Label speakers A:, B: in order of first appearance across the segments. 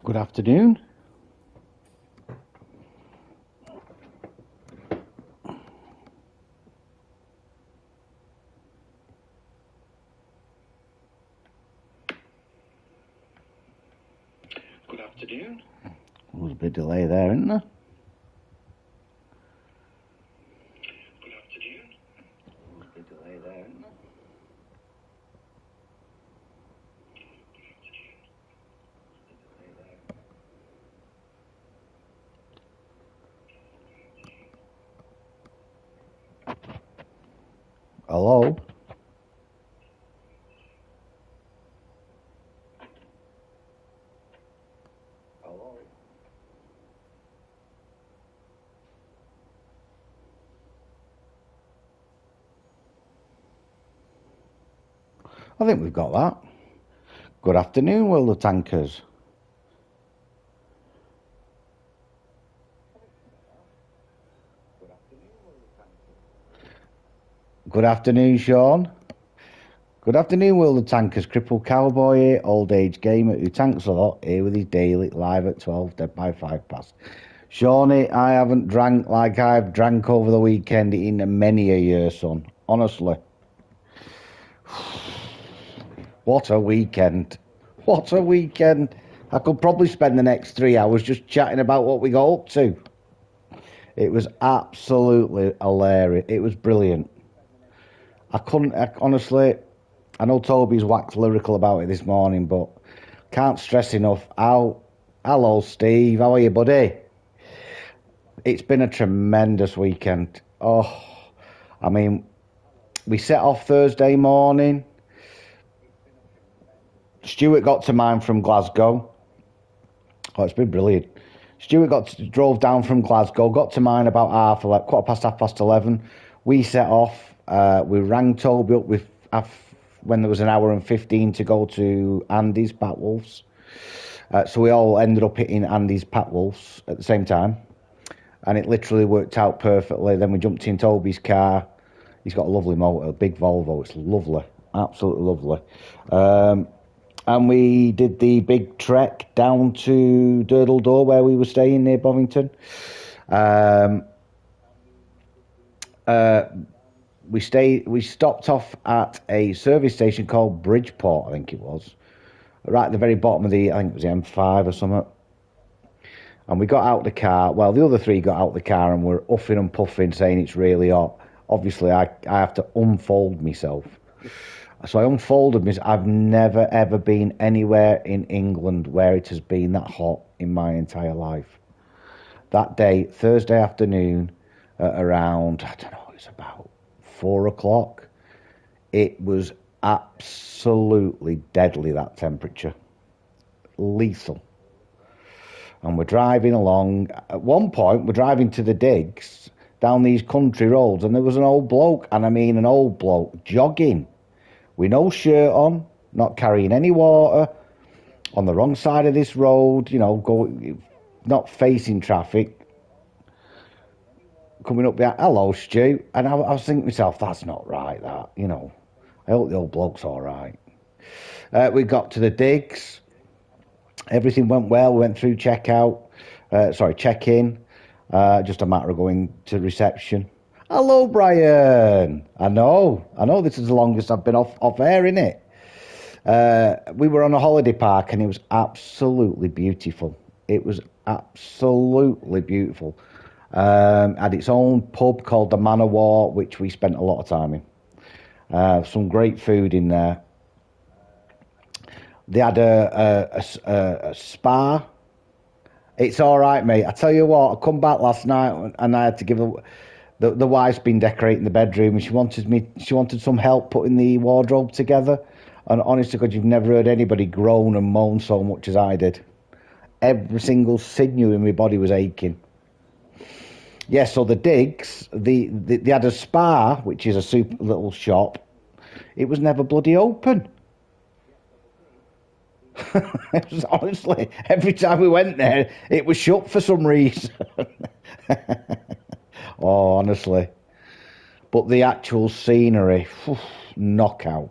A: Good afternoon.
B: Good afternoon.
A: There's a bit of delay there, isn't there?
B: Good afternoon.
A: There's a bit of delay there, isn't there? Hello? Hello? I think we've got that. Good afternoon, World of Tankers. Good afternoon, Sean. Good afternoon, World of Tankers. CrippledCowboy here, old age gamer who tanks a lot, here with his daily, live at 12, dead by 5 past. Shawnee, I haven't drank like I've drank over the weekend in many a year, son. Honestly. What a weekend. What a weekend. I could probably spend the next 3 hours just chatting about what we got up to. It was absolutely hilarious. It was brilliant. Honestly, I know Toby's waxed lyrical about it this morning, but can't stress enough hello, Steve. How are you, buddy? It's been a tremendous weekend. Oh, I mean, we set off Thursday morning. Stuart got to mine from Glasgow. Oh, it's been brilliant. Stuart drove down from Glasgow, got to mine about half past 11. We set off. We rang Toby up when there was an hour and 15 to go to Andy's Pat Wolves. So we all ended up hitting Andy's Pat Wolves at the same time. And it literally worked out perfectly. Then we jumped in Toby's car. He's got a lovely motor, a big Volvo. It's lovely, absolutely lovely. And we did the big trek down to Durdle Door where we were staying near Bovington. We stopped off at a service station called Bridgeport, I think it was. Right at the very bottom of I think it was the M5 or something. And we got out the car. Well, the other three got out the car and were uffing and puffing, saying it's really hot. Obviously, I have to unfold myself. So I unfolded myself. I've never, ever been anywhere in England where it has been that hot in my entire life. That day, Thursday afternoon, around, I don't know, it was about 4 o'clock. It was absolutely deadly, that temperature. Lethal. And we're driving along. At one point, we're driving to the digs down these country roads, and there was an old bloke, and I mean an old bloke, jogging, with no shirt on, not carrying any water, on the wrong side of this road, not facing traffic, coming up behind, hello, Stu. And I was thinking to myself, that's not right, that, I hope the old bloke's all right. We got to the digs. Everything went well. We went through check-in. Just a matter of going to reception. Hello, Brian. I know. This is the longest I've been off air, innit? We were on a holiday park and it was absolutely beautiful. It was absolutely beautiful. Had its own pub called the Man of War, which we spent a lot of time in. Some great food in there. They had a spa. It's all right, mate. I tell you what, I come back last night and I had to give the wife's been decorating the bedroom and she wanted some help putting the wardrobe together. And honest to God, you've never heard anybody groan and moan so much as I did. Every single sinew in my body was aching. Yeah, so the digs, they had a spa, which is a super little shop. It was never bloody open. It was, honestly, every time we went there, it was shut for some reason. Oh, honestly. But the actual scenery, knockout.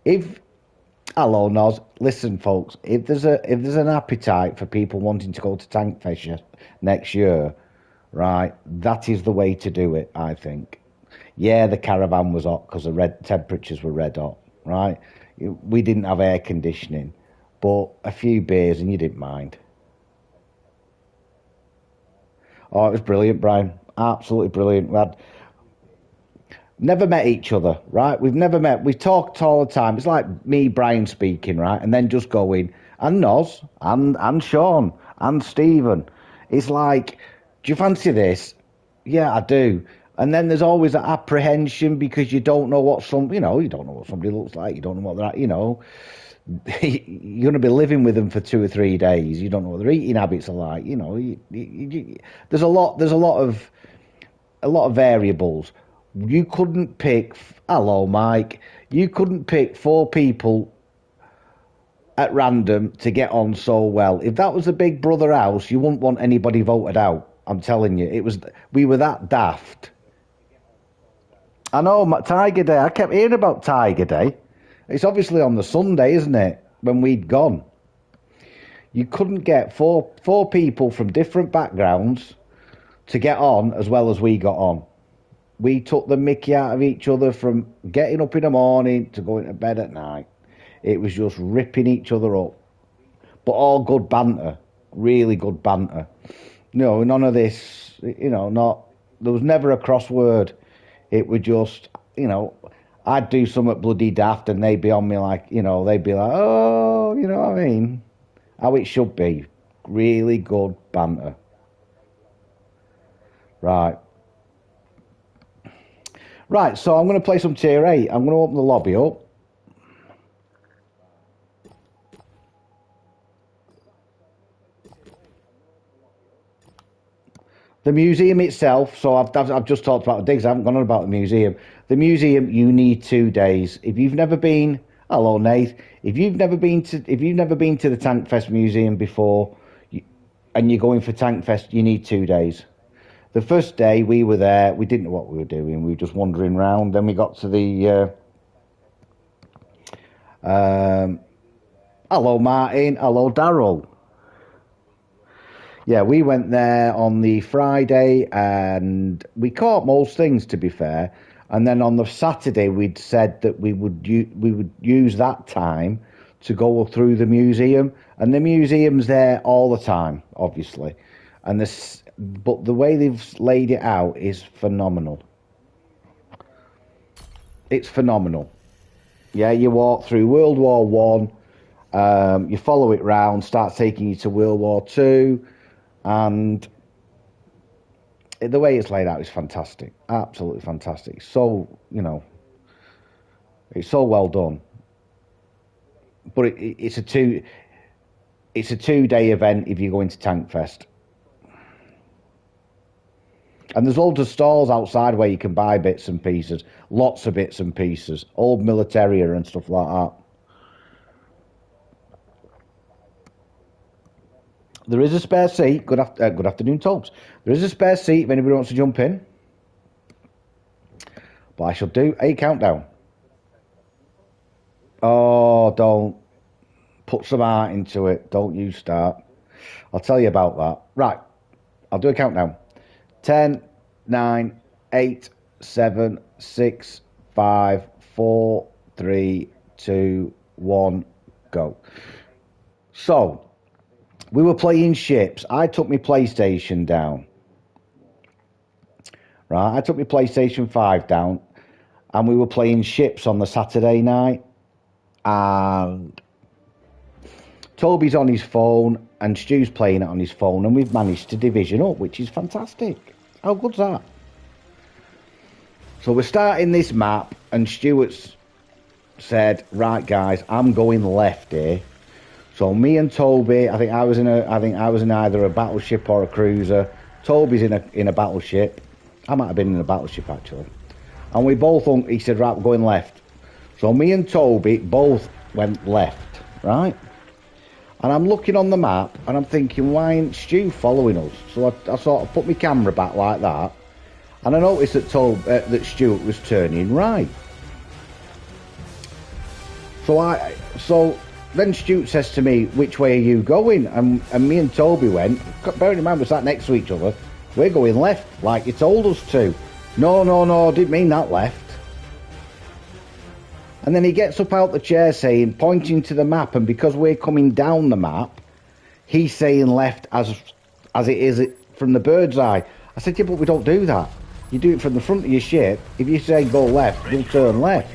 A: If Hello, Noz. Listen, folks. If there's an appetite for people wanting to go to Tankfest next year, right, that is the way to do it. I think. Yeah, the caravan was hot because the red temperatures were red hot. Right, we didn't have air conditioning, but a few beers and you didn't mind. Oh, it was brilliant, Brian. Absolutely brilliant. We had never met each other, right? We've never met. We talked all the time. It's like me, Brian, speaking, right? And then just going, and Noz, and Sean, and Stephen. It's like, do you fancy this? Yeah, I do. And then there's always that apprehension because you don't know what you don't know what somebody looks like. You don't know what they're, you're going to be living with them for 2 or 3 days. You don't know what their eating habits are like. There's a lot of variables. You couldn't pick. Hello, Mike. You couldn't pick 4 people at random to get on so well. If that was a Big Brother house, you wouldn't want anybody voted out. I'm telling you, we were that daft. I know, Tiger Day. I kept hearing about Tiger Day. It's obviously on the Sunday, isn't it? When we'd gone, you couldn't get four people from different backgrounds to get on as well as we got on. We took the mickey out of each other from getting up in the morning to going to bed at night. It was just ripping each other up. But all good banter. Really good banter. No, none of this, there was never a crossword. It was just, I'd do something bloody daft and they'd be on me like, they'd be like, oh, you know what I mean? How it should be. Really good banter. Right. Right, so I'm going to play some tier 8. I'm going to open the lobby up. The museum itself, so I've just talked about the digs, I haven't gone on about the museum. The museum, you need 2 days. If you've never been, hello Nate, if you've never been to the Tankfest Museum before, and you're going for Tankfest, you need 2 days. The first day we were there, we didn't know what we were doing. We were just wandering around. Then we got to the. Hello, Martin. Hello, Daryl. Yeah, we went there on the Friday and we caught most things, to be fair. And then on the Saturday, we'd said that we would use that time to go through the museum. And the museum's there all the time, obviously. But the way they've laid it out is phenomenal. It's phenomenal. Yeah, you walk through World War One, you follow it round, starts taking you to World War Two, and the way it's laid out is fantastic. Absolutely fantastic. So, it's so well done. But it's a 2-day event if you go into Tankfest. And there's loads of stalls outside where you can buy bits and pieces. Lots of bits and pieces. Old militaria and stuff like that. There is a spare seat. Good afternoon, Tobes. There is a spare seat if anybody wants to jump in. But I shall do a countdown. Oh, don't. Put some art into it. Don't you start. I'll tell you about that. Right. I'll do a countdown. 10, 9, 8, 7, 6, 5, 4, 3, 2, 1, go. So, we were playing ships. I took my PlayStation down. Right, I took my PlayStation 5 down, and we were playing ships on the Saturday night. And Toby's on his phone, and Stu's playing it on his phone, and we've managed to division up, which is fantastic. How good's that? So we're starting this map, and Stuart's said, "Right, guys, I'm going left here." So me and Toby, I think I was in either a battleship or a cruiser. Toby's in a battleship. I might have been in a battleship actually. And we both, he said, "Right, we're going left." So me and Toby both went left, right? And I'm looking on the map and I'm thinking, why ain't Stu following us? So I sort of put my camera back like that, and I noticed that Stuart was turning right. So then Stu says to me, which way are you going? And me and Toby went, bearing in mind we sat next to each other, we're going left, like you told us to. No, didn't mean that left. And then he gets up out the chair saying, pointing to the map, and because we're coming down the map, he's saying left as it is from the bird's eye. I said, yeah, but we don't do that. You do it from the front of your ship. If you say go left, you'll turn left.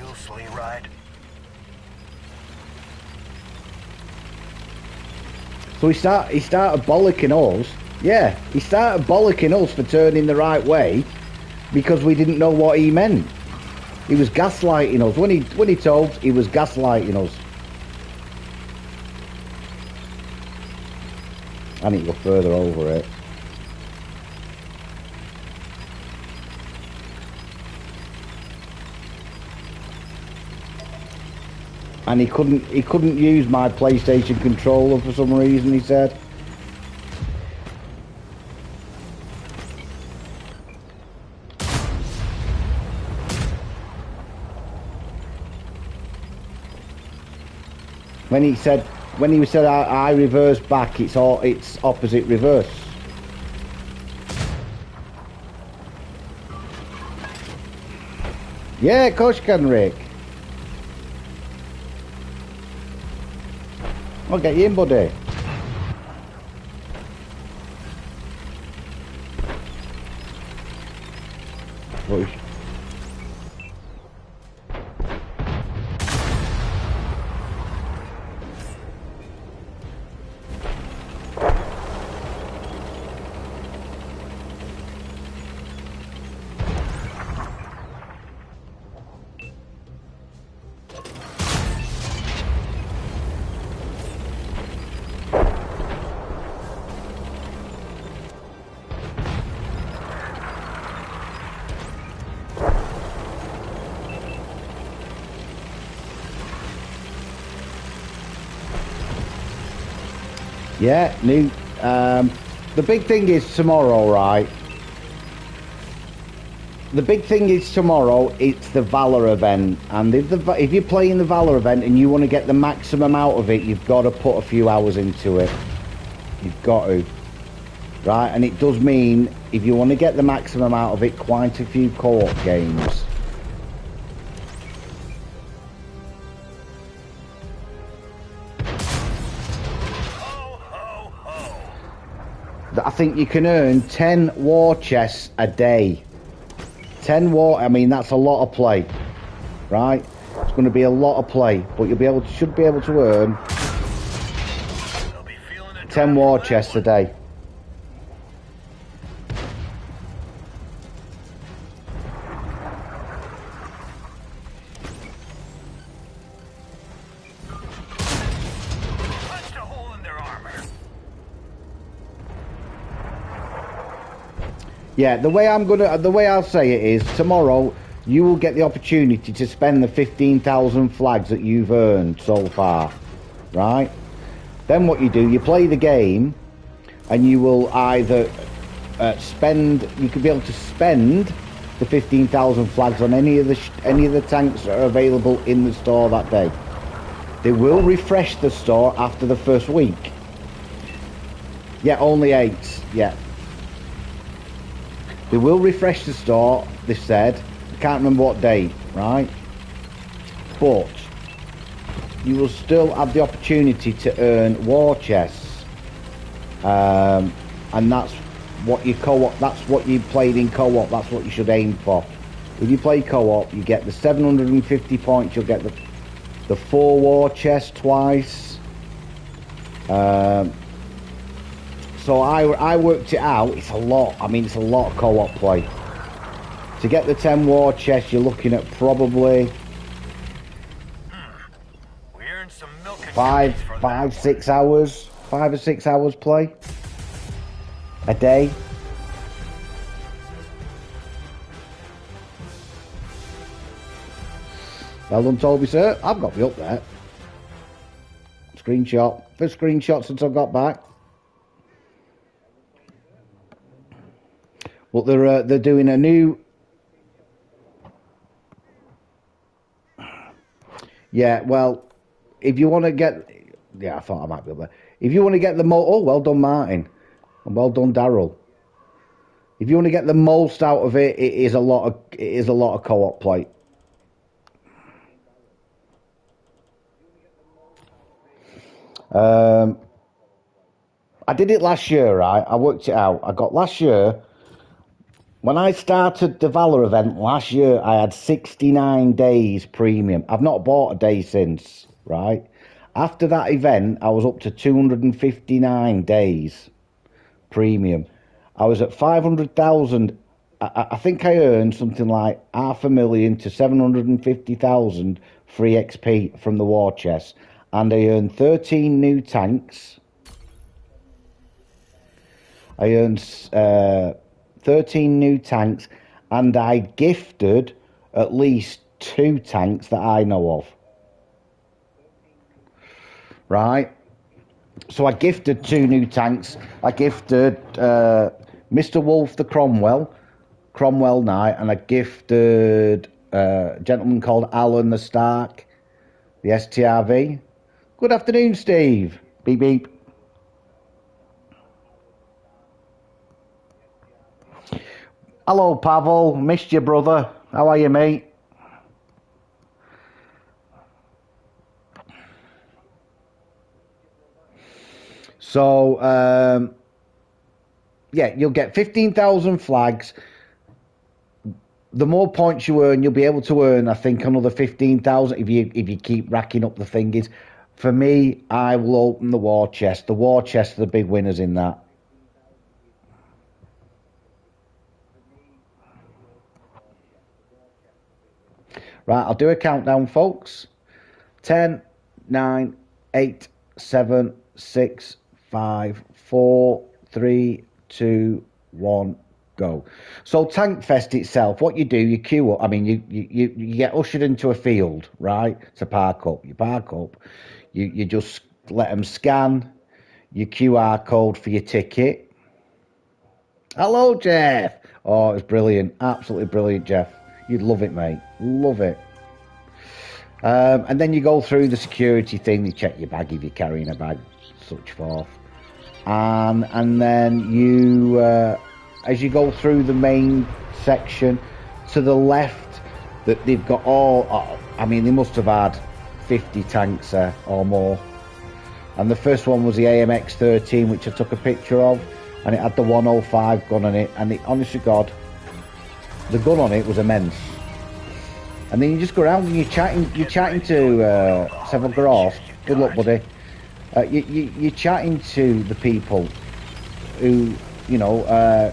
A: So he started bollocking us. Yeah, he started bollocking us for turning the right way because we didn't know what he meant. He was gaslighting us. When he told, he was gaslighting us. I need to go further over it. And he couldn't use my PlayStation controller for some reason, he said. When he said I reverse back, it's opposite reverse. Yeah, of course you can, Rick. I'll get you in, buddy. Yeah, new. The big thing is tomorrow, right? The big thing is tomorrow. It's the Valor event, and if you're playing the Valor event and you want to get the maximum out of it, you've got to put a few hours into it. You've got to, right? And it does mean if you want to get the maximum out of it, quite a few co-op games. I think you can earn 10 war chests a day. 10 war, I mean, that's a lot of play, right? It's going to be a lot of play, but should be able to earn 10 war chests a day. Yeah, the way I'll say it is tomorrow you will get the opportunity to spend the 15,000 flags that you've earned so far, right? Then what you do, you play the game, and you will either you could be able to spend the 15,000 flags on any of the tanks that are available in the store that day. They will refresh the store after the first week. Yeah, only 8. Yeah. They will refresh the store, they said. I can't remember what date, right? But you will still have the opportunity to earn war chests. And that's what you co-op, that's what you played in co-op, that's what you should aim for. If you play co-op, you get the 750 points, you'll get the 4 war chests twice. So I worked it out. It's a lot. I mean, it's a lot of co-op play. To get the 10 war chests, you're looking at probably 5 or 6 hours play a day. Well done, Toby, sir. I've got you up there. Screenshot. First screenshot since I got back. Well, they're doing a new. Yeah, well, if you want to get, yeah, I thought I might be up there. If you want to get the most, oh, well done, Martin, and well done, Daryl. If you want to get the most out of it, it is a lot of co-op play. I did it last year, right? I worked it out. I got last year, when I started the Valor event last year, I had 69 days premium. I've not bought a day since, right? After that event, I was up to 259 days premium. I was at 500,000. I think I earned something like 500,000 to 750,000 free XP from the war chest. And I earned 13 new tanks. I earned 13 new tanks, and I gifted at least 2 tanks that I know of. Right? So I gifted 2 new tanks. I gifted Mr. Wolf the Cromwell Knight, and I gifted a gentleman called Alan the Stark, the STRV. Good afternoon, Steve. Beep, beep. Hello, Pavel. Missed you, brother. How are you, mate? So, yeah, you'll get 15,000 flags. The more points you earn, you'll be able to earn, I think, another 15,000 if you keep racking up the thingies. For me, I will open the war chest. The war chest are the big winners in that. Right, I'll do a countdown, folks. 10, 9, 8, 7, 6, 5, 4, 3, 2, 1, go. So Tank Fest itself, what you do, you queue up. I mean, you get ushered into a field, right? To park up. You park up. You just let them scan your QR code for your ticket. Hello, Jeff. Oh, it was brilliant. Absolutely brilliant, Jeff. You'd love it, mate. Love it. And then you go through the security thing. You check your bag if you're carrying a bag, such forth. And then you, as you go through the main section, to the left, that they've got all. I mean, they must have had 50 tanks there or more. And the first one was the AMX-13, which I took a picture of, and it had the 105 gun on it. And it, honest to God, the gun on it was immense. And then you just go around and you're chatting to several girls. Good luck, buddy. You're chatting to the people who, you know,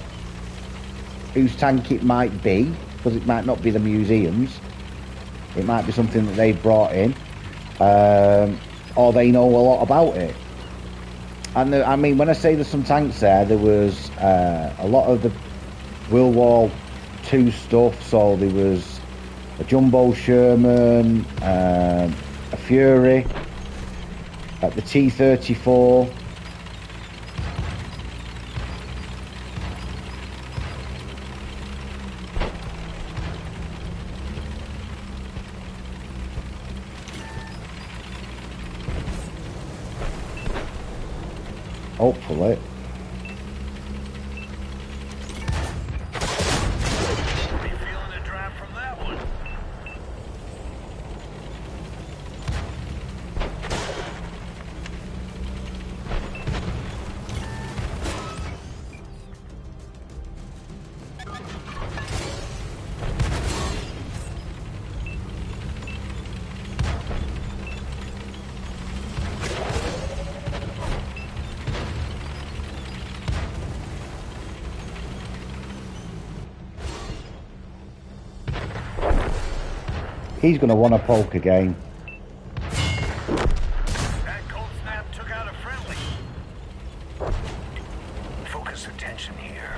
A: whose tank it might be, because it might not be the museums. It might be something that they've brought in, or they know a lot about it. And I mean, when I say there's some tanks there was a lot of the World War II stuff. So there was a Jumbo Sherman, a Fury, the T-34. Hopefully. He's going to want to poke again.
C: That cold snap took out a friendly. Focus attention here.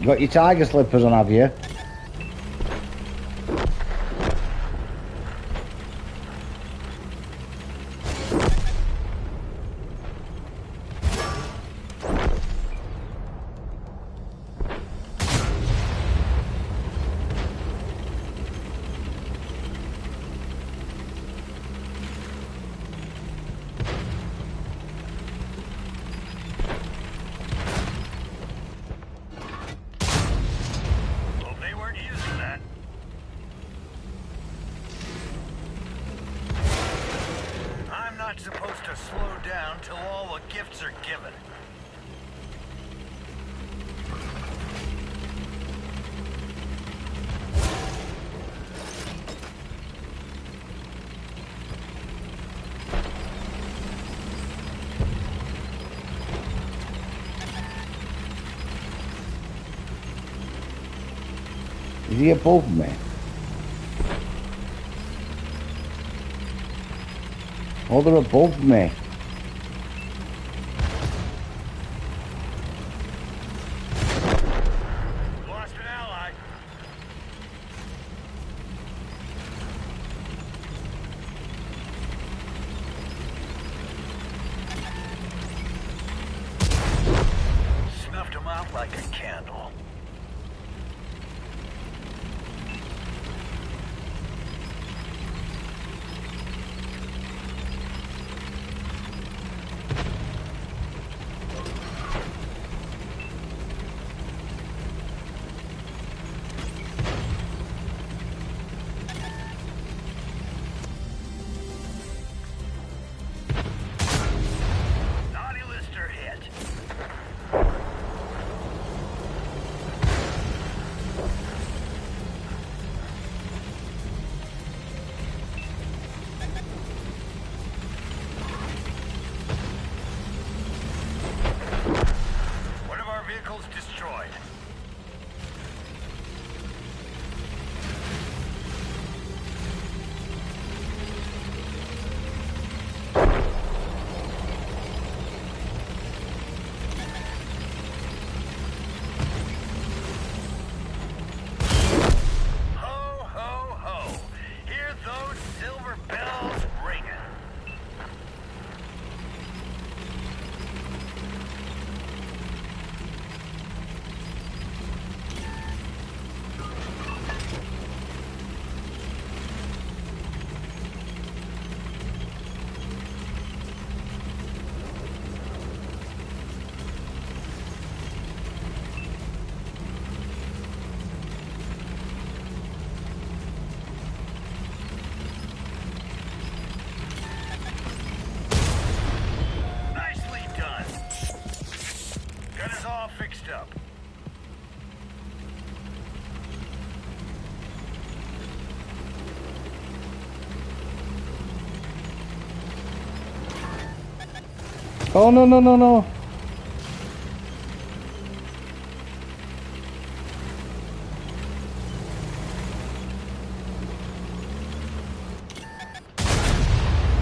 A: You got your tiger slippers on, have you?
C: Well, they weren't using that. I'm not supposed to slow down till all the gifts are given.
A: Is he above me? Oh, they're above me.
C: Lost an ally. Snuffed him out like a candle. Naughty Lister hit. One of our vehicles destroyed. Ho, ho, ho. Hear those silver bells ringing. Nicely done. Got us all fixed up.
A: Oh, no, no, no, no.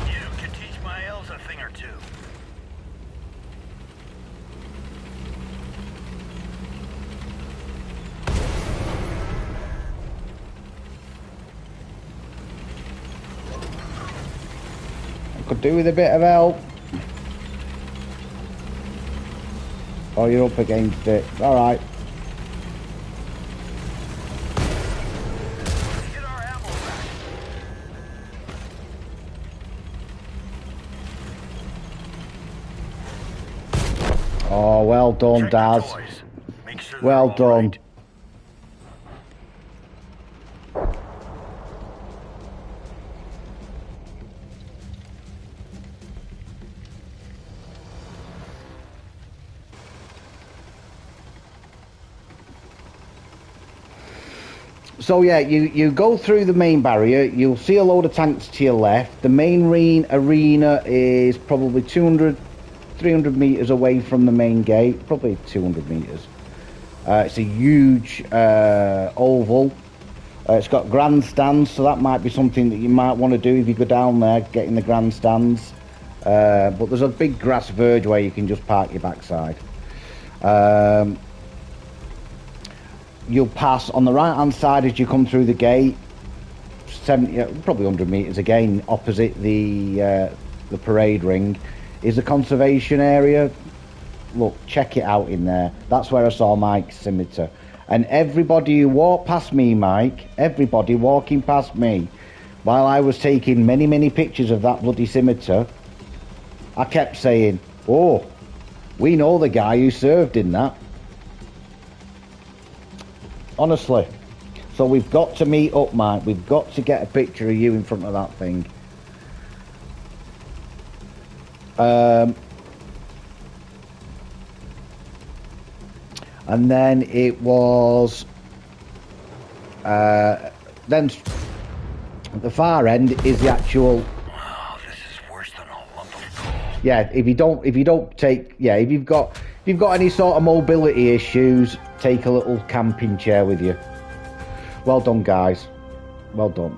C: You can teach my elves a thing or two.
A: I could do with a bit of help. Oh, you're up against it. All right.
C: Get our ammo back.
A: Oh, well done,
C: Check the
A: Daz.
C: toys. Make sure they're
A: Well
C: all
A: done.
C: right.
A: So yeah, you go through the main barrier, you'll see a load of tanks to your left. The main arena is probably 200, 300 meters away from the main gate, probably 200 meters. It's a huge oval. It's got grandstands, so that might be something that you might want to do if you go down there, get in the grandstands. But there's a big grass verge where you can just park your backside. you'll pass on the right hand side as you come through the gate, 70, probably 100 metres again, opposite the parade ring, is the conservation area. Look, check it out in there. That's where I saw Mike's scimitar. And everybody who walked past me, Mike, everybody walking past me, while I was taking many, many pictures of that bloody scimitar, I kept saying, oh, we know the guy who served in that. Honestly. So we've got to meet up, Mike. We've got to get a picture of you in front of that thing. And then it was... then the far end is the actual...
C: Oh, this is worse than a lump of coal.
A: Yeah, if you don't take... Yeah, if you've got any sort of mobility issues, take a little camping chair with you. Well done, guys. Well done.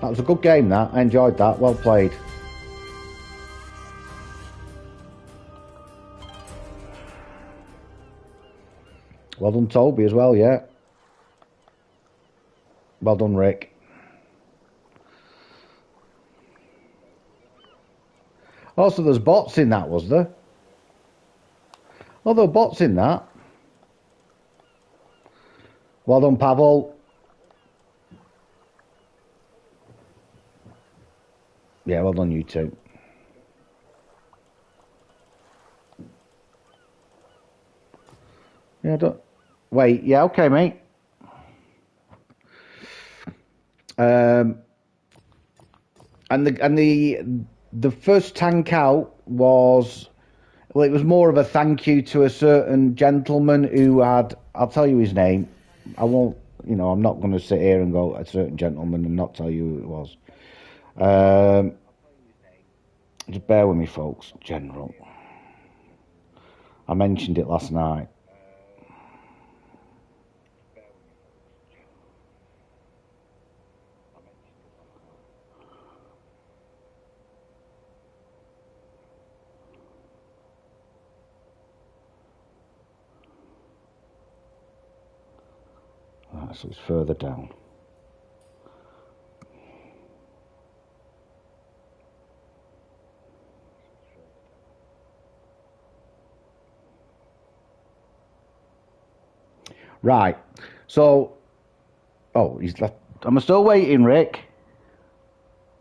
A: That was a good game, that. I enjoyed that. Well played. Well done, Toby, as well, yeah. Well done, Rick. Also, there's bots in that, was there? Oh, there were bots in that. Well done, Pavel. Yeah, well done, you two. Yeah, don't... Wait, yeah, okay, mate. And the first tank out was... Well, it was more of a thank you to a certain gentleman who had... I'll tell you his name. I won't... You know, I'm not going to sit here and go a certain gentleman and not tell you who it was. Just bear with me, folks. General. I mentioned it last night. Right, so it's further down. Right, so, oh, he's left. Am I still waiting, Rick?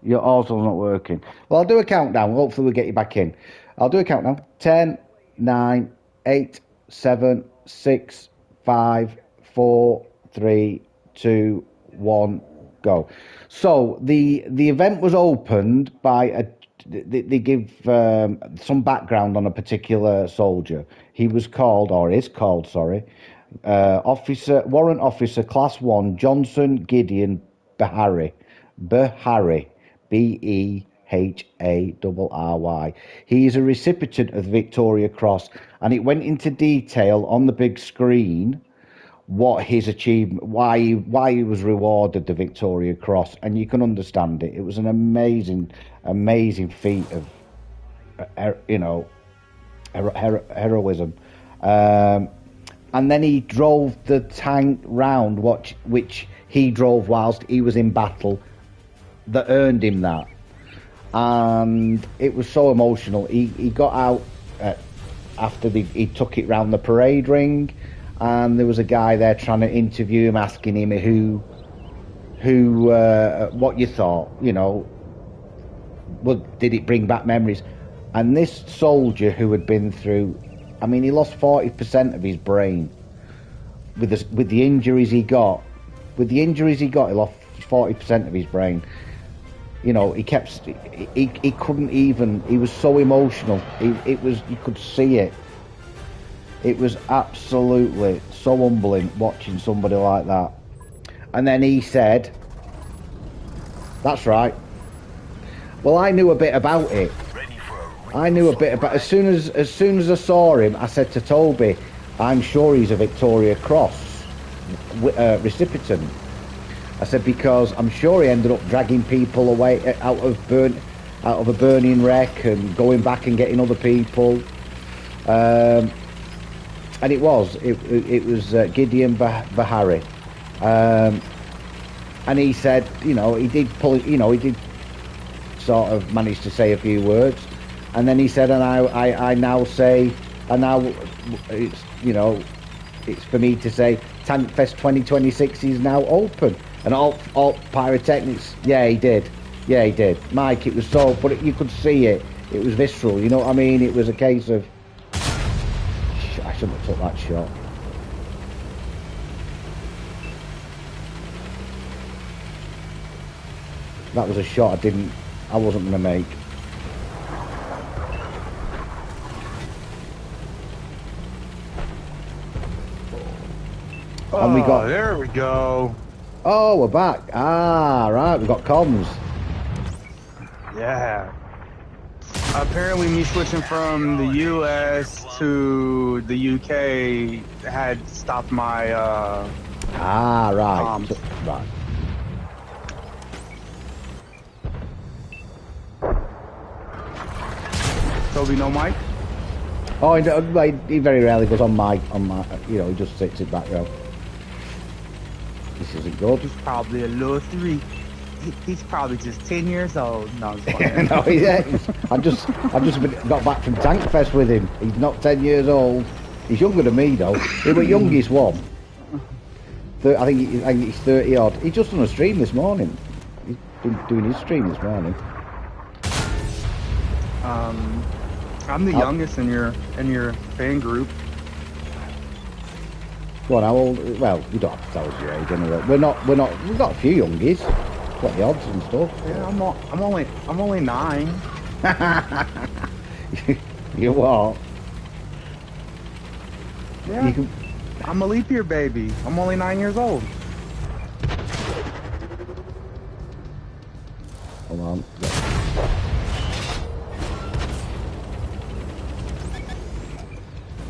A: Your auto's not working. Well, I'll do a countdown. Hopefully we'll get you back in. I'll do a countdown. 10, 9, 8, 7, 6, 5, 4, 3, 2, 1, go. So the event was opened by a... They give some background on a particular soldier. He was called, or is called, sorry, Warrant Officer Class 1 Johnson Gideon Behary. Behary. He is a recipient of the Victoria Cross, and it went into detail on the big screen what his achievement, why he was rewarded the Victoria Cross, and you can understand it. It was an amazing feat of, heroism. And then he drove the tank round, which he drove whilst he was in battle, that earned him that. And it was so emotional. He got out after he took it round the parade ring, and there was a guy there trying to interview him, asking him what you thought, did it bring back memories? And this soldier who had been through, I mean, he lost 40% of his brain with the injuries he got. With the injuries he got, he lost 40% of his brain. He couldn't even, he was so emotional. You could see it. It was absolutely so humbling watching somebody like that. And then he said, that's right. Well, I knew a bit about it. I knew a bit about, as soon as I saw him, I said to Toby, I'm sure he's a Victoria Cross recipient. I said, because I'm sure he ended up dragging people away out of a burning wreck and going back and getting other people. And it was Gideon Bahari, and he said, you know, he did sort of manage to say a few words, and then he said, and I now say, and now it's, you know, it's for me to say, Tankfest 2026 is now open, and all pyrotechnics. Yeah, he did. Mike, it was so, but you could see it. It was visceral. You know what I mean? It was a case of, I shouldn't have took that shot. That was a shot I wasn't going to make.
D: Oh, there we go.
A: Oh, we're back. Ah, right, we've got comms.
D: Yeah. Apparently me switching from the US to the UK had stopped my
A: right.
D: comms.
A: Right.
D: Toby, no mic?
A: Oh, he very rarely goes on my, you know, he just sits in back row. This isn't good.
D: He's probably a little three. He's probably just 10 years old. No, I'm just playing.
A: No, I've just got back from Tankfest with him. He's not 10 years old. He's younger than me though. He was youngest one. I think he's 30 odd. He's just on a stream this morning. He's been doing his stream this morning.
D: I'm the youngest in your fan group.
A: Go on, how old? Well, we don't have to tell us your age anyway. We're not. We've got a few youngies. Got the odds and stuff.
D: Yeah, I'm only 9.
A: You what?
D: Yeah. I'm a leap year baby. I'm only 9 years old.
A: Hold on.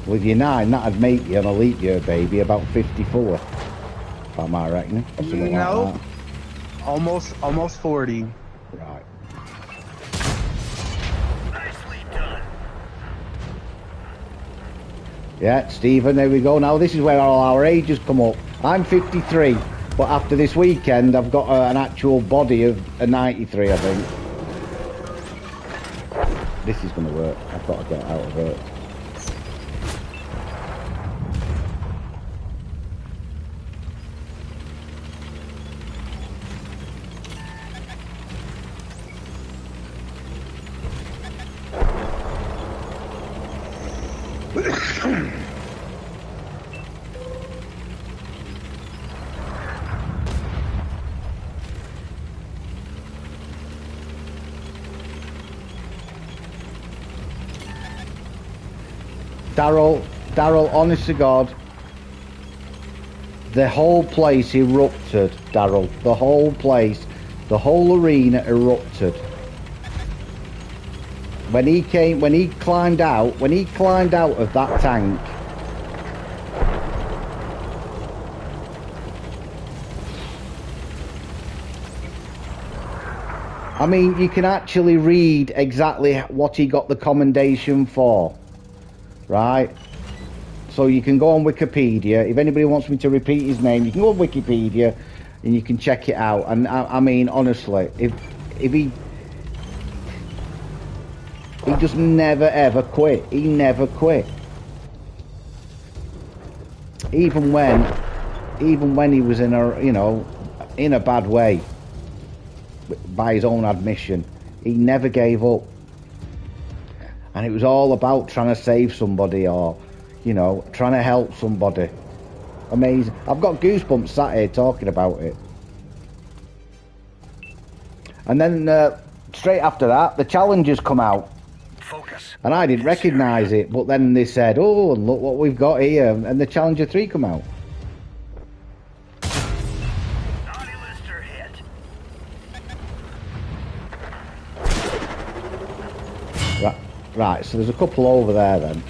A: With your 9, that'd make you on a leap year baby about 54. If I'm right reckoning.
D: No.
A: Like that.
D: Almost 40.
A: Right.
C: Nicely done.
A: Yeah, Stephen, there we go. Now this is where all our ages come up. I'm 53, but after this weekend I've got an actual body of a 93, I think. This is going to work. I've got to get out of it. Daryl, honest to God, the whole place erupted, Daryl. The whole place, the whole arena erupted. When he climbed out of that tank. I mean, you can actually read exactly what he got the commendation for. Right, so you can go on Wikipedia. If anybody wants me to repeat his name, you can go on Wikipedia and you can check it out. And I mean, honestly, if he just never ever quit. He never quit. Even when he was in a, you know, in a bad way, by his own admission, he never gave up. And it was all about trying to save somebody, or, you know, trying to help somebody. Amazing. I've got goosebumps sat here talking about it. And then straight after that, the challengers come out.
C: Focus.
A: And I didn't recognise it, but then they said, oh, look what we've got here. And the Challenger 3 come out.
C: Naughty lister hit.
A: Right, so there's a couple over there then.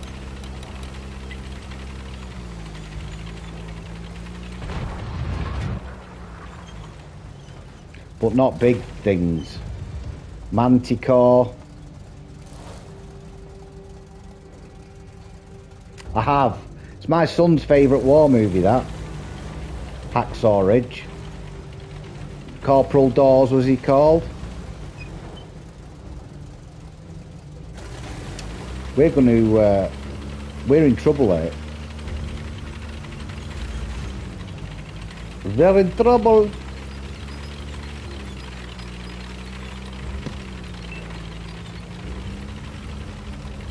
A: But not big things. Manticore. I have. It's my son's favourite war movie, that. Hacksaw Ridge. Corporal Dawes was he called? We're going to... we're in trouble, eh? We're in trouble.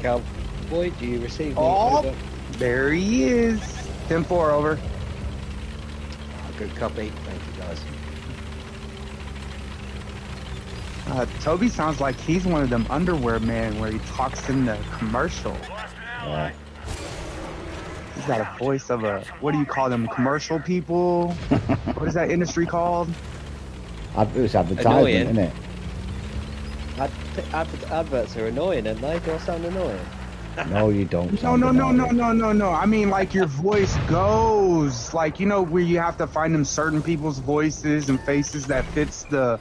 E: Cowboy, do you receive me?
D: Oh,
E: Over?
D: there he is. 10-4 over.
E: Good copy. Thank you, guys.
D: Toby sounds like he's one of them underwear men where he talks in the commercial.
A: Yeah.
D: He's got a voice of a, what do you call them, commercial people? What is that industry called?
A: It's advertisement,
E: Annoying.
A: isn't it?
E: Adverts are annoying, aren't they? Do I sound annoying?
A: No, you don't.
D: No,
A: sound
D: no, no, no,
A: annoying.
D: no, no, no. I mean, like your voice goes, like, you know, where you have to find them certain people's voices and faces that fits the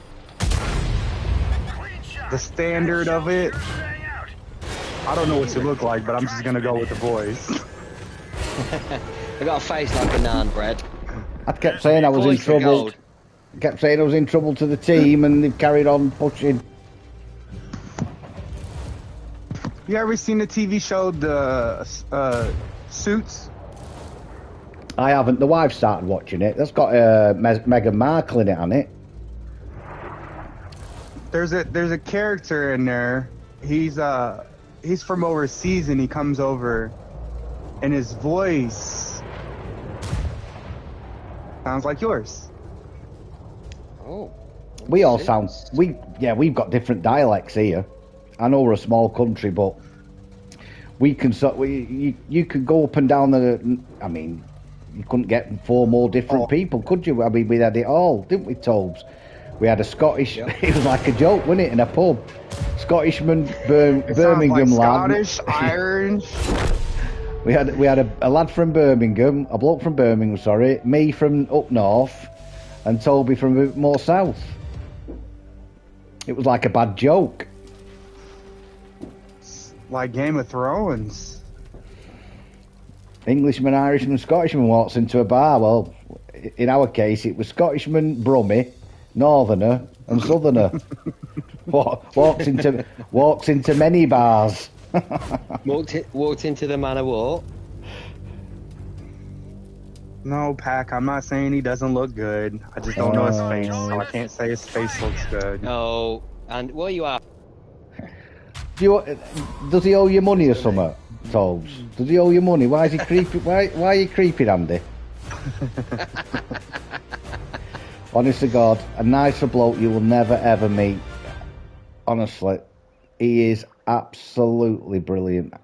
D: standard of it. I don't know what you look like, but I'm just gonna go with the voice.
E: I got a face like a naan bread.
A: I kept saying I was in
E: Voice of
A: trouble.
E: gold.
A: I kept saying I was in trouble to the team, and they've carried on pushing.
D: You ever seen the TV show, the Suits?
A: I haven't. The wife started watching it. That's got Meghan Markle in it, hasn't it?
D: There's a character in there. He's from overseas and he comes over, and his voice sounds like yours.
E: Oh.
A: We all sound. We've got different dialects here. I know we're a small country, but we can. You could go up and down the. I mean, you couldn't get 4 more different people, could you? I mean, we had it all, didn't we, Tobes? We had a Scottish.
E: Yep.
A: It was like a joke, wasn't it, in a pub? Scottishman, Birmingham lad.
D: Scottish, Irish.
A: We had a lad from Birmingham, a bloke from Birmingham, sorry, me from up north, and Toby from a bit more south. It was like a bad joke.
D: Like Game of Thrones.
A: Englishman, Irishman, Scottishman walks into a bar. Well, in our case, it was Scottishman, Brummie, Northerner, and Southerner. walks into many bars.
E: Walked into the Man of War.
D: No, Pac, I'm not saying he doesn't look good. I just don't know his face, so I can't say his face looks good.
E: Oh, and what you are?
A: Does he owe you money or something, Tobes? Does he owe you money? Why is he creeping? Why are you creeping, Andy? Honest to God, a nicer bloke you will never ever meet. Honestly, he is absolutely brilliant.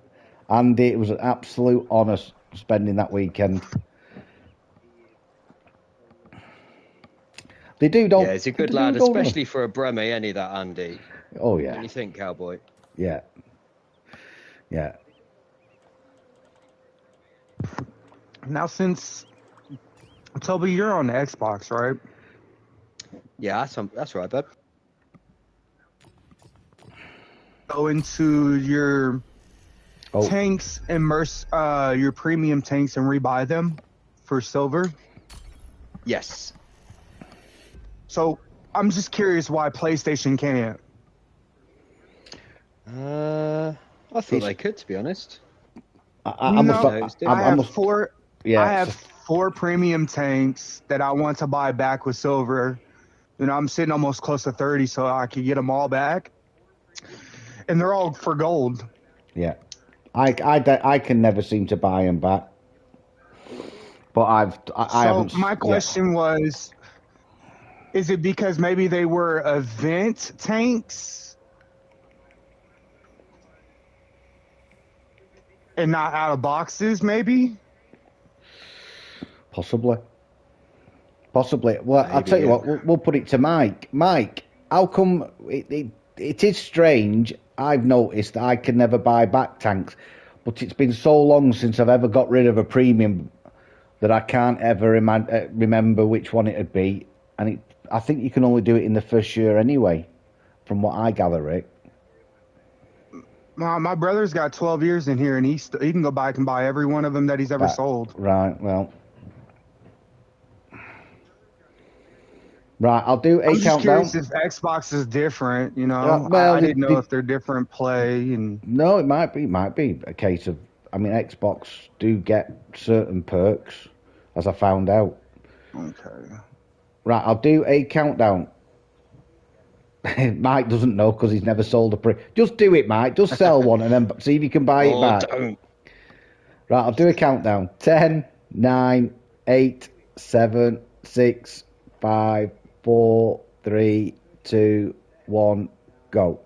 A: Andy, it was an absolute honour spending that weekend. They do, don't?
E: Yeah, he's a good lad, especially for a Brummie, any that Andy.
A: Oh yeah.
E: What do you think, Cowboy?
A: Yeah. Yeah.
D: Now, since Toby, you're on the Xbox, right?
E: Yeah, that's right, bud.
D: Go into your tanks and your premium tanks and rebuy them for silver.
E: Yes.
D: So I'm just curious why PlayStation can't.
E: I thought they could, to be honest.
D: I have 4 premium tanks that I want to buy back with silver. You know, I'm sitting almost close to 30, so I could get them all back. And they're all for gold.
A: Yeah. I can never seem to buy them back. But I haven't.
D: So my question was, is it because maybe they were event tanks and not out of boxes, maybe?
A: Possibly. Well, maybe, I'll tell you what, we'll put it to Mike. Mike, how come it is strange, I've noticed that I can never buy back tanks, but it's been so long since I've ever got rid of a premium that I can't ever remember which one it'd be. And I think you can only do it in the first year anyway, from what I gather, Rick.
D: My brother's got 12 years in here, and he can go back and buy every one of them that he's ever sold.
A: Right, well. Right, I'll do a
D: I'm just
A: countdown.
D: curious if Xbox is different, you know.
A: Well,
D: I didn't know if they're different play. And
A: no, it might be a case of, I mean, Xbox do get certain perks, as I found out.
D: Okay.
A: Right, I'll do a countdown. Mike doesn't know because he's never sold a Just do it, Mike. Just sell one and then see if you can buy it back.
E: Don't.
A: Right, I'll do a countdown. 10, 9, 8, 7, 6, 5, 4, 3, 2, 1, go.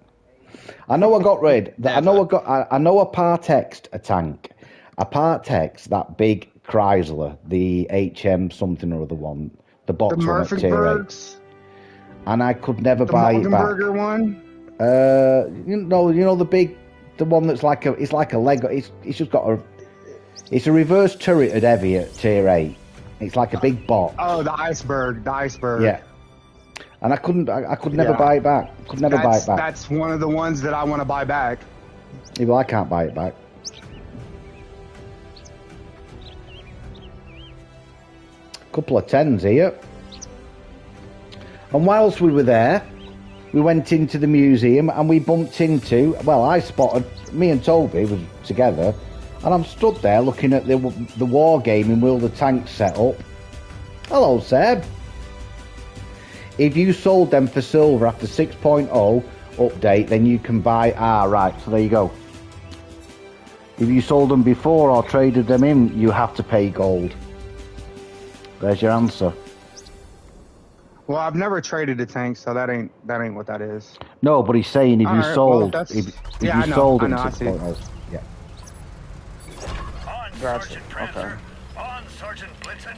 A: I know I got rid. I know I part-exed a tank. I part-exed that big Chrysler, the HM something or other one, the box
D: the
A: one at tier 8. And I could never buy it back.
D: The one?
A: You know the one that's like it's like a Lego. It's just got it's a reverse turreted heavy at tier 8. It's like a big box.
D: Oh, the iceberg.
A: Yeah. And I could never buy it back. Buy it back.
D: That's one of the ones that I want to buy back.
A: Yeah, well, I can't buy it back. Couple of 10s here. And whilst we were there, we went into the museum and we bumped into, well, I spotted, me and Toby was together, and I'm stood there looking at the war gaming with all the tanks set up. Hello, Seb. If you sold them for silver after 6.0 update, then you can buy, right, so there you go. If you sold them before or traded them in, you have to pay gold. There's your answer.
D: Well, I've never traded a tank, so that ain't what that is.
A: No, but he's saying if you sold, if you sold it in 6.0. Yeah.
D: Gotcha. Okay.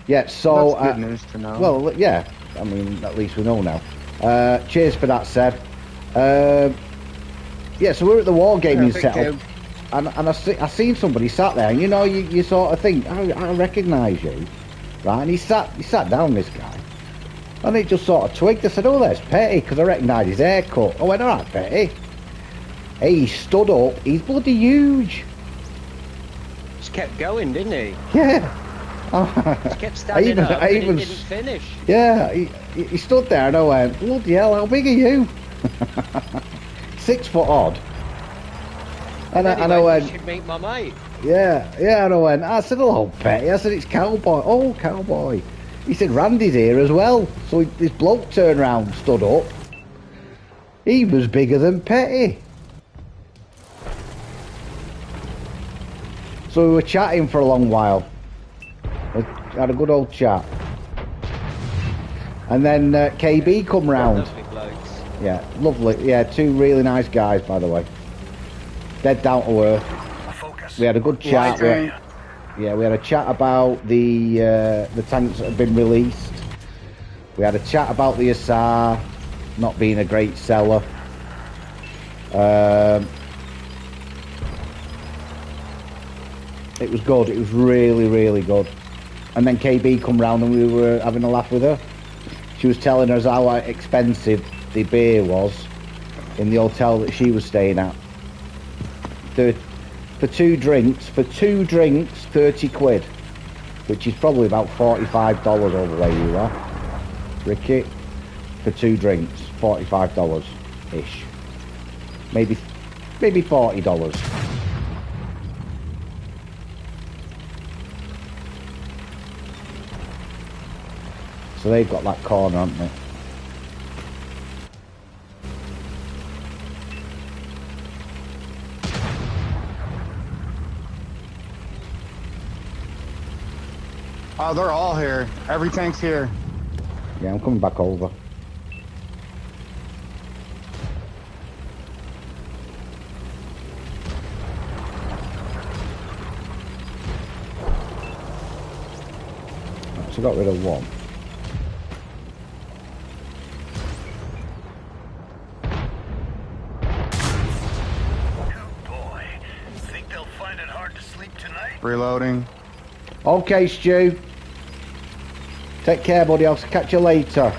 A: Yeah, so
D: that's good news to know.
A: Well, yeah, I mean, at least we know now. Cheers for that, Seb. Yeah, so we're at the wargaming setup, and I seen somebody sat there, and you know, you sort of think, I recognise you, right? And he sat down, this guy, and it just sort of twigged. I said, oh, there's Petty, because I recognised his haircut. I went, all right, Petty. Hey, he stood up. He's bloody huge.
E: Just kept going, didn't he?
A: Yeah.
E: Just kept standing up and he didn't finish.
A: Yeah, he stood there and I went, bloody hell, how big are you? 6 foot odd. And I went,
E: you should meet my mate.
A: Yeah, and I said, hello, Petty. I said, it's Cowboy. Oh, Cowboy. He said, Randy's here as well. So this bloke turned around, stood up. He was bigger than Petty. So we were chatting for a long while. We had a good old chat. And then KB come round.
E: Lovely blokes.
A: Yeah, lovely. Yeah, 2 really nice guys, by the way. Dead down to earth. We had a good chat. We had a chat about the tanks that have been released. We had a chat about the SR not being a great seller. It was good. It was really, really good. And then KB come round and we were having a laugh with her. She was telling us how expensive the beer was in the hotel that she was staying at. For two drinks, 30 quid, which is probably about $45 over where you are, Ricky. For 2 drinks, $45-ish. Maybe $40. So they've got that corner, haven't they?
D: Oh, they're all here. Every tank's here.
A: Yeah, I'm coming back over. So I got rid of one.
D: Reloading.
A: Okay, Stu. Take care, buddy. I'll catch you later.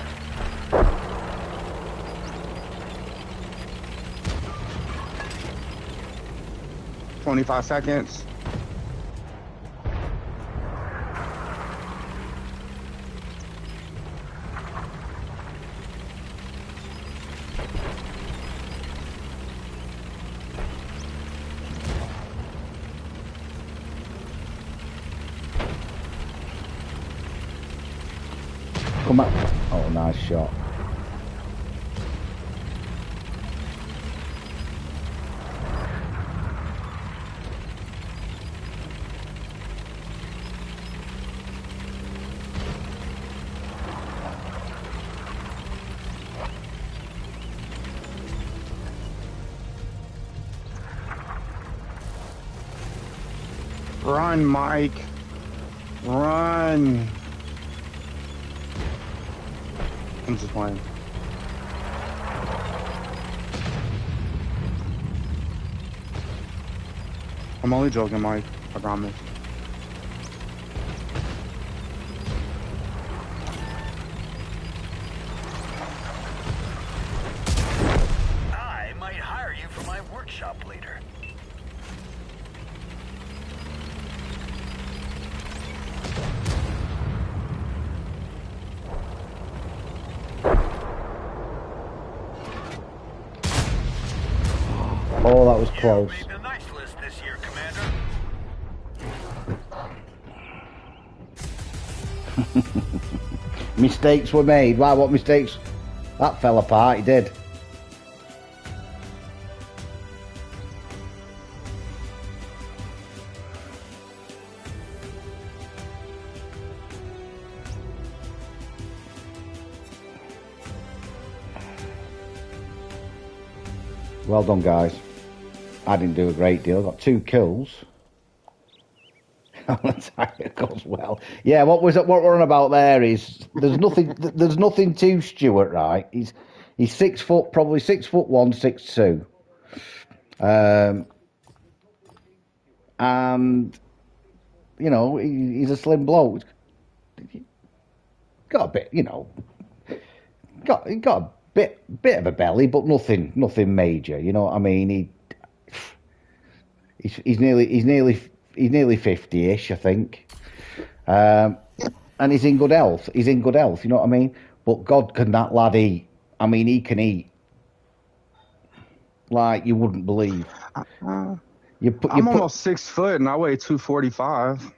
D: 25 seconds.
A: Come back. Oh, nice shot.
D: Run, Mike. Run. I'm just playing. I'm only joking, Mike. I promise.
C: I might hire you for my workshop leader.
A: Oh, that was close.
C: You made the nice list this year, Commander.
A: Mistakes were made. Why? What mistakes? That fell apart. He did. Well done, guys. I didn't do a great deal. I got 2 kills. It goes well. Yeah, what we're on about there is there's nothing to Stuart, right? He's 6 foot, probably 6'1", 6'2". And you know, he's a slim bloke. Got a bit, you know, got a bit of a belly, but nothing major. You know what I mean? He's nearly 50-ish, I think. And he's in good health. You know what I mean? But God, can that lad eat? I mean, he can eat like you wouldn't believe.
D: I'm almost 6 foot and I weigh 245.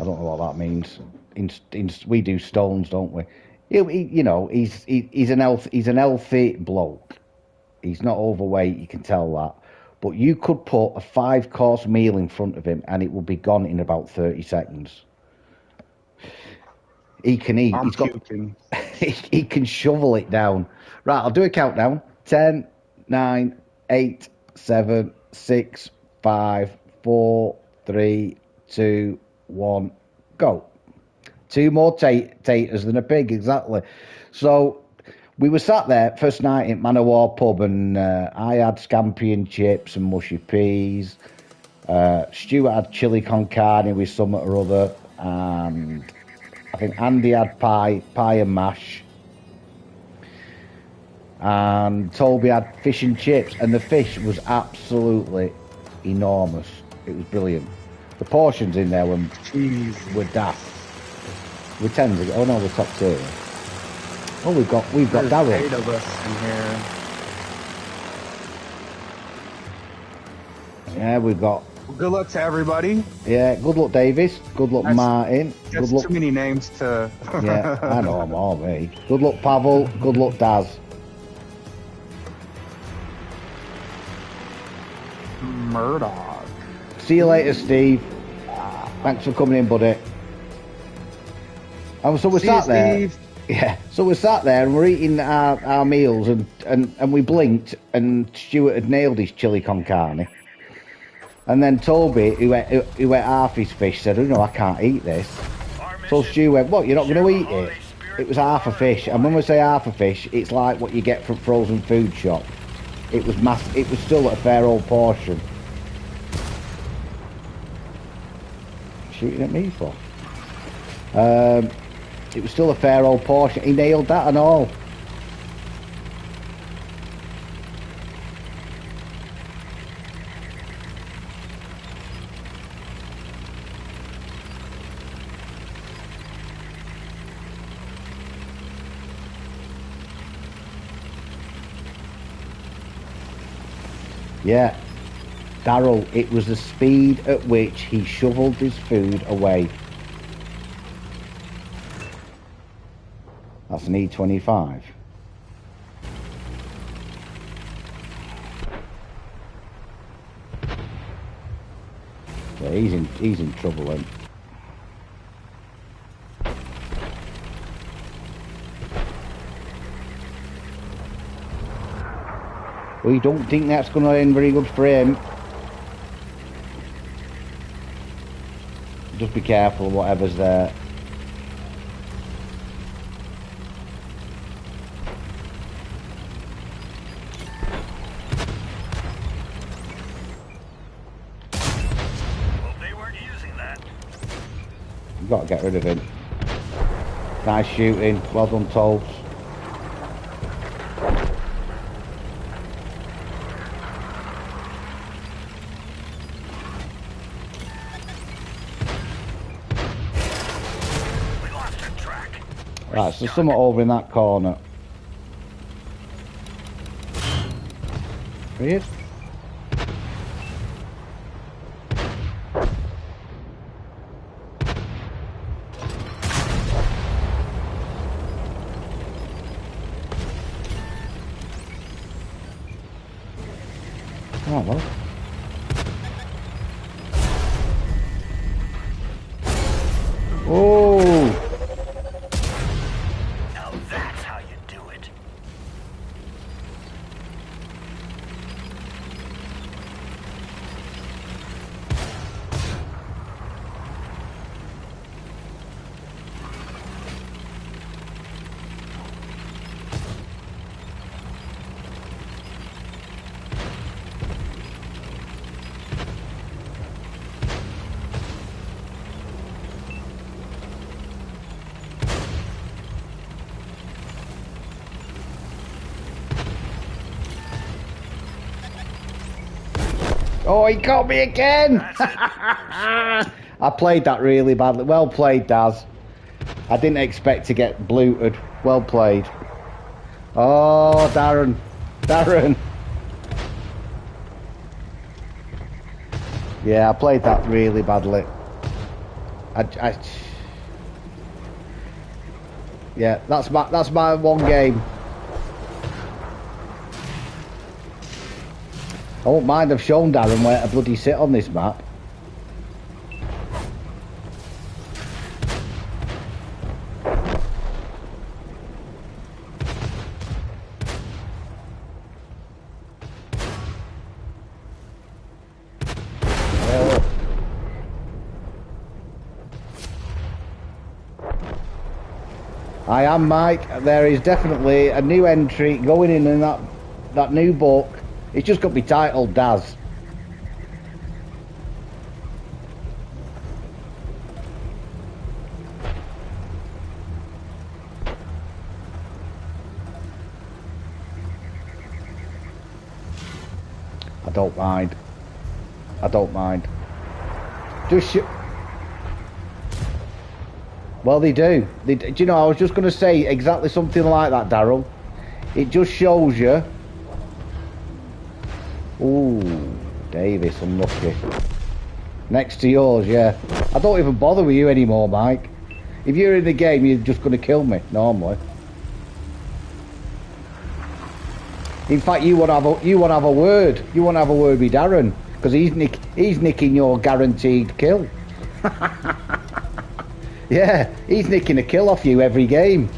A: I don't know what that means. We do stones, don't we? You know, he's an healthy bloke. He's not overweight. You can tell that. But you could put a 5-course meal in front of him and it will be gone in about 30 seconds. He can eat.
D: I'm puking.
A: He can shovel it down. Right, I'll do a countdown. 10, 9, 8, 7, 6, 5, 4, 3, 2, 1, go. 2 more taters than a pig, exactly. So we were sat there first night in Manowar pub, and I had scampi and chips and mushy peas. Stuart had chili con carne with something or other, and I think Andy had pie and mash. And Toby had fish and chips, and the fish was absolutely enormous. It was brilliant. The portions in there were daft. We're 10s. Oh no, we're top 2. Oh, we've got Darryl.
D: 8 of us in here.
A: Yeah, we've got.
D: Good luck to everybody.
A: Yeah, good luck, Davis. Good luck, Martin.
D: That's
A: good luck.
D: Too many names to.
A: Yeah, I know I'm all me. Good luck, Pavel. Good luck, Daz.
D: Murdoch.
A: See you later, Steve. Thanks for coming in, buddy. And so we're sat there.
D: Steve.
A: Yeah, so we're sat there and we're eating our meals, and we blinked, and Stuart had nailed his chili con carne. And then Toby, who ate half his fish, said, "Oh no, I can't eat this." So Stu went, "What? You're not going to eat it?" It was half a fish, and when we say half a fish, it's like what you get from frozen food shop. It was It was still a fair old portion. Shooting at me for? It was still a fair old portion. He nailed that and all. Yeah. Daryl, it was the speed at which he shoveled his food away. That's an E25. Yeah, he's in trouble then. We don't think that's going to end very good for him. Just be careful of whatever's there.
C: Well, they weren't using that.
A: You've got to get rid of him. Nice shooting. Well done, Tolbs. Right, so there's something over in that corner. There he is. Oh, well. Oh! Oh, he got me again! I played that really badly. Well played, Daz. I didn't expect to get bluted. Well played. Oh, Darren. Darren. Yeah, I played that really badly. Yeah, that's my one game. I won't mind I've shown Darren where to bloody sit on this map. I am, Mike. There is definitely a new entry going in that new book. It's just got to be titled Daz. I don't mind. I don't mind. Just well, they do. Do you know, I was just going to say exactly something like that, Daryl. It just shows you. Ooh, Davis, unlucky. Next to yours, yeah. I don't even bother with you anymore, Mike. If you're in the game, you're just going to kill me, normally. In fact, you want to have a word. You want to have a word with Darren, because he's nicking your guaranteed kill. Yeah, he's nicking a kill off you every game.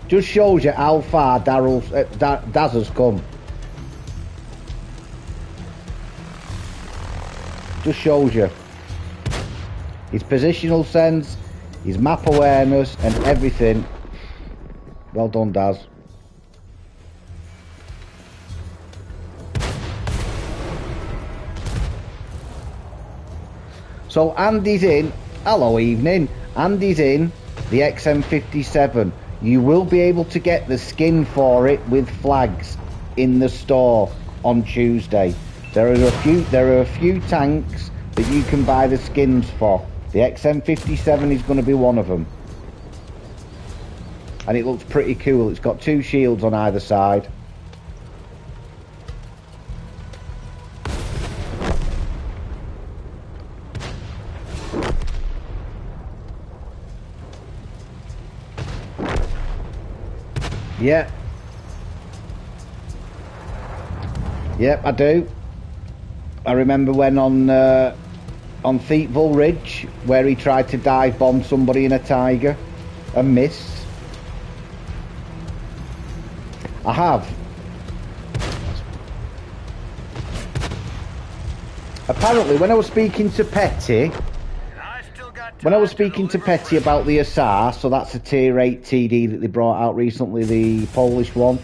A: Just shows you how far Daz has come. Just shows you his positional sense, his map awareness, and everything. Well done, Daz. So Andy's in. Hello, evening. Andy's in the XM57. You will be able to get the skin for it with flags in the store on Tuesday. There are a few tanks that you can buy the skins for. The XM57 is going to be one of them. and it looks pretty cool. It's got 2 shields on either side. Yeah. Yep, I do. I remember when on Thiepval Ridge, where he tried to dive bomb somebody in a Tiger and missed. I have. Apparently, when I was speaking to Petty, about the SR, so that's a tier 8 TD that they brought out recently, the Polish one,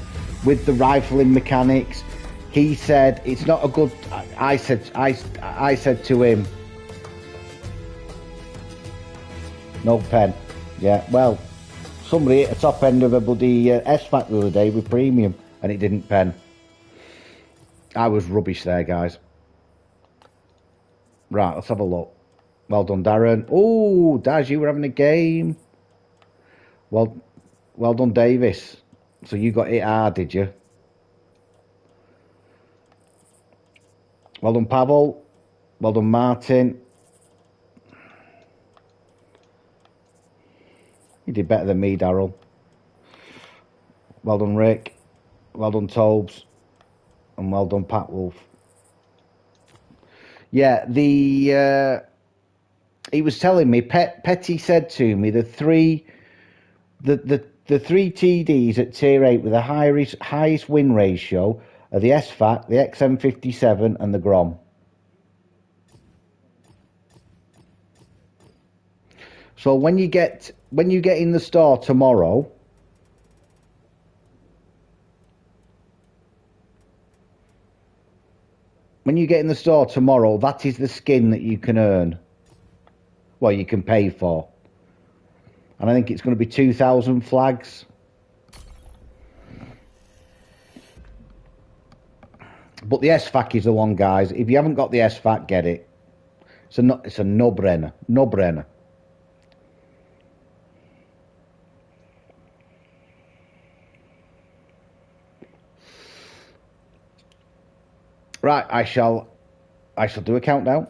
A: with the rifling mechanics, he said it's not a good. I said to him, no pen. Yeah, well, somebody at the top end of a bloody SFAC the other day with premium, and it didn't pen. I was rubbish there, guys. Right, let's have a look. Well done, Darren. Oh, Daz, you were having a game. Well done, Davis. So you got it hard, did you? Well done, Pavel. Well done, Martin. You did better than me, Darryl. Well done, Rick. Well done, Tobes. And well done, Pat Wolf. Yeah, he was telling me, Petty said to me, the three TDs at tier 8 with the highest win ratio are the SFAC, the XM57 and the Grom. So when you get in the store tomorrow, that is the skin that you can earn. Well, you can pay for. And I think it's going to be 2,000 flags. But the SFAC is the one, guys. If you haven't got the SFAC, get it. It's a no-brainer. No-brainer. Right, I shall do a countdown.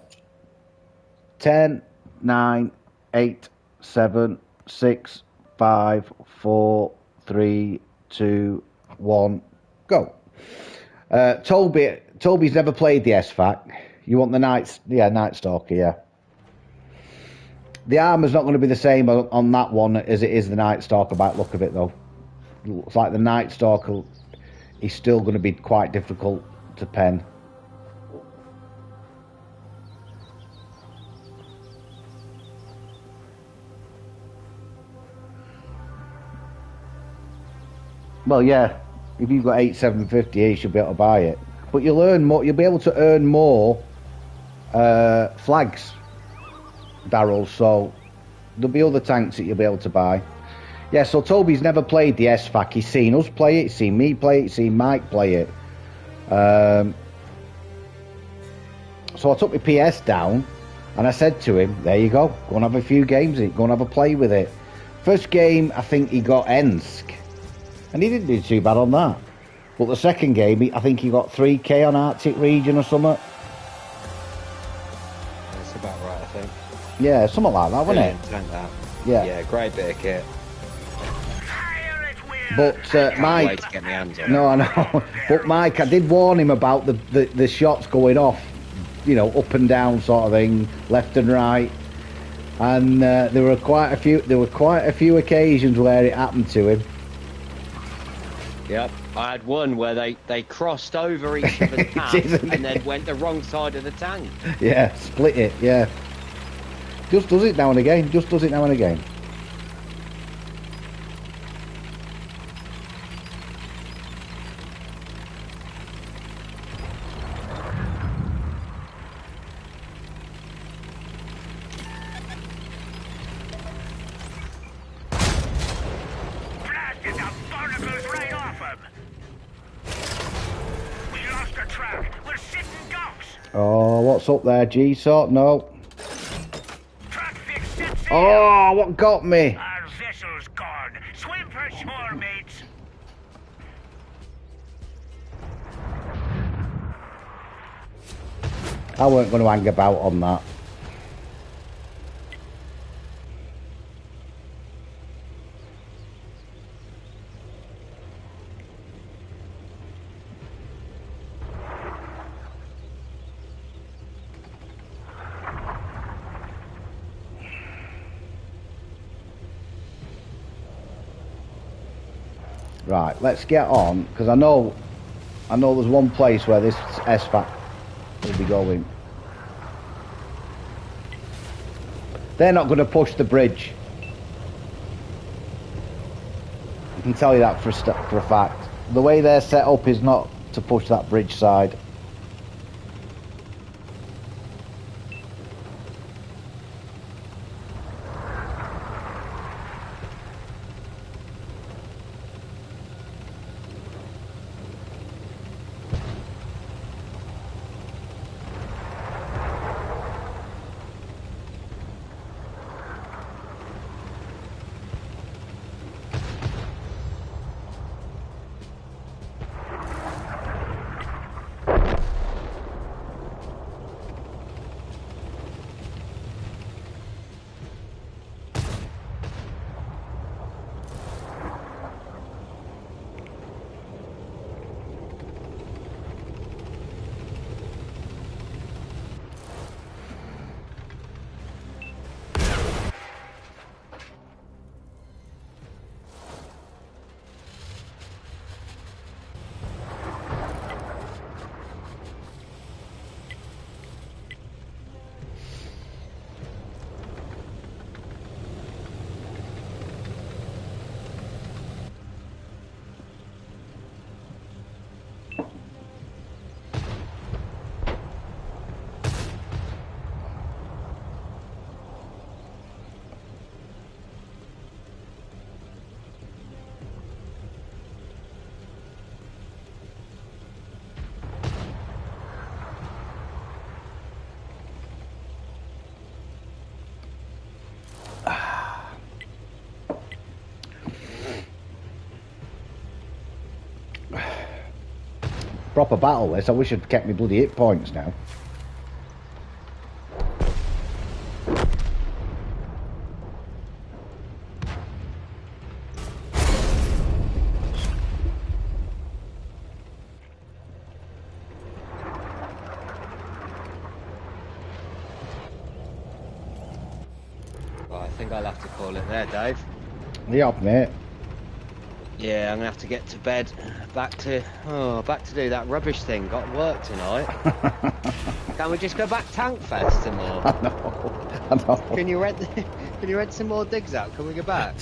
A: 10, 9, 8, 7, 6, 5, 4, 3, 2, 1, go. Toby's never played the SFAC. You want the Night Stalker, yeah. The armour's not going to be the same on that one as it is the Night Stalker by the look of it, though. It's like the Night Stalker is still going to be quite difficult to pen. Well, yeah, if you've got 8,750, you should be able to buy it. But you'll earn more. You'll be able to earn more flags, Darryl. So there'll be other tanks that you'll be able to buy. Yeah. So Toby's never played the SFAC. He's seen us play it. He's seen me play it. He's seen Mike play it. So I took my PS down, and I said to him, "There you go. Go and have a few games in it. Go and have a play with it." First game, I think he got Ensk. And he didn't do too bad on that. But the second game, I think he got 3k on Arctic region or something.
E: That's about right, I think.
A: Yeah, something like that, wasn't it?
E: Like that.
A: Yeah.
E: Yeah, great bit of kit.
A: But Mike,
E: wait to get my hands on
A: no, I know. But Mike, I did warn him about the shots going off, you know, up and down sort of thing, left and right. And there were quite a few occasions where it happened to him.
E: Yep, I had one where they crossed over each other's path and then went the wrong side of the tank.
A: Yeah, split it, yeah. Just does it now and again, Oh, what's up there, G-Sort? No. Oh, what got me?
C: Our vessel's gone. Swim for shore.
A: I weren't going to hang about on that. Right, let's get on, because I know there's one place where this SFAT will be going. They're not going to push the bridge. I can tell you that for a fact. The way they're set up is not to push that bridge side. Proper battle this. I wish I'd kept me bloody hit points now.
E: Well, I think I'll have to call it there, Dave.
A: Yeah, mate.
E: Yeah, I'm gonna have to get to bed. Back to do that rubbish thing. Got work tonight. Can we just go back Tank Fest tomorrow?
A: I know.
E: Can you rent some more digs out? Can we go back?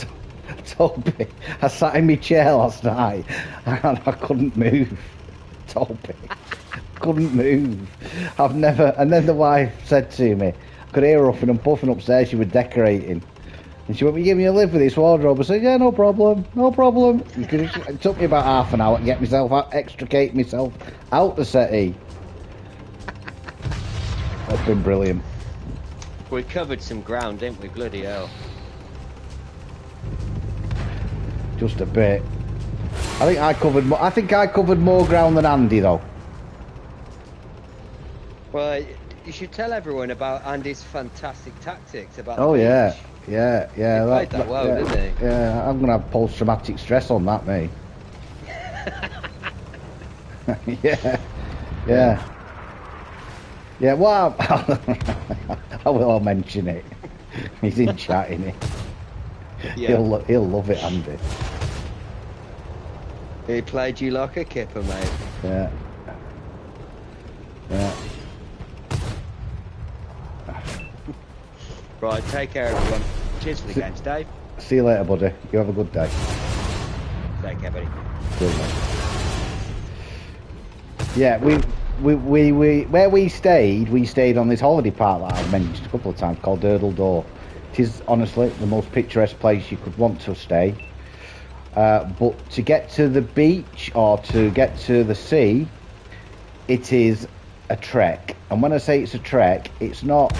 A: Toby, I sat in my chair last night and I couldn't move. Toby, couldn't move. I've never. And then the wife said to me, I could hear her huffing and puffing upstairs. She was decorating. And she went, "Will you give me a lift with this wardrobe?" I said, "Yeah, no problem, no problem." It took me about half an hour to get myself out, extricate myself out the settee. That's been brilliant.
E: We covered some ground, didn't we? Bloody hell.
A: Just a bit. I think I covered more ground than Andy, though.
E: Well, you should tell everyone about Andy's fantastic tactics about.
A: Oh
E: the
A: yeah.
E: beach.
A: Yeah.
E: He played that well, didn't he?
A: Yeah, I'm gonna have post-traumatic stress on that, mate. Yeah. Well, I'll mention it. He's in chat, isn't he? Yeah. He'll love it, Andy.
E: He played you like a kipper, mate.
A: Yeah.
E: Right, take care, everyone. Cheers for the games, Dave.
A: See you later, buddy. You have a good day.
E: Take care, buddy.
A: Good, mate. Yeah, we where we stayed on this holiday park that I've mentioned a couple of times called Durdle Door. It is honestly the most picturesque place you could want to stay. But to get to the beach or to get to the sea, it is a trek. And when I say it's a trek, it's not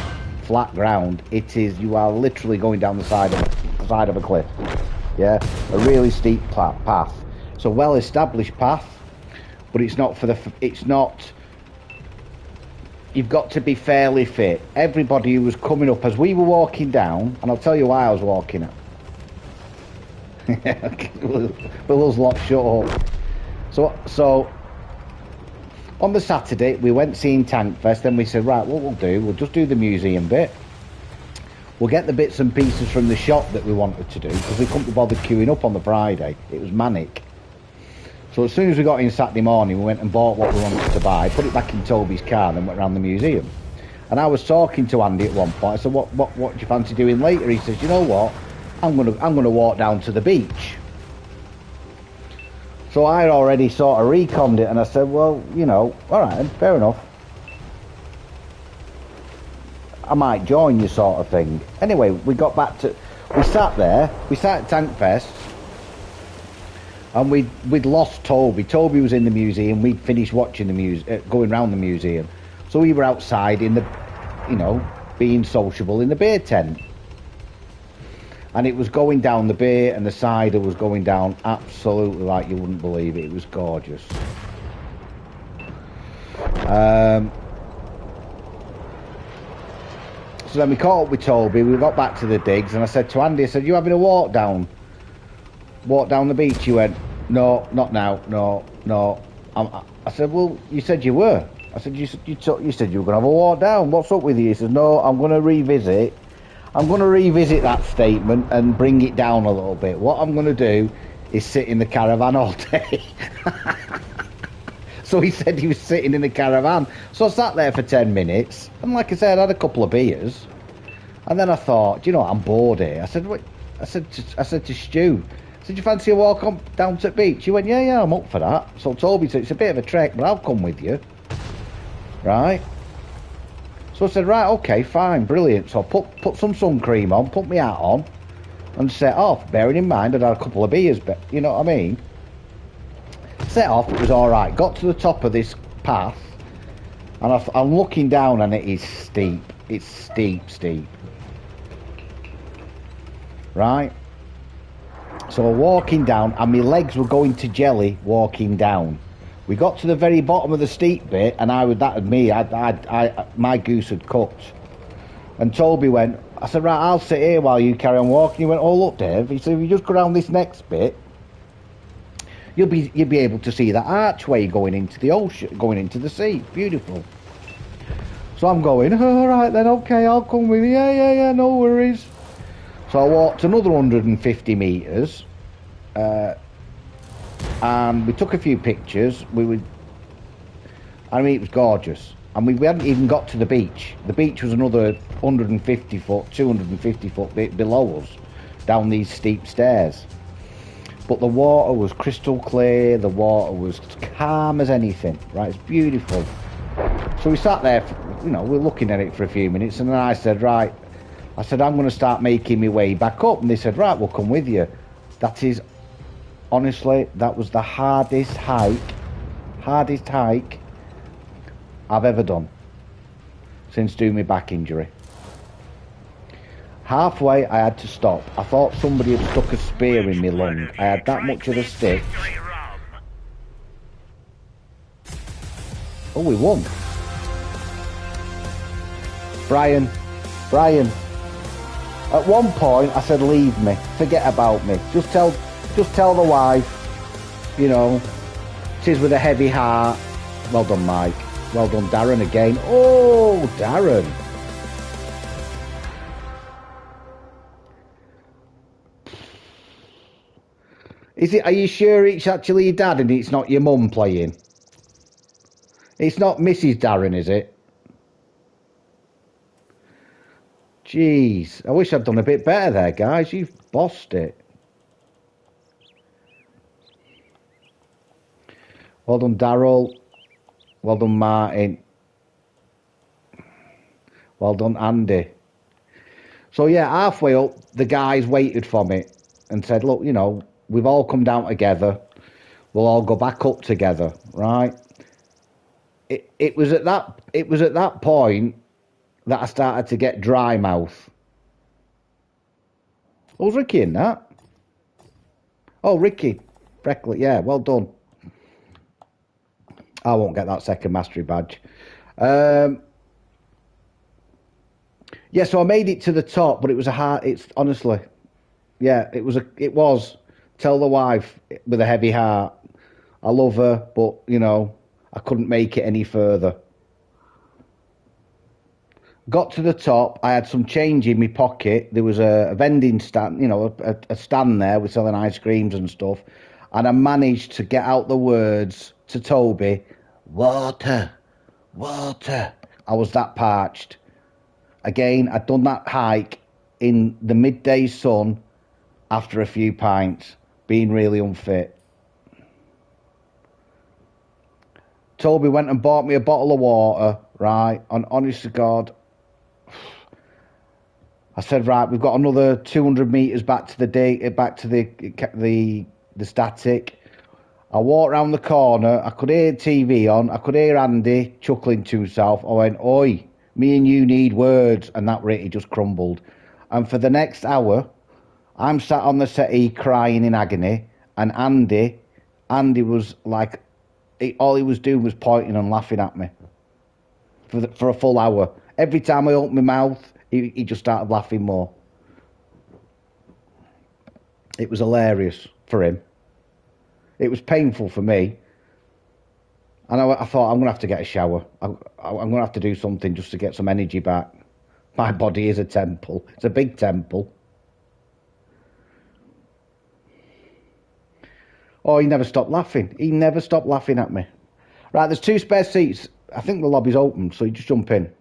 A: flat ground. It is, you are literally going down the side of a cliff. Yeah, a really steep path. It's a well-established path, but it's not you've got to be fairly fit. Everybody who was coming up as we were walking down, and I'll tell you why I was walking up. Will's lot shut up. So on the Saturday we went seeing Tankfest, then we said, right, what we'll do, we'll just do the museum bit. We'll get the bits and pieces from the shop that we wanted to do, because we couldn't be bothered queuing up on the Friday. It was manic. So as soon as we got in Saturday morning, we went and bought what we wanted to buy, put it back in Toby's car, and then went around the museum. And I was talking to Andy at one point. I said, what do you fancy doing later? He says, you know what? I'm gonna walk down to the beach. So I already sort of reconned it, and I said, well, you know, all right, fair enough. I might join you, sort of thing. Anyway, we got back to, we sat at Tankfest, and we'd lost Toby. Toby was in the museum. We'd finished watching the going around the museum. So we were outside in the, you know, being sociable in the beer tent. And it was going down, the beer and the cider was going down absolutely like you wouldn't believe it. It was gorgeous. So then we caught up with Toby, we got back to the digs, and I said to Andy, I said, you having a walk down the beach? He went, no, not now, no. I said, well, you said you were. I said, you said you were going to have a walk down. What's up with you? He says, no, I'm going to revisit that statement and bring it down a little bit. What I'm going to do is sit in the caravan all day. So he said he was sitting in the caravan. So I sat there for 10 minutes, and like I said, I had a couple of beers. And then I thought, do you know what, I'm bored here. I said to Stu, I said, do you fancy a walk down to the beach? He went, yeah, I'm up for that. So Toby said, it's a bit of a trek, but I'll come with you. Right? So I said, right, okay, fine, brilliant. So I put some sun cream on, put my hat on, and set off, bearing in mind I'd had a couple of beers, but you know what I mean? Set off, it was alright. Got to the top of this path, and I'm looking down, and it is steep. It's steep. Right? So we're walking down, and my legs were going to jelly walking down. We got to the very bottom of the steep bit, and my goose had cooked. And Toby went, I said, right, I'll sit here while you carry on walking. He went, oh, look, Dave. He said, if you just go around this next bit, you'll be able to see that archway going into the ocean, going into the sea. Beautiful. So I'm going, all right then, okay, I'll come with you. Yeah, no worries. So I walked another 150 metres, and we took a few pictures. It was gorgeous. And we hadn't even got to the beach. The beach was another 250 foot below us, down these steep stairs. But the water was crystal clear, the water was calm as anything, right? It's beautiful. So we sat there, we were looking at it for a few minutes, and then I said, right, I'm going to start making my way back up. And they said, right, we'll come with you. Honestly, that was the hardest hike I've ever done since doing my back injury. Halfway, I had to stop. I thought somebody had stuck a spear in my lung. I had that much of a stick. Oh, we won. Brian. At one point, I said, leave me. Forget about me. Just tell the wife, tis with a heavy heart. Well done, Mike. Well done, Darren, again. Oh, Darren. Are you sure it's actually your dad and it's not your mum playing? It's not Mrs. Darren, is it? Jeez, I wish I'd done a bit better there, guys. You've bossed it. Well done, Darryl. Well done, Martin. Well done, Andy. So yeah, halfway up, the guys waited for me and said, look, we've all come down together. We'll all go back up together, right? It was at that point that I started to get dry mouth. Was Ricky in that? Oh, Ricky. Breckley, yeah, well done. I won't get that second mastery badge. Yeah, so I made it to the top, but it was a hard. It's honestly, yeah, it was. Tell the wife with a heavy heart, I love her, but you know, I couldn't make it any further. Got to the top. I had some change in my pocket. There was a vending stand, you know, a stand there with selling ice creams and stuff, and I managed to get out the words to Toby, water, water. I was that parched. Again, I'd done that hike in the midday sun after a few pints, being really unfit. Toby went and bought me a bottle of water, right? And honest to God, I said, right, we've got another 200 metres back to the static. I walked round the corner. I could hear TV on. I could hear Andy chuckling to himself. I went, oi, me and you need words. And that rate, he just crumbled. And for the next hour, I'm sat on the settee crying in agony. And Andy was like, all he was doing was pointing and laughing at me for a full hour. Every time I opened my mouth, he just started laughing more. It was hilarious for him. It was painful for me. And I thought, I'm going to have to get a shower. I'm going to have to do something just to get some energy back. My body is a temple. It's a big temple. Oh, he never stopped laughing. He never stopped laughing at me. Right, there's 2 spare seats. I think the lobby's open, so you just jump in.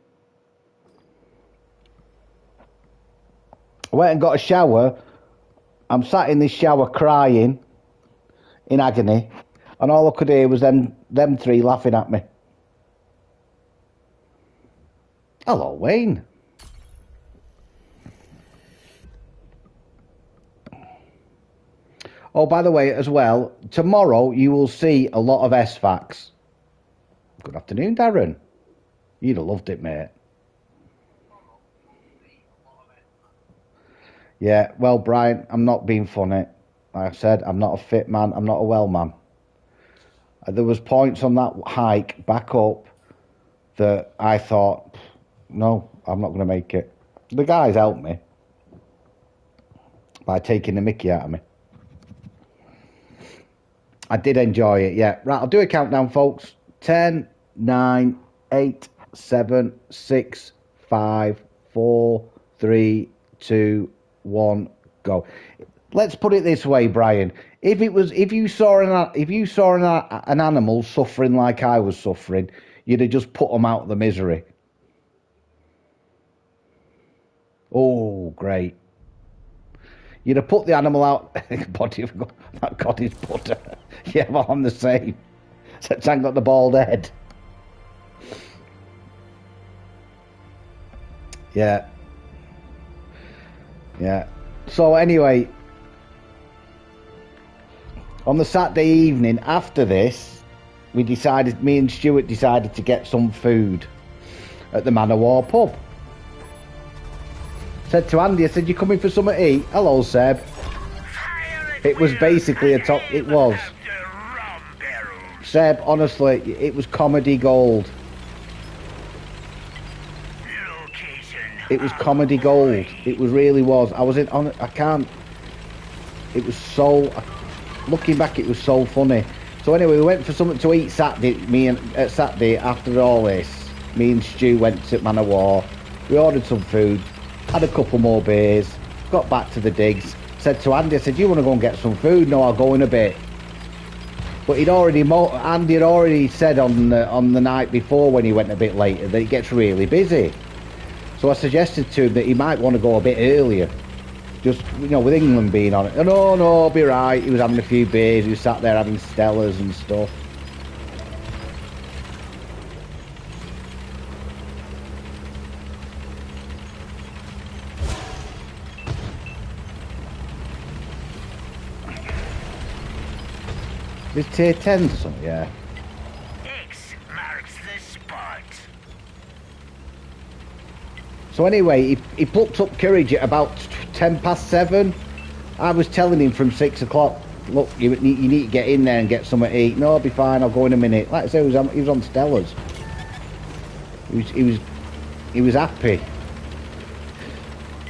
A: I went and got a shower. I'm sat in this shower crying in agony, and all I could hear was them 3 laughing at me. Hello, Wayne. Oh, by the way, as well, tomorrow you will see a lot of SVACs. Good afternoon, Darren. You'd have loved it, mate. Yeah, well, Brian, I'm not being funny. Like I said, I'm not a fit man. I'm not a well man. There was points on that hike back up that I thought, no, I'm not going to make it. The guys helped me by taking the mickey out of me. I did enjoy it, yeah. Right, I'll do a countdown, folks. 10, 9, 8, 7, 6, 5, 4, 3, 2, 1, go. Let's put it this way, Brian. If you saw an animal suffering like I was suffering, you'd have just put them out of the misery. Oh, great. You'd have put the animal out. Body of God, that God is butter. Yeah, well, I'm the same. Except I ain't got the bald head. Yeah. Yeah. So anyway, on the Saturday evening after this, me and Stuart decided to get some food at the Man of War pub. Said to Andy, I said, you coming for something to eat? Hello, Seb. It was basically it was. Seb, honestly, it was comedy gold. It was comedy gold. It really was. It was so, looking back, it was so funny. So anyway, we went for something to eat Saturday after all this. Me and Stu went to Man of War. We ordered some food. Had a couple more beers, got back to the digs, said to Andy, I said, you want to go and get some food? No, I'll go in a bit. But Andy had already said on the night before when he went a bit later that it gets really busy. So I suggested to him that he might want to go a bit earlier. Just, with England being on it. No, I'll be right. He was having a few beers, he was sat there having Stellas and stuff. There's tier 10s or something, yeah.
C: X marks the spot.
A: So anyway, he plucked up courage at about 7:10. I was telling him from 6 o'clock, look, you need to get in there and get something to eat. No, I'll be fine, I'll go in a minute. Like I say, he was on Stellas. He was happy.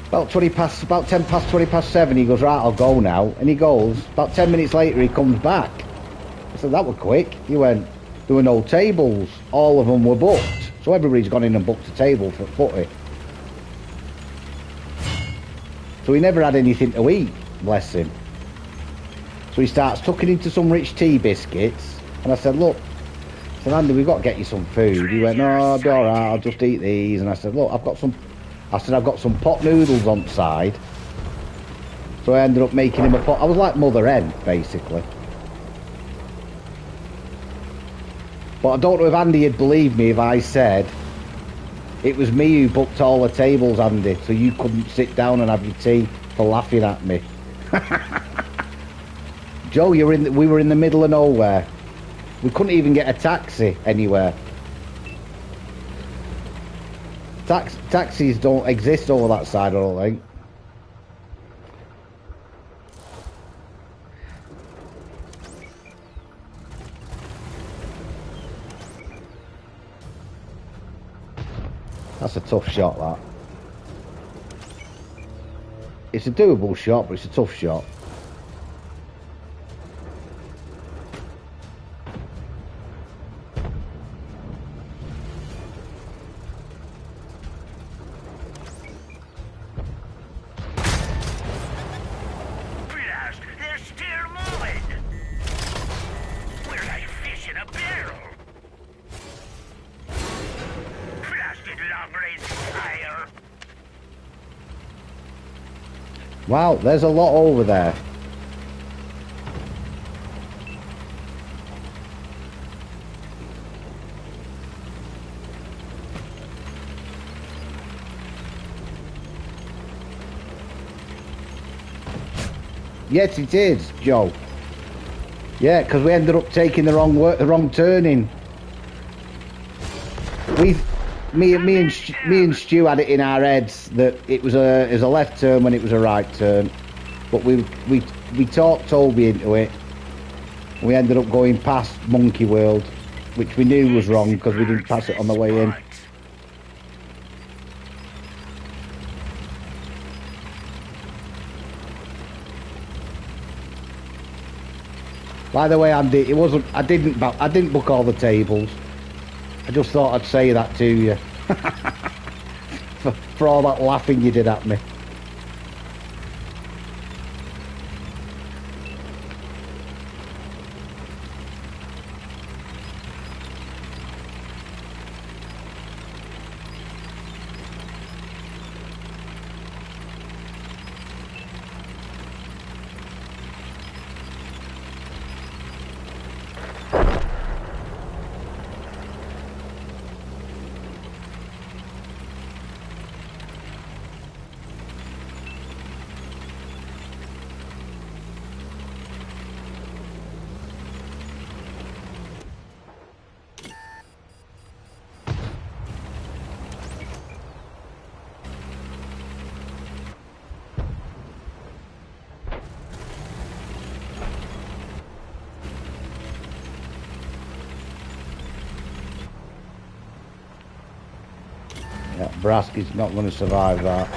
A: About 10 past 20 past 7, he goes, right, I'll go now. And he goes, about 10 minutes later, he comes back. I said, that was quick. He went, there were no tables. All of them were booked. So everybody's gone in and booked a table for footy. So he never had anything to eat, bless him. So he starts tucking into some rich tea biscuits. And I said, look, I said, Andy, we've got to get you some food. He went, no, I'll be all right, I'll just eat these. And I said, look, I've got some pot noodles on the side. So I ended up making him a pot. I was like mother hen, basically. But I don't know if Andy had believed me if I said it was me who booked all the tables, Andy, so you couldn't sit down and have your tea for laughing at me. Joe, we were in the middle of nowhere. We couldn't even get a taxi anywhere. Taxis don't exist over that side, I don't think. That's a tough shot, that. It's a doable shot, but it's a tough shot. Wow, there's a lot over there. Yes, it is, Joe. Yeah, because we ended up taking the wrong turning. Me and Stu had it in our heads that it was a left turn when it was a right turn, but we talked Toby into it. We ended up going past Monkey World, which we knew was wrong because we didn't pass it on the way in. By the way, Andy, it wasn't. I didn't book all the tables. I just thought I'd say that to you. for all that laughing you did at me. Yeah, Braski's not going to survive that.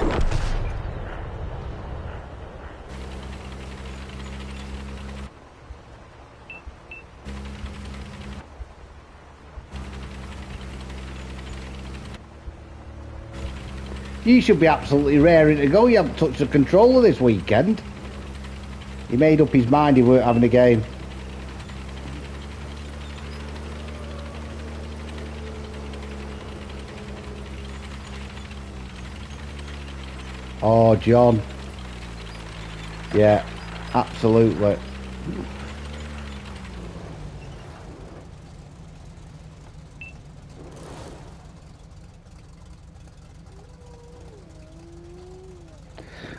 A: You should be absolutely raring to go. You haven't touched the controller this weekend. He made up his mind he weren't having a game. Oh, John. Yeah, absolutely.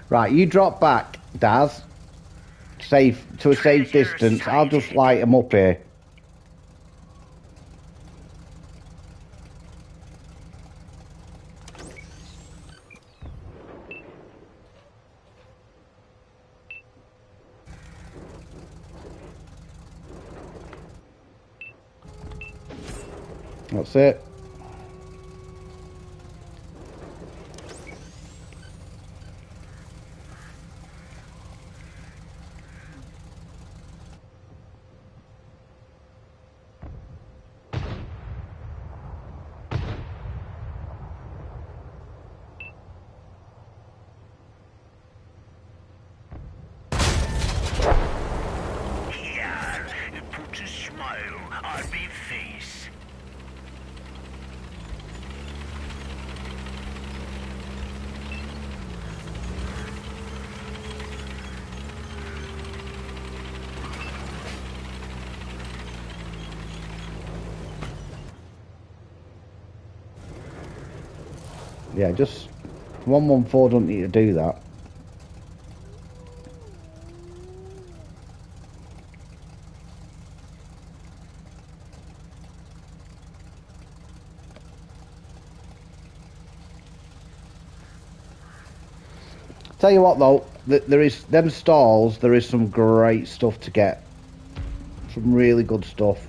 A: Right, you drop back, Daz. Safe to a safe distance. I'll just light him up here. That's it.
C: would-be face.
A: Yeah, just 114 don't need to do that. Tell you what though, there is them stalls. There is some great stuff to get. Some really good stuff.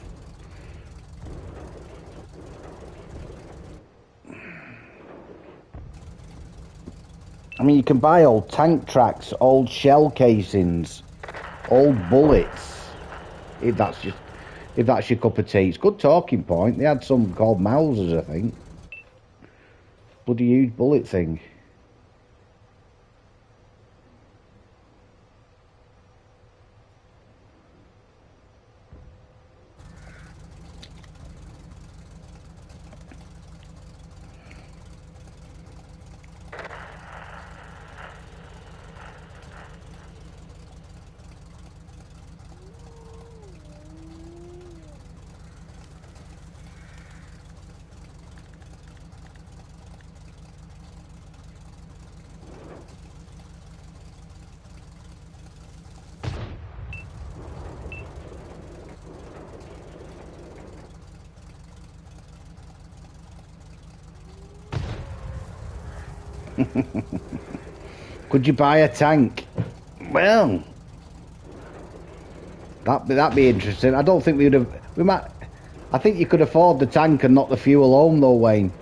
A: I mean, you can buy old tank tracks, old shell casings, old bullets. If that's your cup of tea, it's a good talking point. They had some called Mausers, I think. Bloody huge bullet thing. Could you buy a tank? Well, that'd be interesting. I don't think we would have. We might. I think you could afford the tank and not the fuel home, though, Wayne.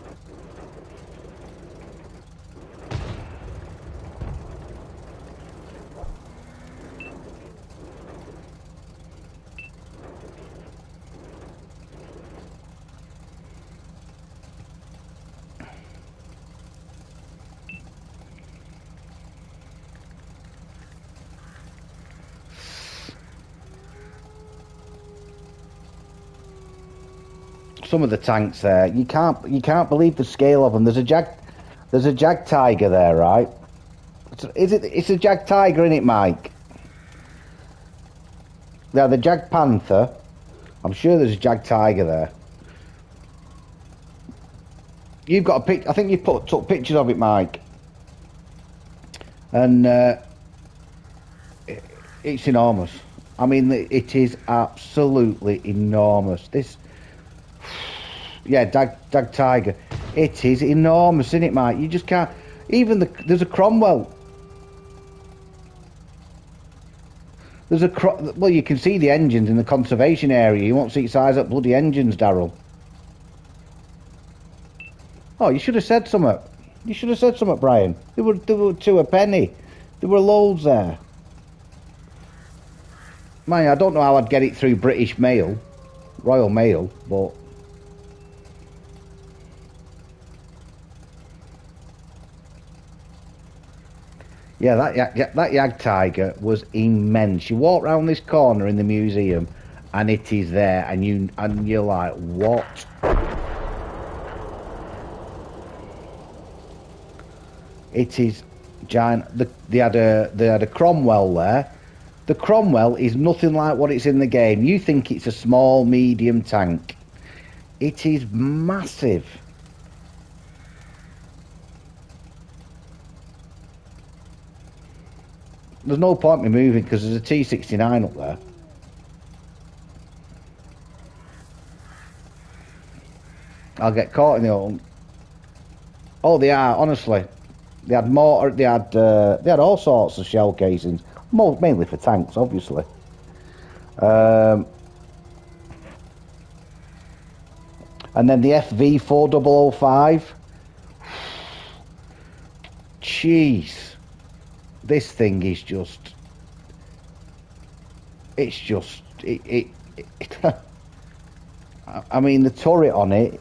A: Some of the tanks there, you can't believe the scale of them. There's a Jag Tiger there, right? It's a Jag Tiger, isn't it, Mike? Yeah, the Jag Panther. I'm sure there's a Jag Tiger there. You've got a pic. I think you took pictures of it, Mike. And it's enormous. I mean, it is absolutely enormous. This. Yeah, Dag Tiger. It is enormous, isn't it, Mike? You just can't. Even there's a Cromwell. There's well, you can see the engines in the conservation area. You won't see size up bloody engines, Daryl. Oh, you should have said something. You should have said something, Brian. There were two a penny. There were loads there. Man, I don't know how I'd get it through British Mail, Royal Mail, but. Yeah, that Jag Tiger was immense. You walk round this corner in the museum, and it is there, and you're like, what? It is giant. They had a Cromwell there. The Cromwell is nothing like what it's in the game. You think it's a small, medium tank. It is massive. There's no point in me moving because there's a T-69 up there. I'll get caught in the old. Oh, they are, honestly. They had mortar. They had all sorts of shell casings, mainly for tanks, obviously. And then the FV4005. Jeez. This thing is just. It's just. I mean, the turret on it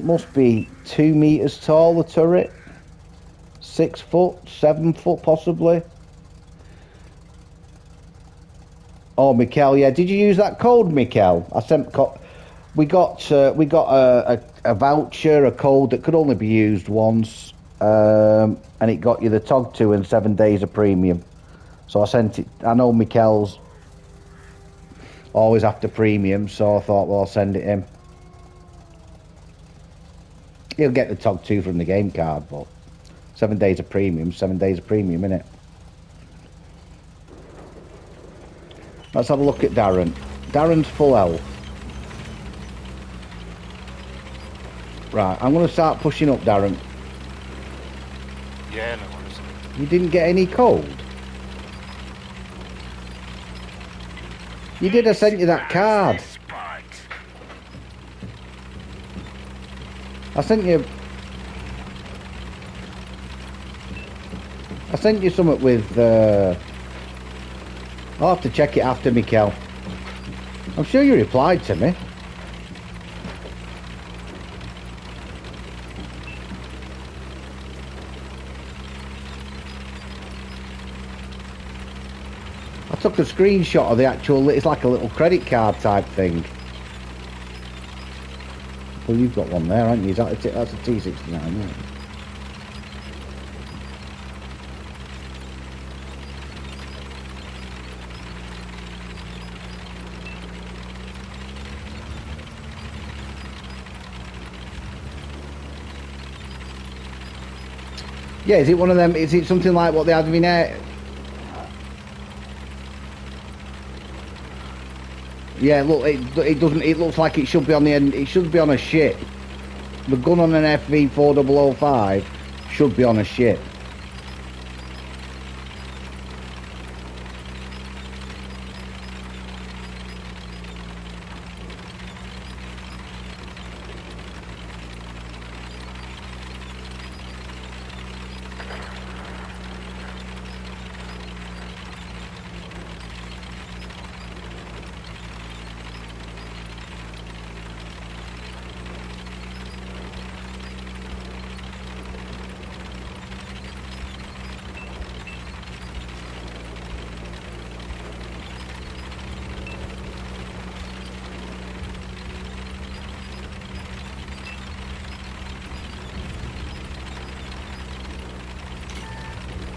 A: must be 2 meters tall, the turret. 6 foot, 7 foot, possibly. Oh, Mikkel, yeah. Did you use that code, Mikkel? I sent. We got a voucher, a code that could only be used once, and it got you the TOG 2 and 7 days of premium. So I sent it. I know Mikel's always after premium, so I thought, well, I'll send it him. He'll get the TOG 2 from the game card, but 7 days of premium, innit? Let's have a look at Darren. Darren's full health. Right, I'm going to start pushing up, Darren.
C: Yeah, no worries.
A: You didn't get any code? You did, I sent you that card. I sent you something with, I'll have to check it after, Mikel. I'm sure you replied to me. I took a screenshot of the actual, it's like a little credit card type thing. Well, you've got one there, haven't you? That's a T69, isn't it? Yeah, is it one of them? Is it something like what they had in there? Yeah, look, it doesn't. It looks like it should be on the end. It should be on a ship. The gun on an FV4005 should be on a ship.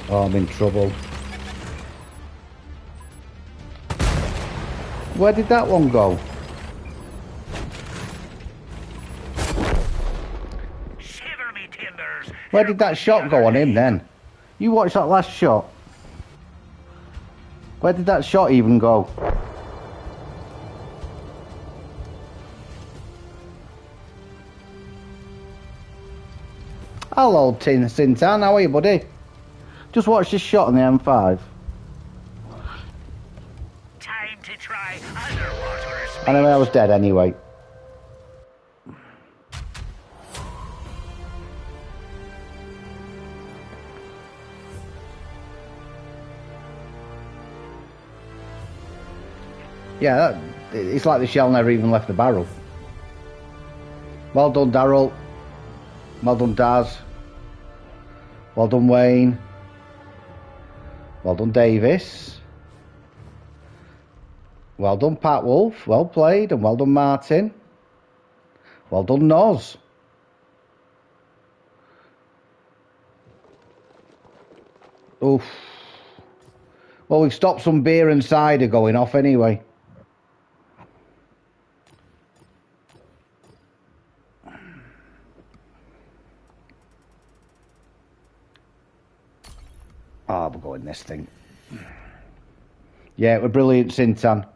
A: Oh, I'm in trouble. Where did that one go?
C: Shiver me timbers.
A: Where did that shot go on him then? You watched that last shot. Where did that shot even go? Hello, Sintan. How are you, buddy? Just watch this shot on the M5.
C: Time to try underwater speed.
A: Anyway, I was dead anyway. Yeah, it's like the shell never even left the barrel. Well done, Daryl. Well done, Daz. Well done, Wayne. Well done, Davis. Well done, Pat Wolf. Well played. And well done, Martin. Well done, Noz. Oof. Well, we've stopped some beer and cider going off anyway. Oh, we'll go in this thing. Yeah, it was brilliant, Sintan.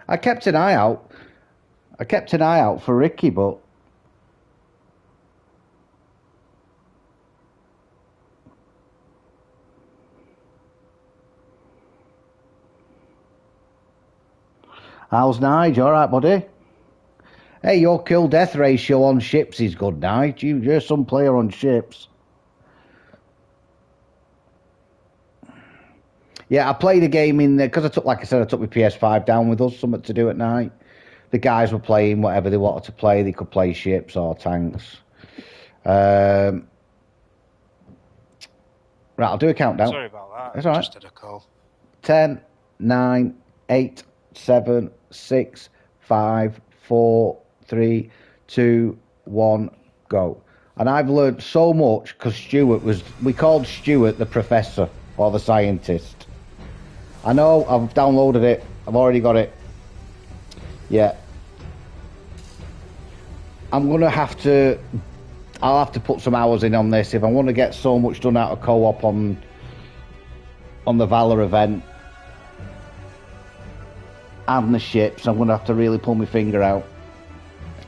A: I kept an eye out. I kept an eye out for Ricky, but how's Nige? All right, buddy. Hey, your kill-death ratio on ships is good, Nige. You're some player on ships. Yeah, I played a game in there because I took my PS5 down with us, something to do at night. The guys were playing whatever they wanted to play. They could play ships or tanks. Right, I'll do a countdown.
F: Sorry about that.
A: That's all right.
F: Just had a call.
A: 10, 9, 8, 7, 6, 5, 4, 3, 2, 1, go. And I've learned so much because we called Stuart the professor or the scientist. I know, I've downloaded it. I've already got it. Yeah. I'll have to put some hours in on this if I want to get so much done out of co-op on the Valor event and the ships. I'm going to have to really pull my finger out.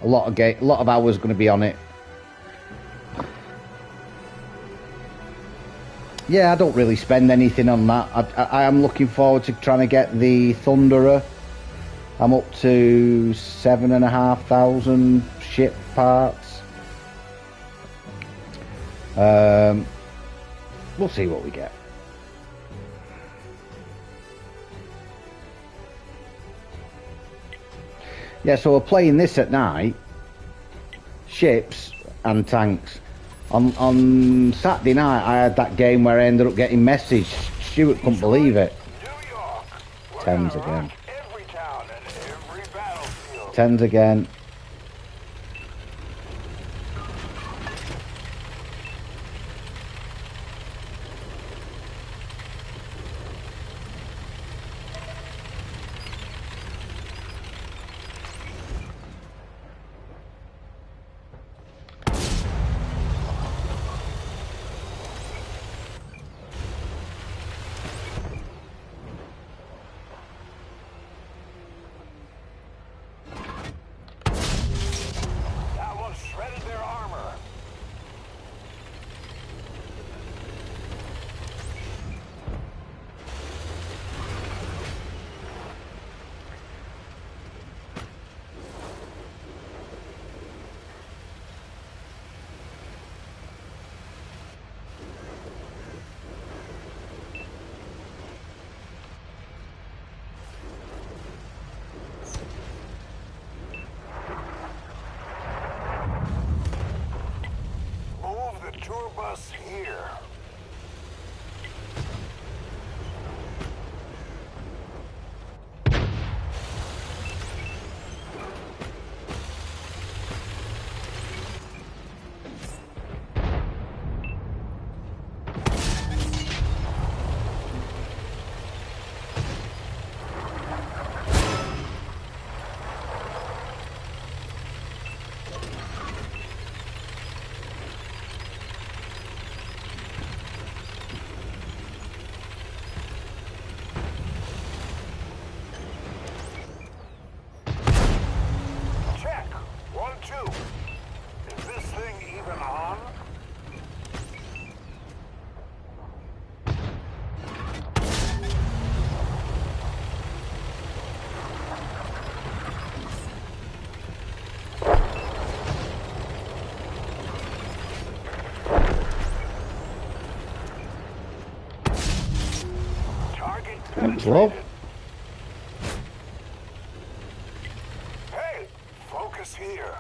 A: A lot of hours going to be on it. Yeah, I don't really spend anything on that. I am looking forward to trying to get the Thunderer. I'm up to 7,500 ship parts. We'll see what we get. Yeah, so we're playing this at night. Ships and tanks. On Saturday night, I had that game where I ended up getting messaged. Stuart couldn't believe it. Tens again. Tens again. Well,
C: hey, focus here.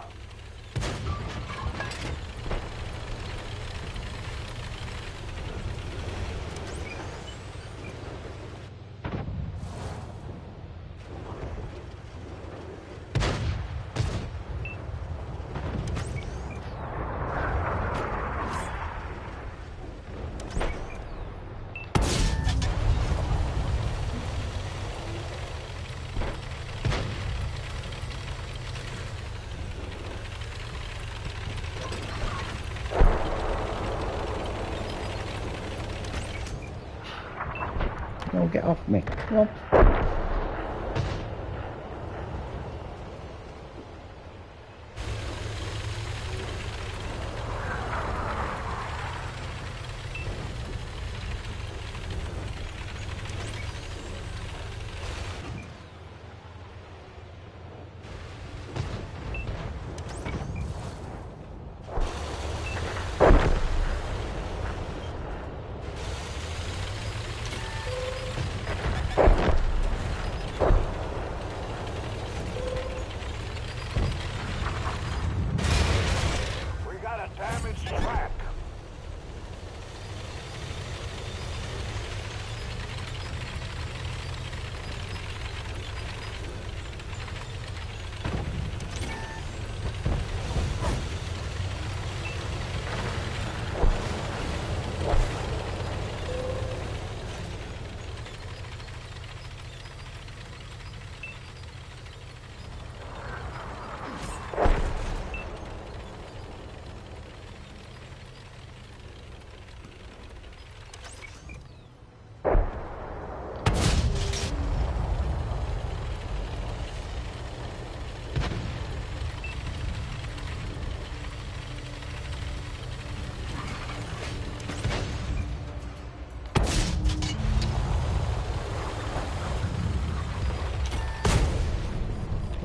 A: don't get off me. Come on.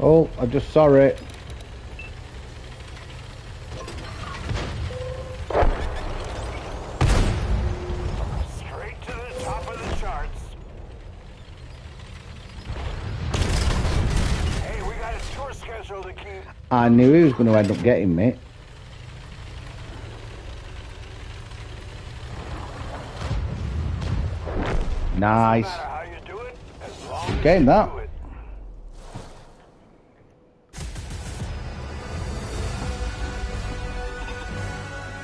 A: Oh, I just saw it.
C: Straight to the top of the charts. Hey, we got a tour schedule to keep.
A: I knew he was going to end up getting me. Nice. Getting that.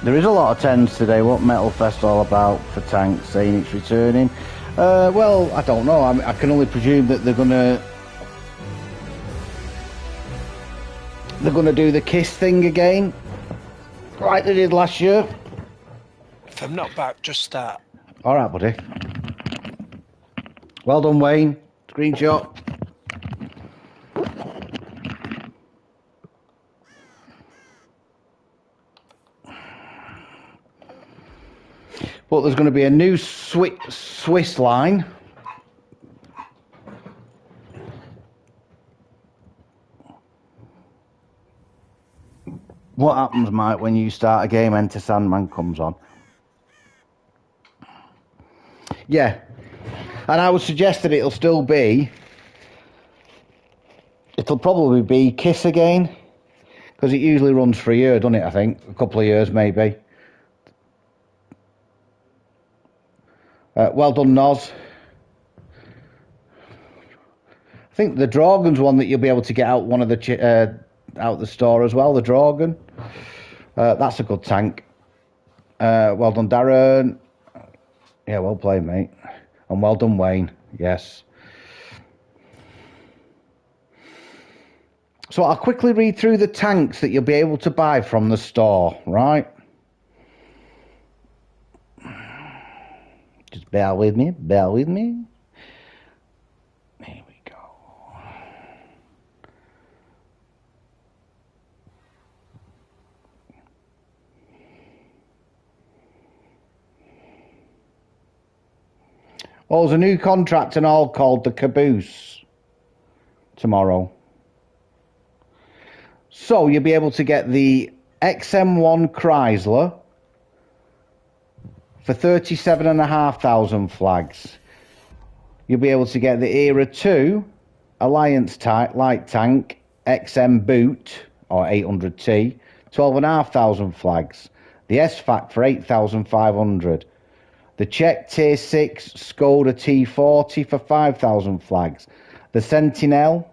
A: There is a lot of tens today. What Metal Fest all about for tanks saying it's returning? Well, I don't know. I can only presume that they're gonna do the KISS thing again, like they did last year.
F: If I'm not back, just start.
A: All right, buddy. Well done, Wayne. Screenshot. But there's going to be a new Swiss line. What happens, Mike, when you start a game, Enter Sandman comes on? Yeah. And I would suggest that it'll probably be KISS again. Because it usually runs for a year, doesn't it, I think? A couple of years, maybe. Well done, Noz. I think the Dragon's one that you'll be able to get out one of the out the store as well. The Dragon. That's a good tank. Well done, Darren. Yeah, well played, mate. And well done, Wayne. Yes. So I'll quickly read through the tanks that you'll be able to buy from the store, right? Just bear with me, bear with me. Here we go. Oh, there's a new contract and all called the Caboose tomorrow. So you'll be able to get the XM1 Chrysler for 37,500 flags. You'll be able to get the Era 2 Alliance type light tank XM Boot or 800T, 12,500 flags. The SFAC for 8,500. The Czech Tier 6 Skoda T40 for 5,000 flags. The Sentinel,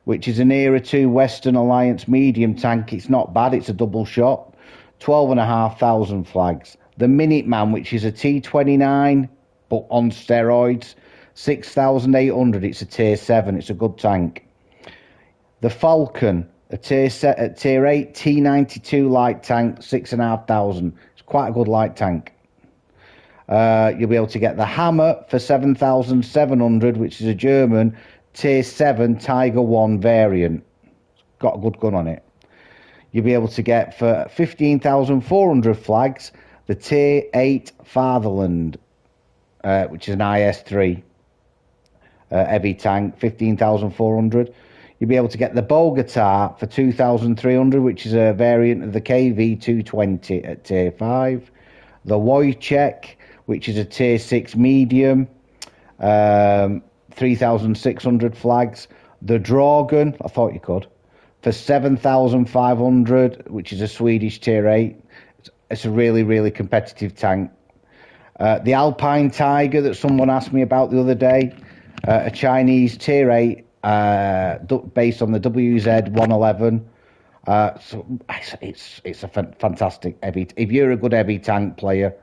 A: which is an Era 2 Western Alliance medium tank. It's not bad, it's a double shot. 12,500 flags. The Minuteman, which is a T29, but on steroids. 6,800, it's a Tier 7, it's a good tank. The Falcon, a Tier 8 T92 light tank, 6,500. It's quite a good light tank. You'll be able to get the Hammer for 7,700, which is a German Tier 7 Tiger 1 variant. It's got a good gun on it. You'll be able to get for 15,400 flags the Tier 8 Fatherland, which is an IS-3 heavy tank, 15,400. You'll be able to get the Bogota for 2,300, which is a variant of the KV-220 at Tier 5. The Wojciech, which is a Tier 6 medium, 3,600 flags. The Dragon, I thought you could, for 7,500, which is a Swedish Tier 8. It's a really, really competitive tank. The Alpine Tiger that someone asked me about the other day, a Chinese Tier 8 based on the WZ-111. So it's a fantastic heavy. If you're a good heavy tank player,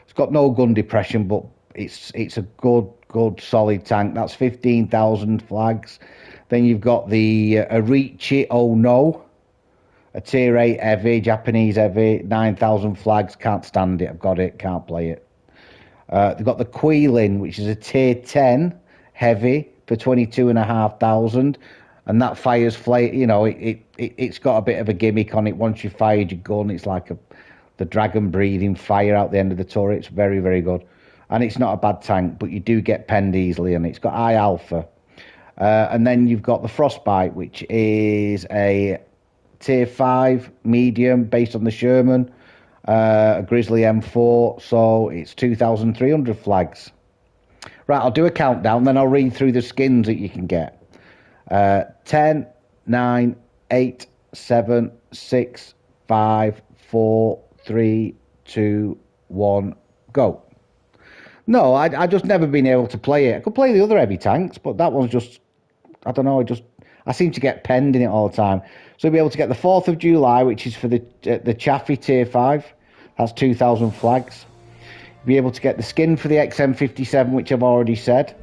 A: it's got no gun depression, but it's a good solid tank. That's 15,000 flags. Then you've got the Arichi Oh No, a Tier 8 heavy, Japanese heavy, 9,000 flags. Can't stand it. I've got it. Can't play it. They've got the Quilin, which is a Tier 10 heavy for 22,500, and that fires flame. You know, it's got a bit of a gimmick on it. Once you fired your gun, it's like the dragon breathing fire out the end of the turret. It's very, very good, and it's not a bad tank. But you do get penned easily, and it's got high alpha. And then you've got the Frostbite, which is a tier 5 medium based on the Sherman, a Grizzly M4, so it's 2,300 flags. Right, I'll do a countdown, then I'll read through the skins that you can get. 10, 9, 8, 7, 6, 5, 4, 3, 2, 1, go. No, I just never been able to play it. I could play the other heavy tanks, but that one's just, I don't know, I seem to get penned in it all the time. So you'll be able to get the 4th of July, which is for the Chaffee tier 5. That's 2,000 flags. You'll be able to get the skin for the XM57, which I've already said.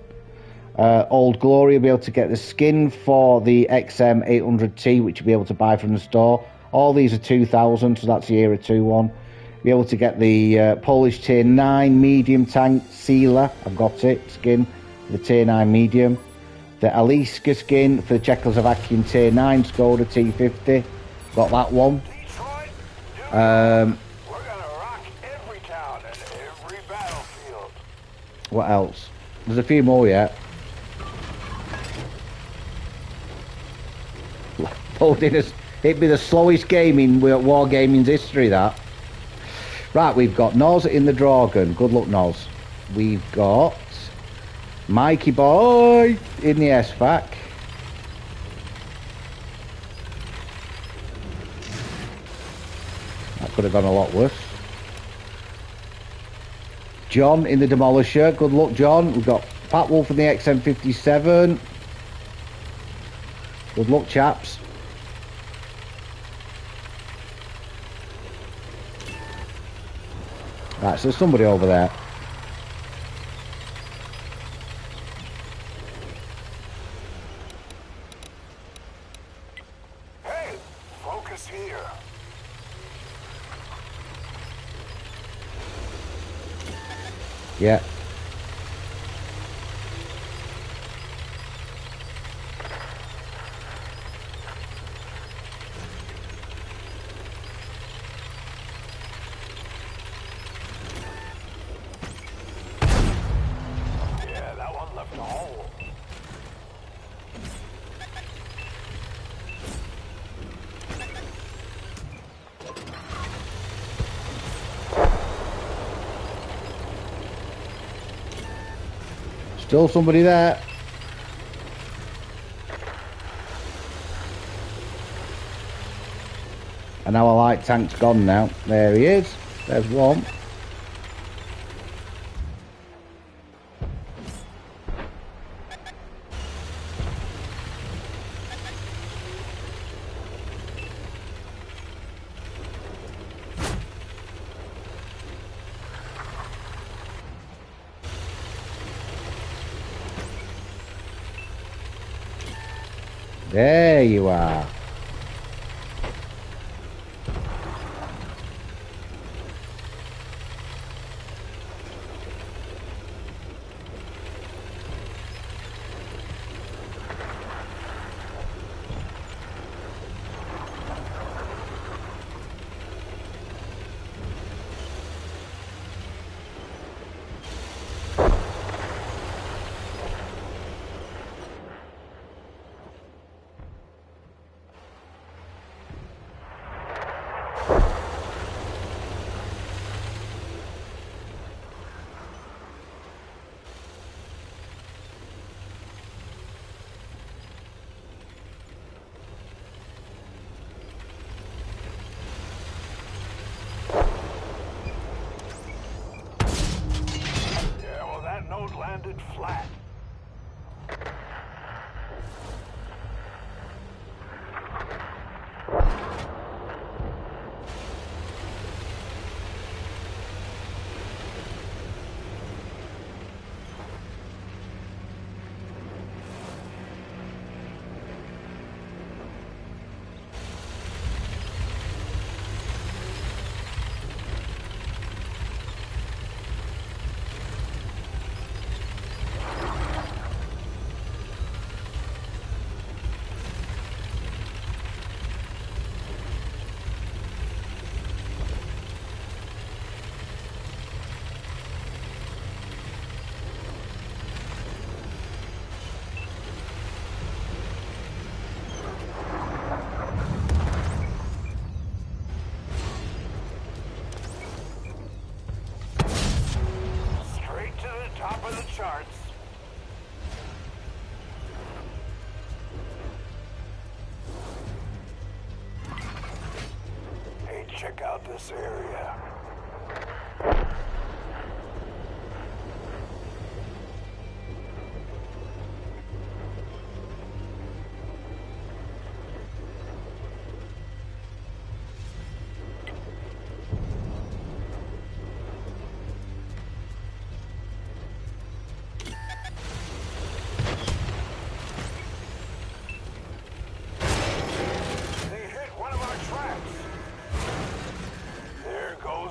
A: Old Glory will be able to get the skin for the XM800T, which you'll be able to buy from the store. All these are 2,000, so that's the Era 2 one. Be able to get the Polish Tier 9 medium tank Sealer, I've got it, skin for the Tier 9 medium. The Aliska skin for the Czechoslovakian Tier 9 Skoda T50, got that one.
C: We're gonna rock every town and every battlefield.
A: What else? There's a few more yet. It'd be the slowest game in Wargaming's history, that. Right, we've got Noz in the Dragon. Good luck, Noz. We've got Mikey Boy in the SVAC. That could have gone a lot worse. John in the Demolisher. Good luck, John. We've got Pat Wolf in the XM57. Good luck, chaps. Right, so there's somebody over there.
C: Hey, focus here.
A: Yeah.
C: Yeah, that one left a hole.
A: Still somebody there. And our light tank's gone now. There he is. There's one. There you are.
C: Landed flat. charts. Hey, check out this area.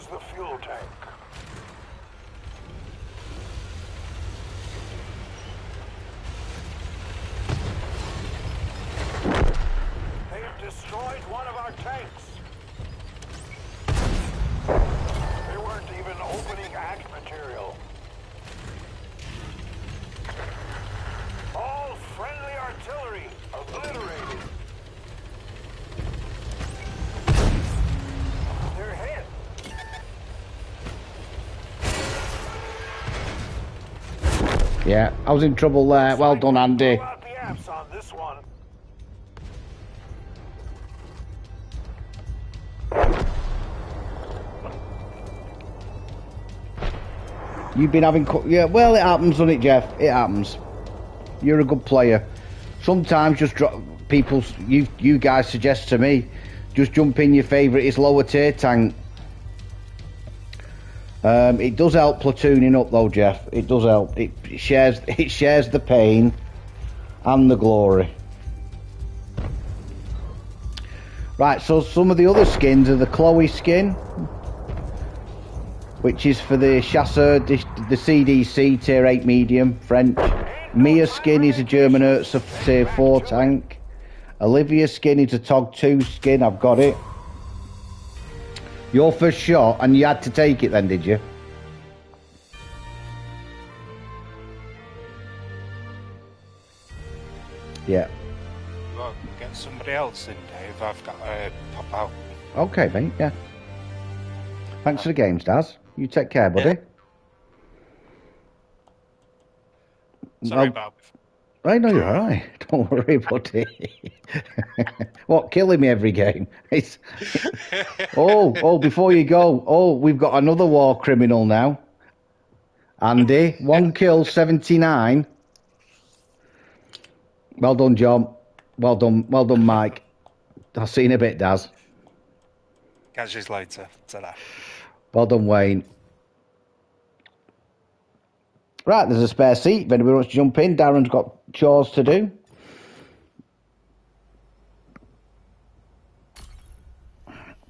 C: The fuel tank. They have destroyed one of our tanks. They weren't even opening act material. All friendly artillery obliterated. They're hit.
A: Yeah, I was in trouble there. Well done, Andy. You've been having... Yeah, well, it happens, doesn't it, Jeff? It happens. You're a good player. Sometimes just drop... People... You guys suggest to me, just jump in your favourite is lower tier tank. It does help platooning up though, Jeff. It does help. It shares the pain and the glory. Right, so some of the other skins are the Chloe skin, which is for the Chasseur, the CDC tier 8 medium French. Mia's skin is a German Hertz tier 4 tank. Olivia's skin is a TOG 2 skin. I've got it. Your first shot, and you had to take it then, did you? Yeah.
G: Well, get somebody else in, Dave. I've got to pop out.
A: Okay, mate, yeah. Thanks for the games, Daz. You take care, buddy.
G: Yeah. Sorry about it.
A: I know you're alright. Don't worry, buddy. What, killing me every game? It's... oh, before you go, we've got another war criminal now. Andy, 1 kill, 79. Well done, John. Well done, Mike. I'll see you in a bit, Daz.
G: Catch you later. Ta-da.
A: Well done, Wayne. Right, there's a spare seat if anybody wants to jump in. Darren's got chores to do.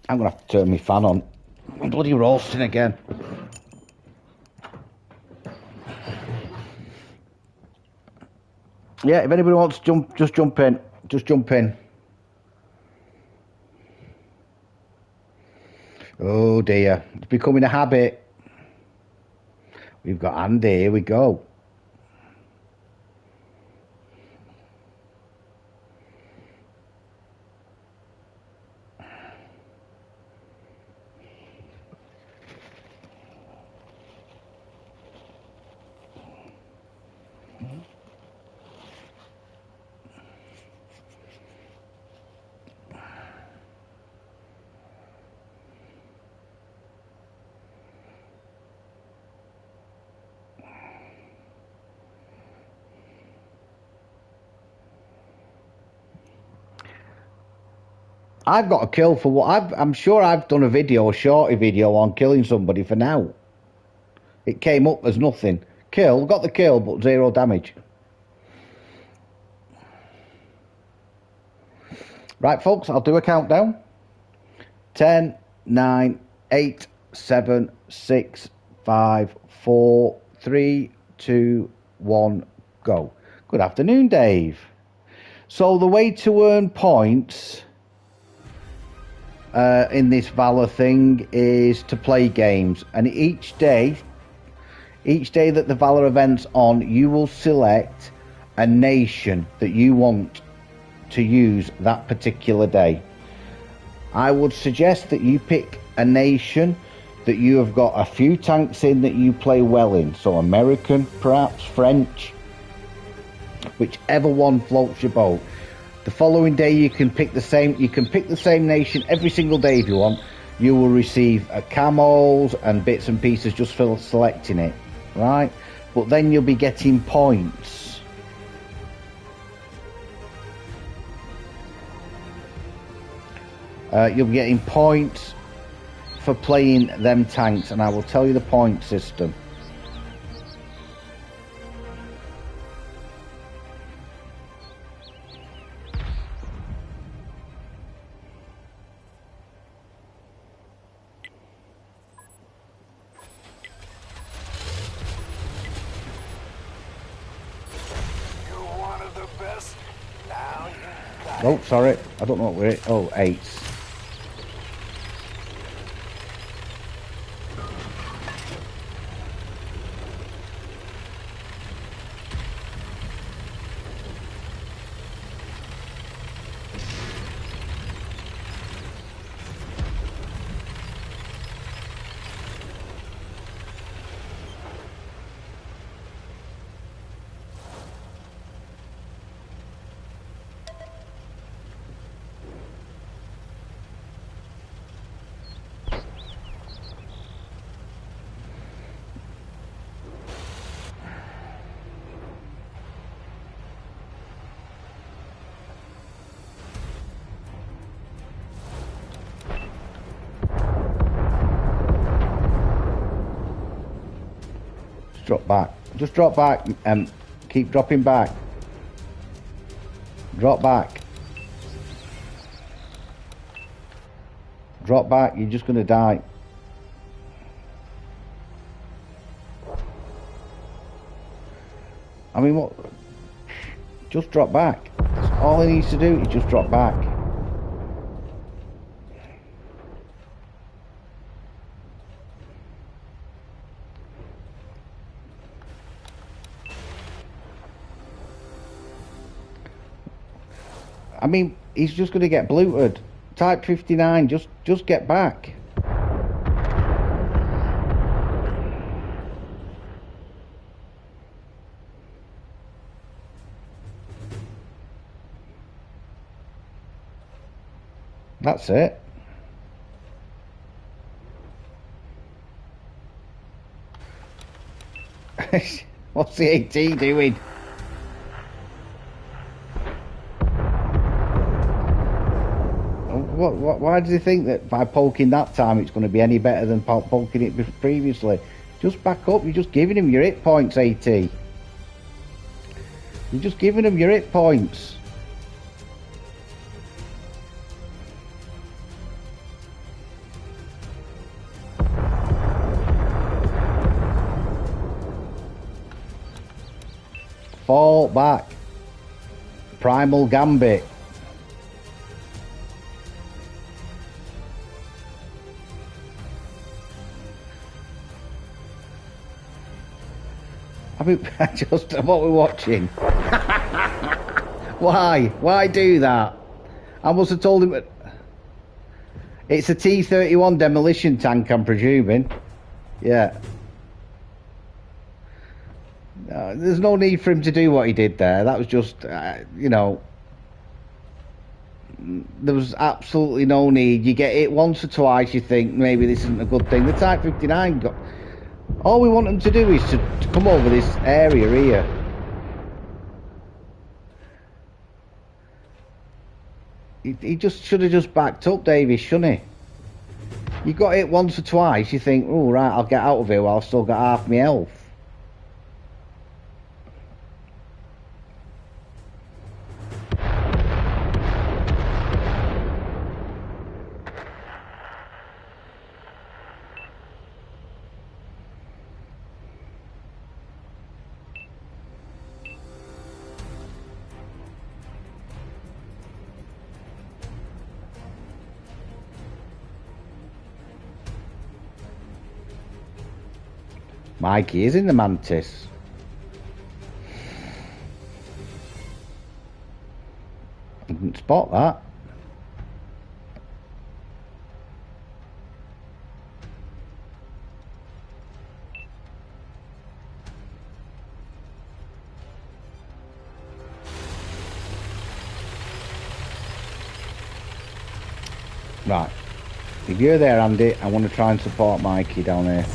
A: I'm going to have to turn my fan on. I'm bloody roasting again. Yeah, if anybody wants to jump, just jump in. Just jump in. Oh dear, it's becoming a habit. We've got Andy, here we go. I've got a kill for what I'm sure I've done a shorty video on killing somebody for now. It came up as nothing. Kill, got the kill, but 0 damage. Right, folks, I'll do a countdown. 10, 9, 8, 7, 6, 5, 4, 3, 2, 1, go. Good afternoon, Dave. So the way to earn points in this Valor thing is to play games, and each day that the Valor event's on, you will select a nation that you want to use that particular day. I would suggest that you pick a nation that you have got a few tanks in that you play well in. So American, perhaps French, whichever one floats your boat. The following day you can pick the same. You can pick the same nation every single day if you want. You will receive camos and bits and pieces just for selecting it, right? But then you'll be getting points. You'll be getting points for playing them tanks, and I will tell you the point system. Oh, sorry. I don't know what we're at. Oh, 8s. Drop back. Just drop back and keep dropping back. Drop back. Drop back. You're just going to die. I mean, what? Just drop back. That's all he needs to do is just drop back. I mean, he's just going to get bluted. Type 59, just get back. That's it. What's the AT doing? Why do you think that by poking that time it's going to be any better than poking it previously? Just back up. You're just giving him your hit points, AT. You're just giving him your hit points. Fall back. Primal Gambit. I mean, just what we're watching. Why do that? I must have told him. It's a T-31 demolition tank, I'm presuming. Yeah. There's no need for him to do what he did there. That was just, you know, there was absolutely no need. You get it once or twice, you think maybe this isn't a good thing. The Type 59 got. All we want them to do is to come over this area here. He just should have just backed up, Davis, shouldn't he? You got it once or twice, you think, oh, right, I'll get out of here while I've still got half my health. Mikey is in the Mantis. I didn't spot that. Right. If you're there, Andy, I want to try and support Mikey down here.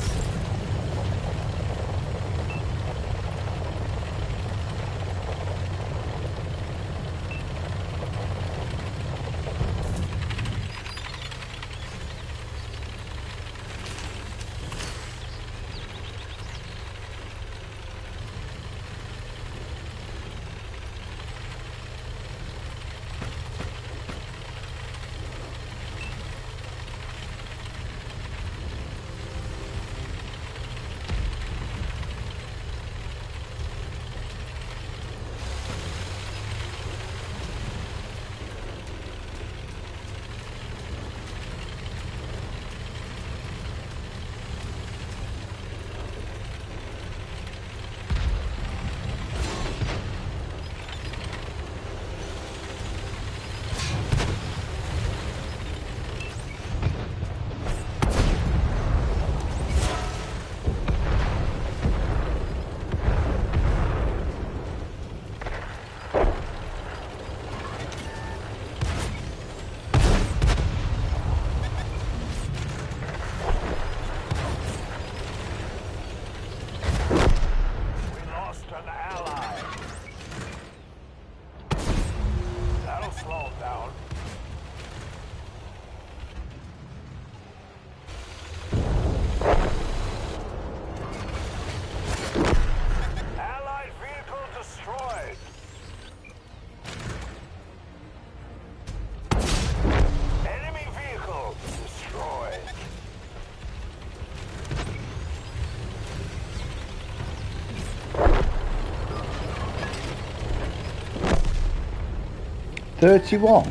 A: $31.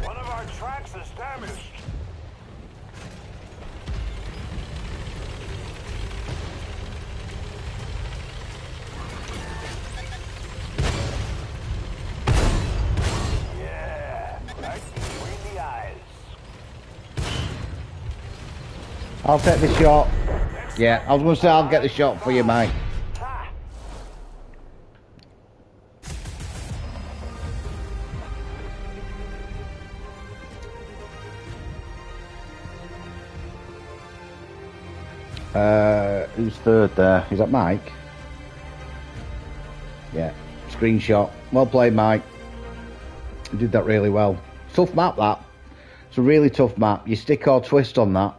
C: One of our tracks is damaged. Yeah, right between the eyes.
A: I'll take the shot. Yeah, I was going to say I'll get the shot for you, mate. Who's third there? Is that Mike? Yeah. Screenshot. Well played, Mike. You did that really well. Tough map, that. It's a really tough map. You stick or twist on that.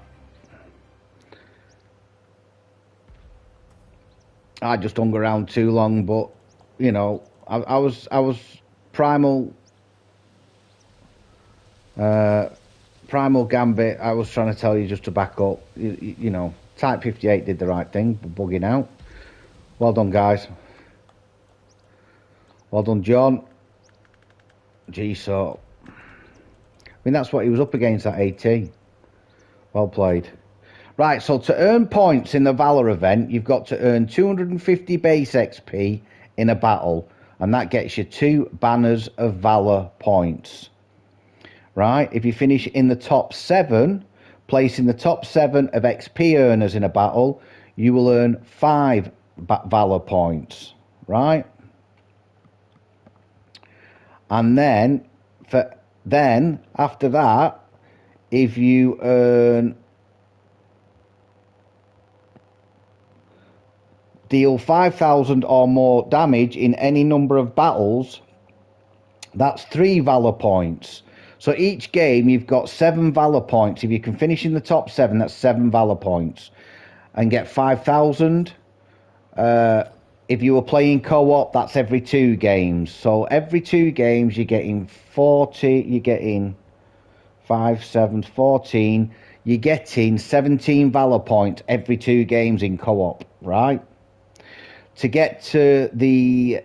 A: I just hung around too long, but you know, I was primal Gambit. I was trying to tell you just to back up. You know, Type 58 did the right thing, bugging out. Well done, guys. Well done, John. Gee, so I mean that's what he was up against at 18. Well played. Right, so to earn points in the Valor event, you've got to earn 250 base XP in a battle, and that gets you 2 banners of Valor points. Right, if you finish in the top 7, place in the top 7 of XP earners in a battle, you will earn 5 Valor points. Right, and then after that, if you earn deal 5,000 or more damage in any number of battles, that's 3 Valor points. So each game you've got 7 Valor points. If you can finish in the top 7, that's 7 Valor points. And get 5,000. If you were playing co-op, that's every 2 games. So every 2 games you're getting 40, you're getting 5, 7, 14. You're getting 17 Valor points every 2 games in co-op, right? To get to the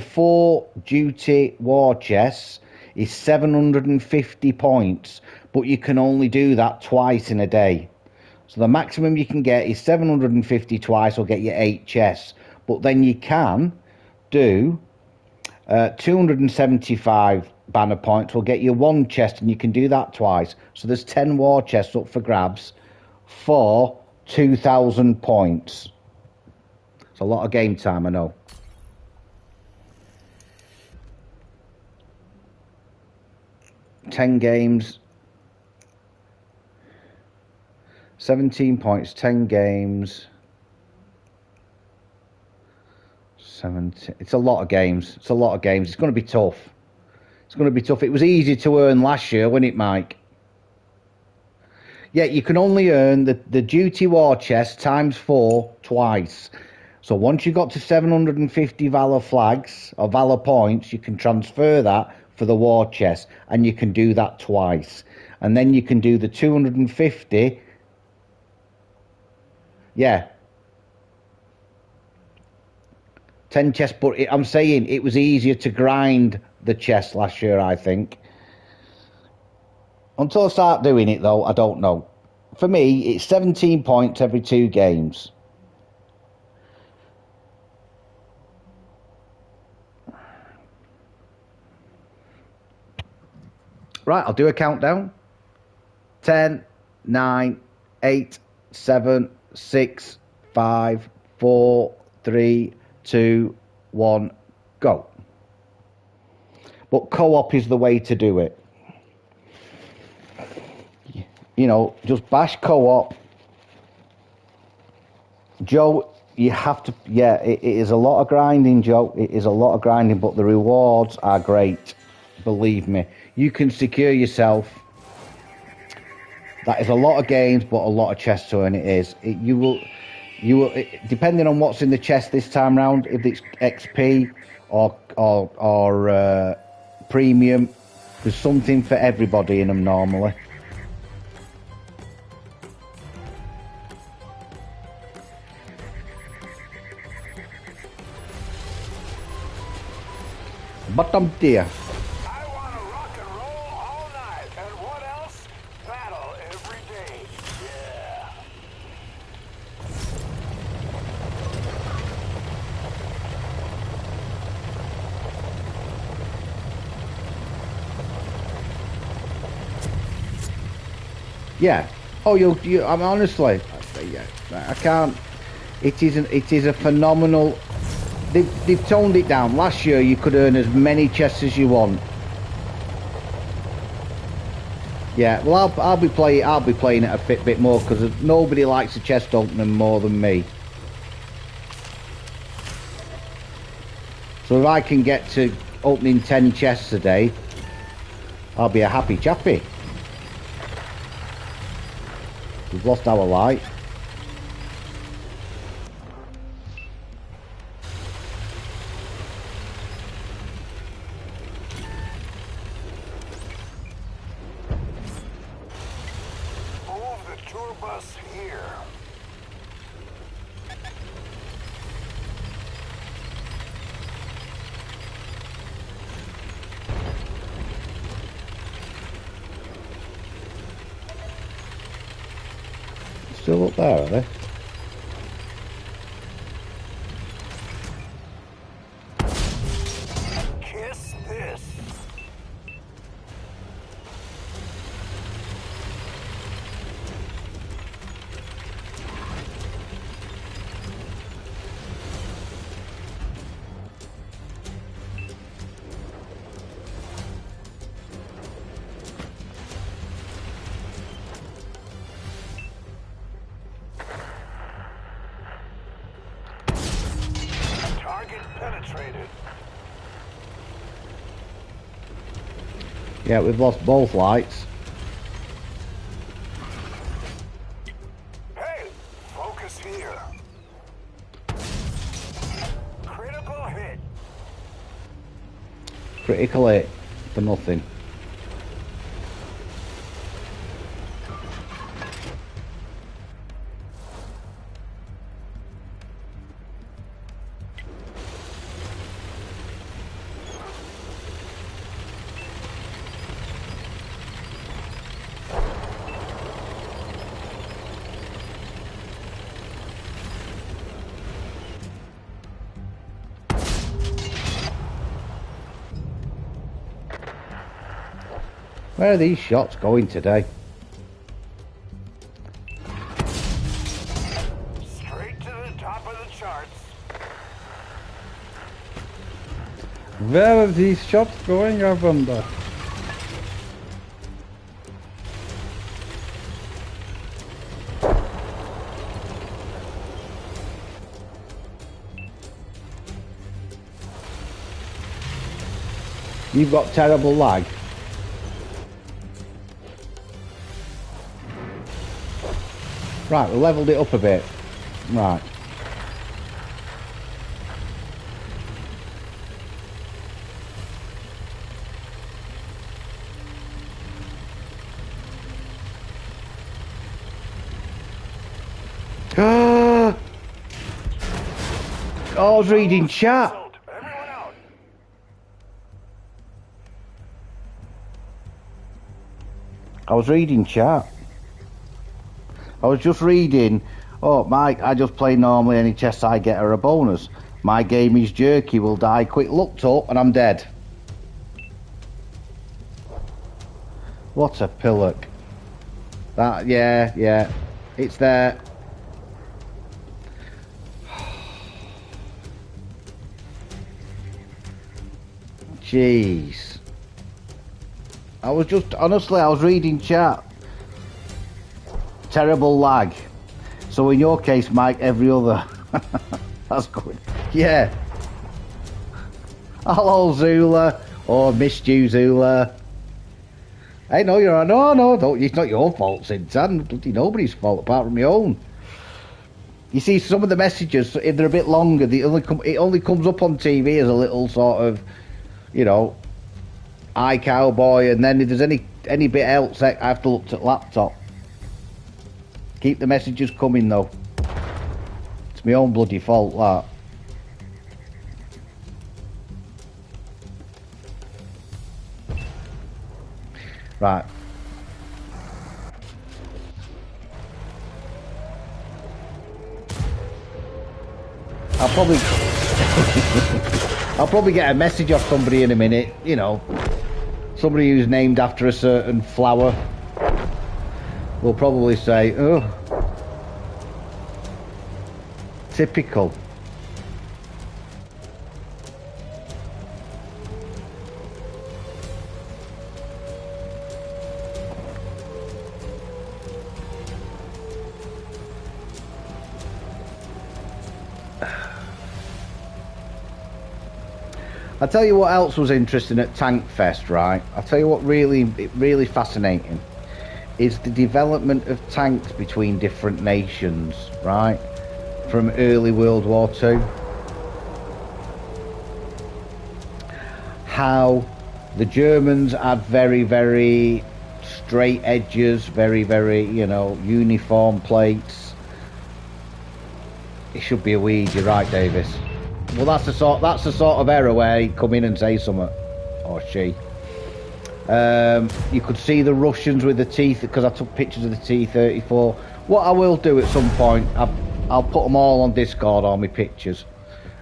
A: 4 duty war chests is 750 points, but you can only do that twice in a day. So the maximum you can get is 750 twice, will get you 8 chests. But then you can do 275 banner points, will get you 1 chest, and you can do that twice. So there's 10 war chests up for grabs for 2,000 points. It's a lot of game time, I know. 10 games. 17 points, 10 games. 17. It's a lot of games. It's a lot of games. It's going to be tough. It's going to be tough. It was easy to earn last year, wasn't it, Mike? Yeah, you can only earn the duty war chest times 4 twice. So once you got to 750 Valor flags or Valor points, you can transfer that for the war chest, and you can do that twice. And then you can do the 250. Yeah. 10 chests, but I'm saying it was easier to grind the chest last year, I think. Until I start doing it, though, I don't know. For me, it's 17 points every 2 games. Right, I'll do a countdown. 10, 9, 8, 7, 6, 5, 4, 3, 2, 1, go. But co-op is the way to do it. You know, just bash co-op. Joe, you have to, yeah, it is a lot of grinding, Joe. It is a lot of grinding, but the rewards are great. Believe me. You can secure yourself. That is a lot of games, but a lot of chests to earn. It is. You will, depending on what's in the chest this time round, if it's XP or premium, there's something for everybody in them normally. Bottom tier.
C: I want to rock and roll all night. And what else? Battle every day. Yeah.
A: Yeah. Oh, you. I'm honestly. I can't. It is a phenomenal. They've toned it down. Last year you could earn as many chests as you want. Yeah, well I'll be playing it a bit more because nobody likes a chest opening more than me. So if I can get to opening 10 chests a day, I'll be a happy chappy. We've lost our light. Still up there, are they?
C: Kiss this. Penetrated.
A: Yeah, we've lost both lights.
C: Hey, focus here. Critical hit.
A: Critical hit for nothing. Where are these shots going today?
C: Straight to the top of the charts.
H: Where are these shots going, I wonder?
A: You've got terrible lag. Right, we leveled it up a bit. Right. Oh, I was reading chat. I was reading chat. I was just reading, oh, Mike, I just play normally, any chests I get are a bonus. My game is jerky, will die quick. Looked up and I'm dead. What a pillock. That, yeah, it's there. Jeez. I was just, honestly, I was reading chat. Terrible lag. So in your case, Mike, every other. That's good. Yeah. Hello, Zula. Or missed you, Zula. Hey, no, you're no, don't. It's not your fault, Sintan. Bloody nobody's fault apart from your own. You see, some of the messages, if they're a bit longer, it only comes up on TV as a little sort of, you know, iCowboy, and then if there's any bit else, I have to look at laptop. Keep the messages coming, though. It's my own bloody fault, that. Right. I'll probably get a message off somebody in a minute, you know. Somebody who's named after a certain flower will probably say, oh, typical. I'll tell you what else was interesting at Tank Fest, right? I'll tell you what really fascinating is the development of tanks between different nations, right? From early World War II. How the Germans had very straight edges, very, you know, uniform plates. It should be a weed, you're right, Davis. Well, that's the sort of error where he'd come in and say something, or she. You could see the Russians with the T, because I took pictures of the T-34. What I will do at some point, I'll put them all on Discord, all my pictures.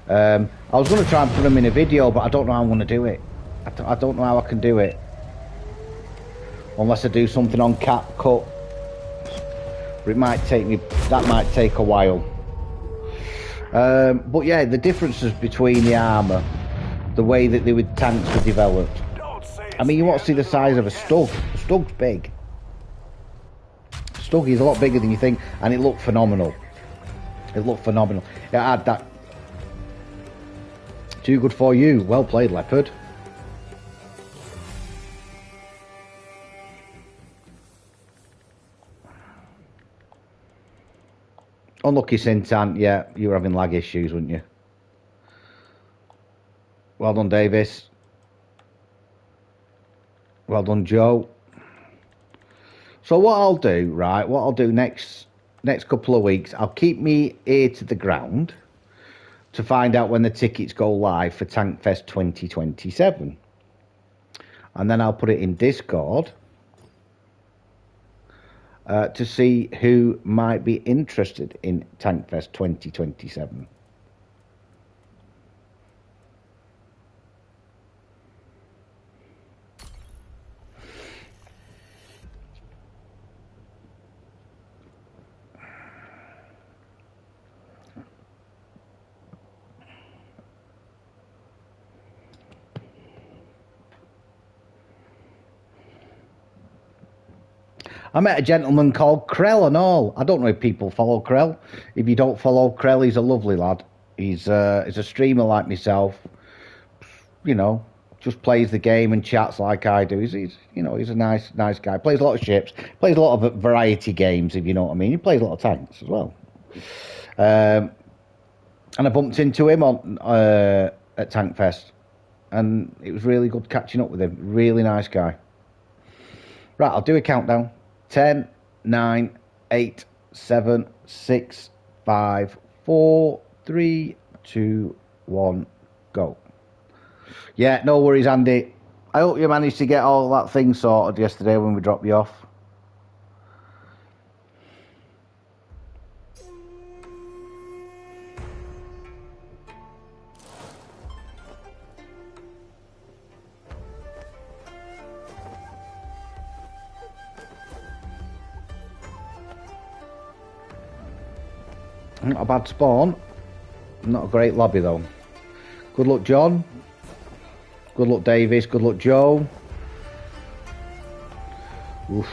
A: I was going to try and put them in a video, but I don't know how I'm going to do it. I don't know how I can do it. Unless I do something on CapCut. But it might take me, that might take a while. But yeah, the differences between the armour, the way that the tanks were developed. I mean, you want to see the size of a Stug. A Stug's big. Stug is a lot bigger than you think, and it looked phenomenal. It looked phenomenal. It had that. Too good for you. Well played, Leopard. Unlucky Sintan, yeah, you were having lag issues, weren't you? Well done, Davis. Well done, Joe. So what I'll do, right, what I'll do next couple of weeks, I'll keep me ear to the ground to find out when the tickets go live for Tankfest 2027. And then I'll put it in Discord to see who might be interested in Tankfest 2027. I met a gentleman called Krell and all. I don't know if people follow Krell. If you don't follow Krell, he's a lovely lad. He's a streamer like myself. You know, just plays the game and chats like I do. He's you know, he's a nice guy. Plays a lot of ships. Plays a lot of variety games, if you know what I mean. He plays a lot of tanks as well. And I bumped into him on at Tank Fest, and it was really good catching up with him. Really nice guy. Right, I'll do a countdown. 10, 9, 8, 7, 6, 5, 4, 3, 2, 1, go. Yeah, no worries, Andy. I hope you managed to get all that thing sorted yesterday when we dropped you off. Not a bad spawn. Not a great lobby though. Good luck, John. Good luck, Davis. Good luck, Joe. Oof.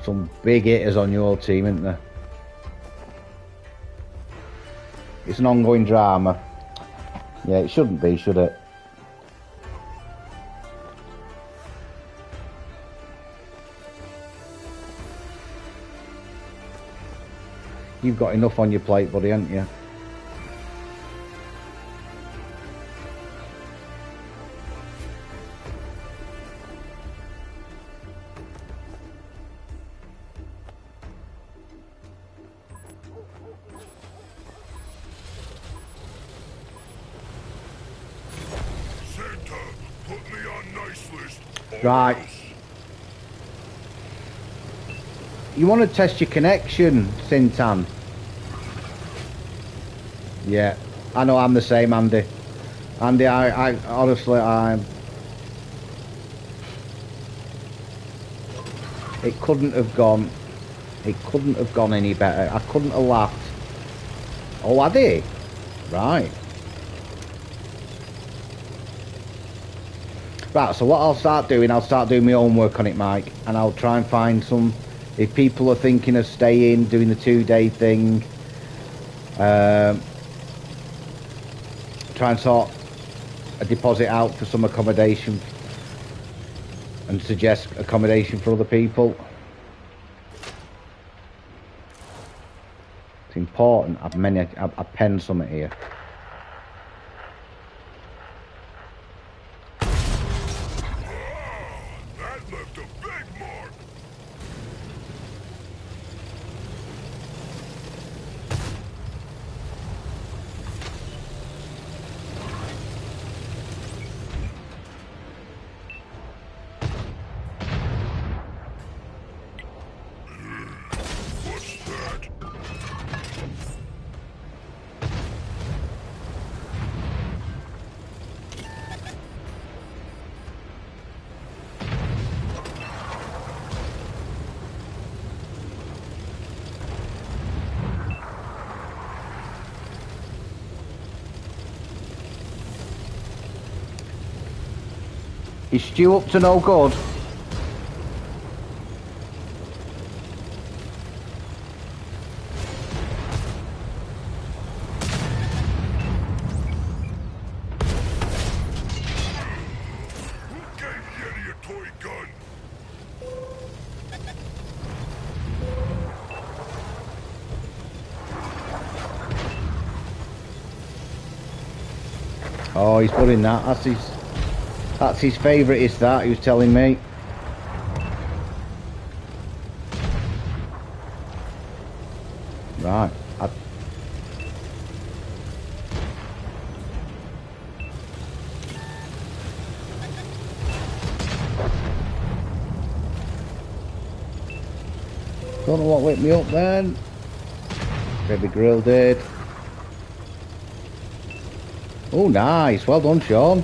A: Some big hitters on your team, isn't there? It's an ongoing drama. Yeah, it shouldn't be, should it? You've got enough on your plate, buddy, haven't you?
C: Santa, put me on nice list.
A: Right. You want to test your connection, Sintan? Yeah, I know I'm the same, Andy. Andy, I honestly, it couldn't have gone any better. I couldn't have laughed. Oh, had he? Right. Right, so what I'll start doing my own work on it, Mike, and I'll try and find some. If people are thinking of staying, doing the 2-day thing, try and sort a deposit out for some accommodation and suggest accommodation for other people. It's important. I've penned something here.
C: That left a big mark. What's that?
A: Is Stu up to no good?
C: Who gave Yeti a toy gun?
A: Oh, he's putting that. That's his favourite, is that? He was telling me. Right. Don't know what lit me up then. Baby grill did. Oh, nice. Well done, Sean.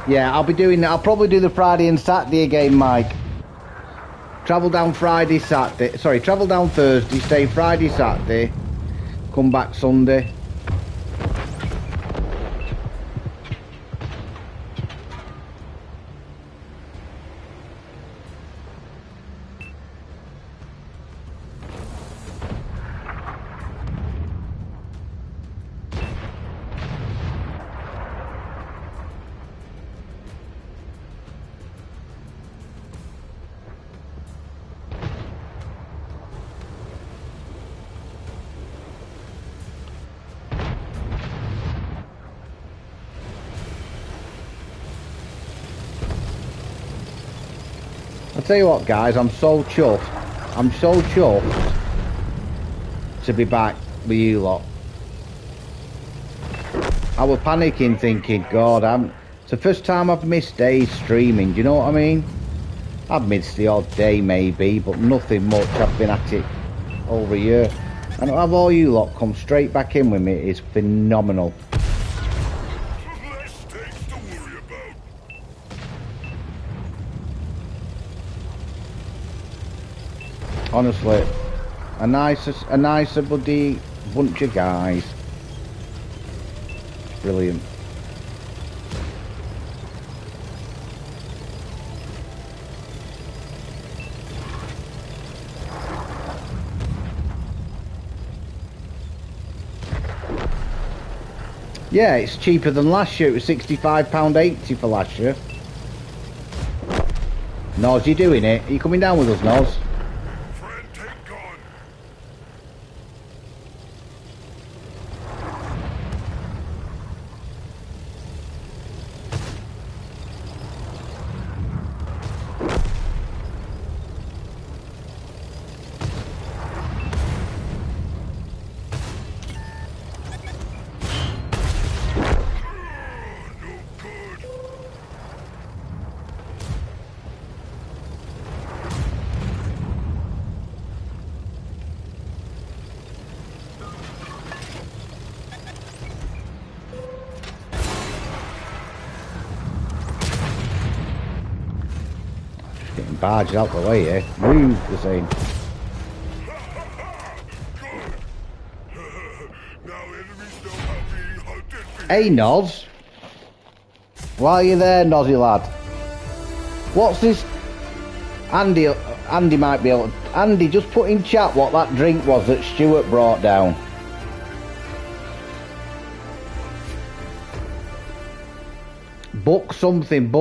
A: Yeah, I'll probably do the Friday and Saturday again, Mike. Travel down Friday, Saturday. Sorry, travel down Thursday, stay Friday, Saturday, come back Sunday. I'll tell you what, guys, I'm so chuffed. I'm so chuffed to be back with you lot. I was panicking thinking, God, it's the first time I've missed days streaming, do you know what I mean? I've missed the odd day maybe, but nothing much. I've been at it over a year. And to have all you lot come straight back in with me is phenomenal. Honestly, a nicer bloody bunch of guys. Brilliant. Yeah, it's cheaper than last year. It was £65.80 for last year. Noz, you doing it? Are you coming down with us, Noz? Barge out the way, eh? Move the same. Hey, Noz. Why are you there, Nozzy lad? What's this? Andy might be able to... Andy, just put in chat what that drink was that Stuart brought down. Book something,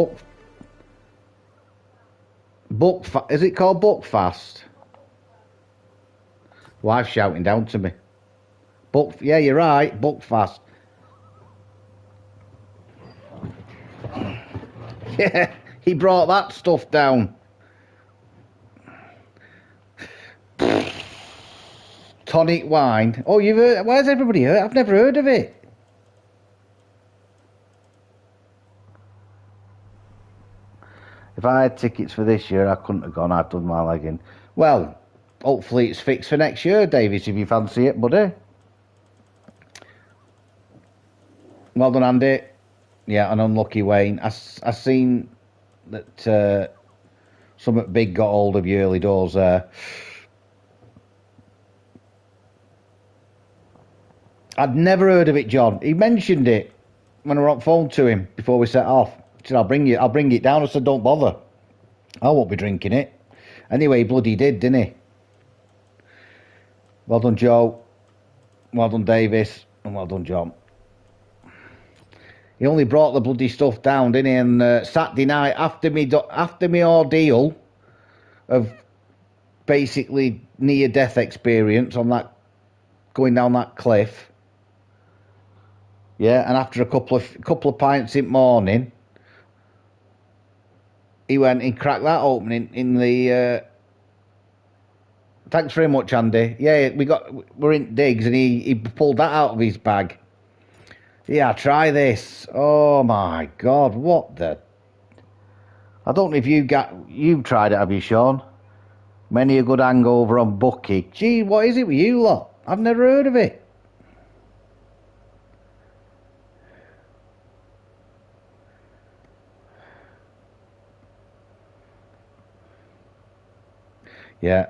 A: is it called Buckfast? Wife's shouting down to me. Yeah, you're right, Buckfast. Yeah, he brought that stuff down. Tonic wine. Oh, you've heard? Where's everybody heard? I've never heard of it. If I had tickets for this year, I couldn't have gone. I'd done my legging. Well, hopefully it's fixed for next year, Davis, if you fancy it, buddy. Well done, Andy. Yeah, an unlucky Wayne. I seen that something big got hold of you early doors there. I'd never heard of it, John. He mentioned it when I were on phone to him before we set off. He said, I'll bring it down. I said, don't bother. I won't be drinking it. Anyway, he bloody did, didn't he? Well done, Joe. Well done, Davis. And well done, John. He only brought the bloody stuff down, didn't he? And Saturday night, after me ordeal of basically near-death experience on that, going down that cliff, yeah, and after a couple of pints in the morning, he went and cracked that open in the. Thanks very much, Andy. Yeah, we're in digs, and he pulled that out of his bag. Yeah, try this. Oh my God, what the? I don't know if you've tried it, have you, Sean? Many a good hangover on Bucky. Gee, what is it with you lot? I've never heard of it. Yeah.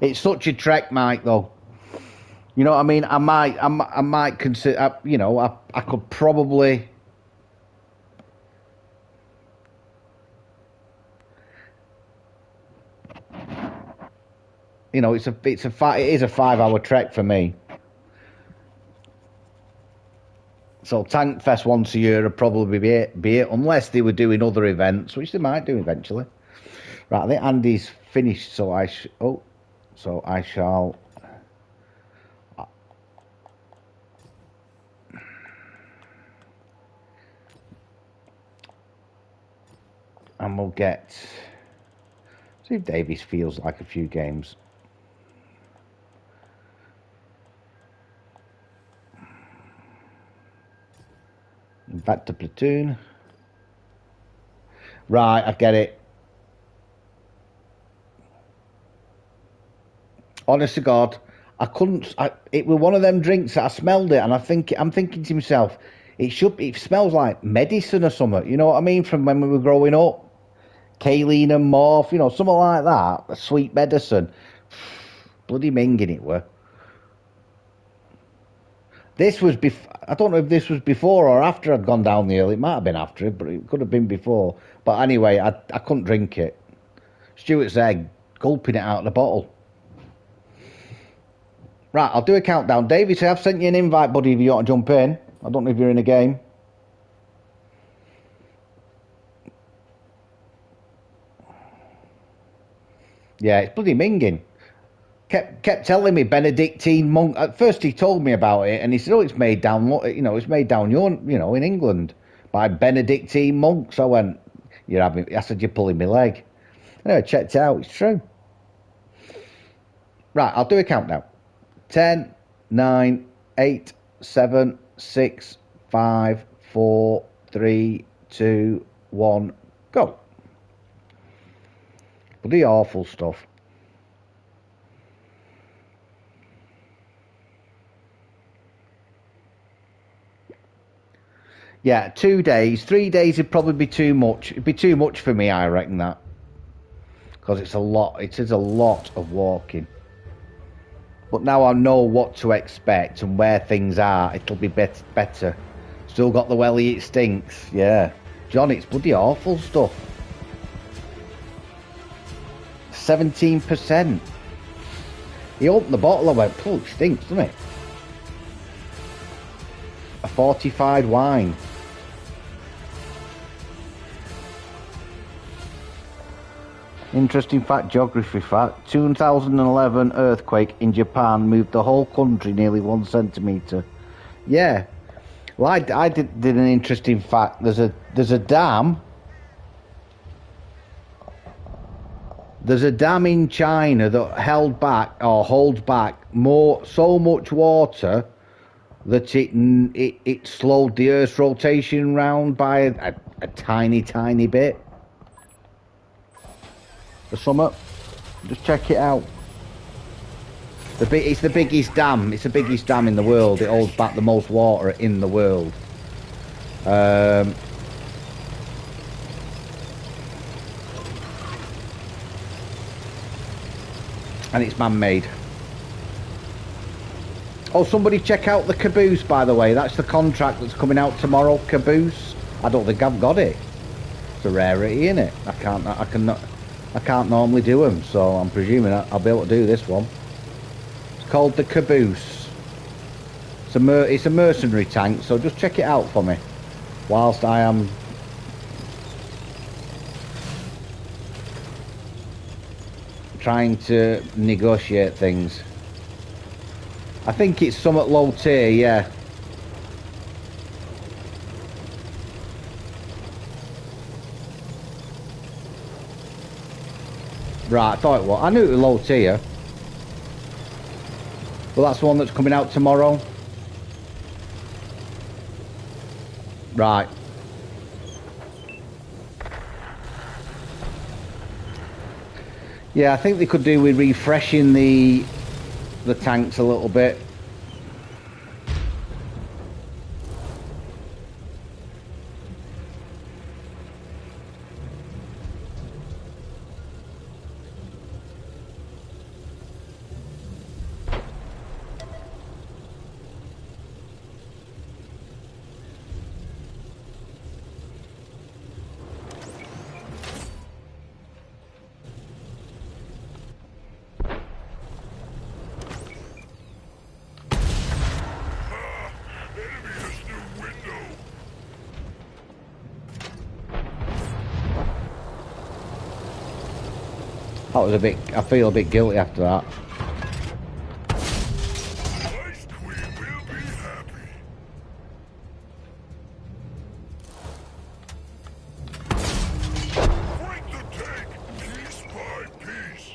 A: It's such a trek, Mike, though. You know what I mean? I might consider, you know, I could probably... You know, it is a 5-hour trek for me. So Tank Fest once a year would probably be it, unless they were doing other events, which they might do eventually. Right, I think Andy's finished, so I shall. And we'll get. See if Davies feels like a few games. Back to Platoon. Right, I get it. Honest to God, I couldn't. It was one of them drinks that I smelled it, and I'm thinking to myself, it smells like medicine or something. You know what I mean? From when we were growing up, Kaleen and Morph, you know, something like that. A sweet medicine. Bloody minging it were. This was I don't know if this was before or after I'd gone down the hill. It might have been after it, but it could have been before. But anyway, I couldn't drink it. Stuart's there gulping it out of the bottle. Right, I'll do a countdown. David, I've sent you an invite, buddy, if you want to jump in. I don't know if you're in a game. Yeah, it's bloody minging. Kept telling me Benedictine monk. At first he told me about it, and he said, "Oh, it's made down, you know, it's made down in England by Benedictine monks." I went, "You're having?" I said, "You're pulling my leg." Anyway, I checked it out. It's true. Right, I'll do a countdown. 10, 9, 8, 7, 6, 5, 4, 3, 2, 1, go. Bloody awful stuff. Yeah, 2 days. 3 days would probably be too much. It'd be too much for me, I reckon that. Because it's a lot. It is a lot of walking. But now I know what to expect and where things are, it'll be better. Still got the welly, it stinks. Yeah. John, it's bloody awful stuff. 17%. He opened the bottle, I went, "Pull, it stinks, doesn't it?" A fortified wine. Interesting fact, geography fact. 2011 earthquake in Japan moved the whole country nearly 1 centimetre. Yeah. Well, I did an interesting fact. There's a dam. There's a dam in China that holds back so much water that it slowed the Earth's rotation round by a tiny bit. The summit. Just check it out. It's the biggest dam. It's the biggest dam in the world. It holds back the most water in the world. And it's man-made. Oh, somebody check out the Caboose, by the way. That's the contract that's coming out tomorrow. Caboose. I don't think I've got it. It's a rarity, isn't it? I can't normally do them, so I'm presuming I'll be able to do this one. It's called the Caboose. It's a mercenary tank, so just check it out for me whilst I am trying to negotiate things. I think it's somewhat low tier, yeah. Right, I thought it was. I knew it was low tier. Well, that's the one that's coming out tomorrow. Right. Yeah, I think they could do with refreshing the tanks a little bit. That was a bit. I feel a bit guilty after that.
C: Ice Queen will be happy. Break the tank, piece by piece.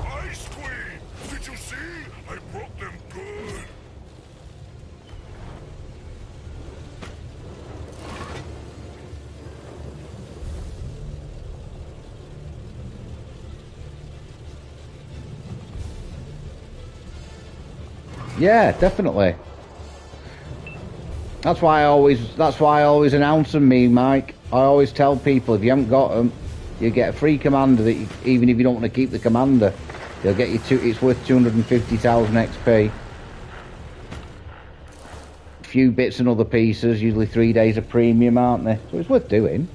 C: Ice Queen, did you see? I broke them good.
A: Yeah, definitely. That's why I always announce them, Mike. I always tell people if you haven't got them, you get a free commander that even if you don't want to keep the commander, they'll get you it's worth 250,000 XP. A few bits and other pieces, usually 3 days of premium, aren't they? So it's worth doing.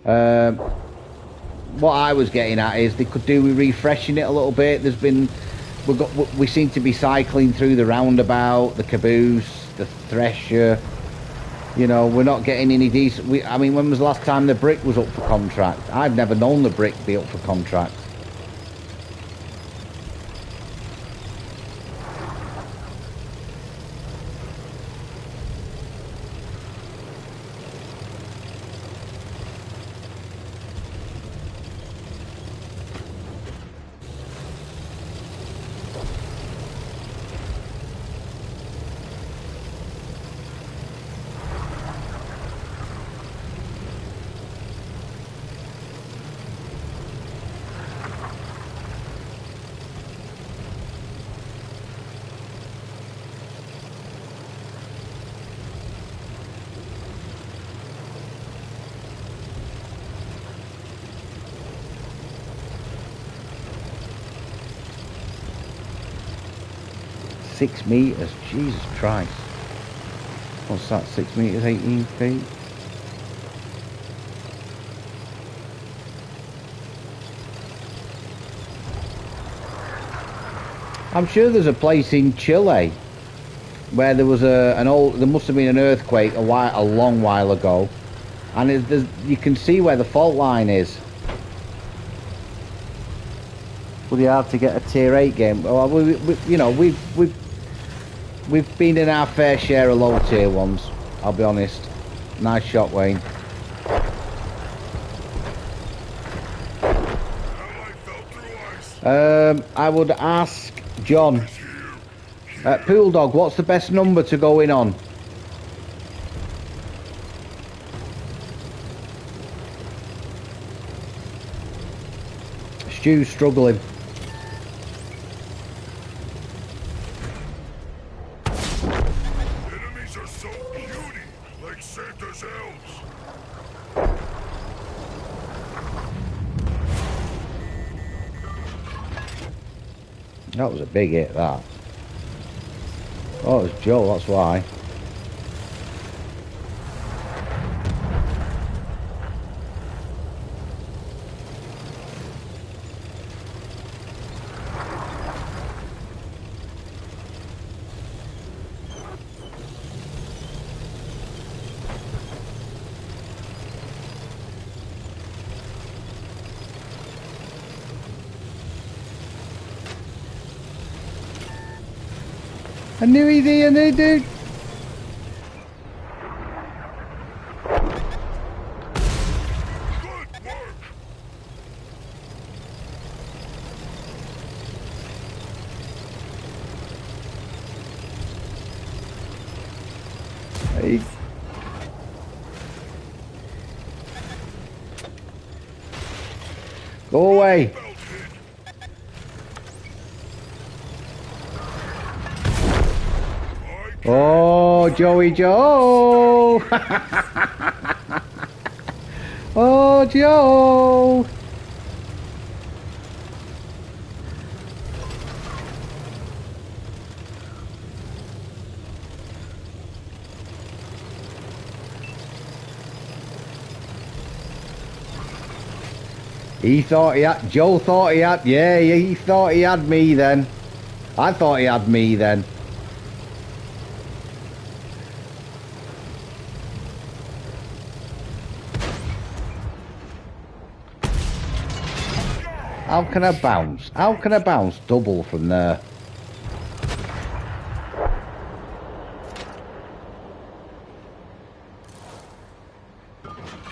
A: What I was getting at is they could do with refreshing it a little bit. We seem to be cycling through the roundabout, the caboose, the thresher. You know, we're not getting any decent. I mean, when was the last time the brick was up for contract? I've never known the brick be up for contract. $6 meters, Jesus Christ. What's that, 6 meters, 18 feet? I'm sure there's a place in Chile where there was there must have been an earthquake a long while ago, and you can see where the fault line is. Pretty hard to get a tier 8 game. Well, we've been in our fair share of low tier ones, I'll be honest. Nice shot, Wayne. I would ask John, Pool Dog, what's the best number to go in on? Stu's struggling.
C: Enemies are so puny, like Santa's elves.
A: That was a big hit, that. Oh, it was Joe, that's why. I knew he'd be in there, dude. Hey. Go away. Oh, Joey Joe! Oh, Joe! Joe thought he had, yeah, he thought he had me then. I thought he had me then. How can I bounce? How can I bounce double from there?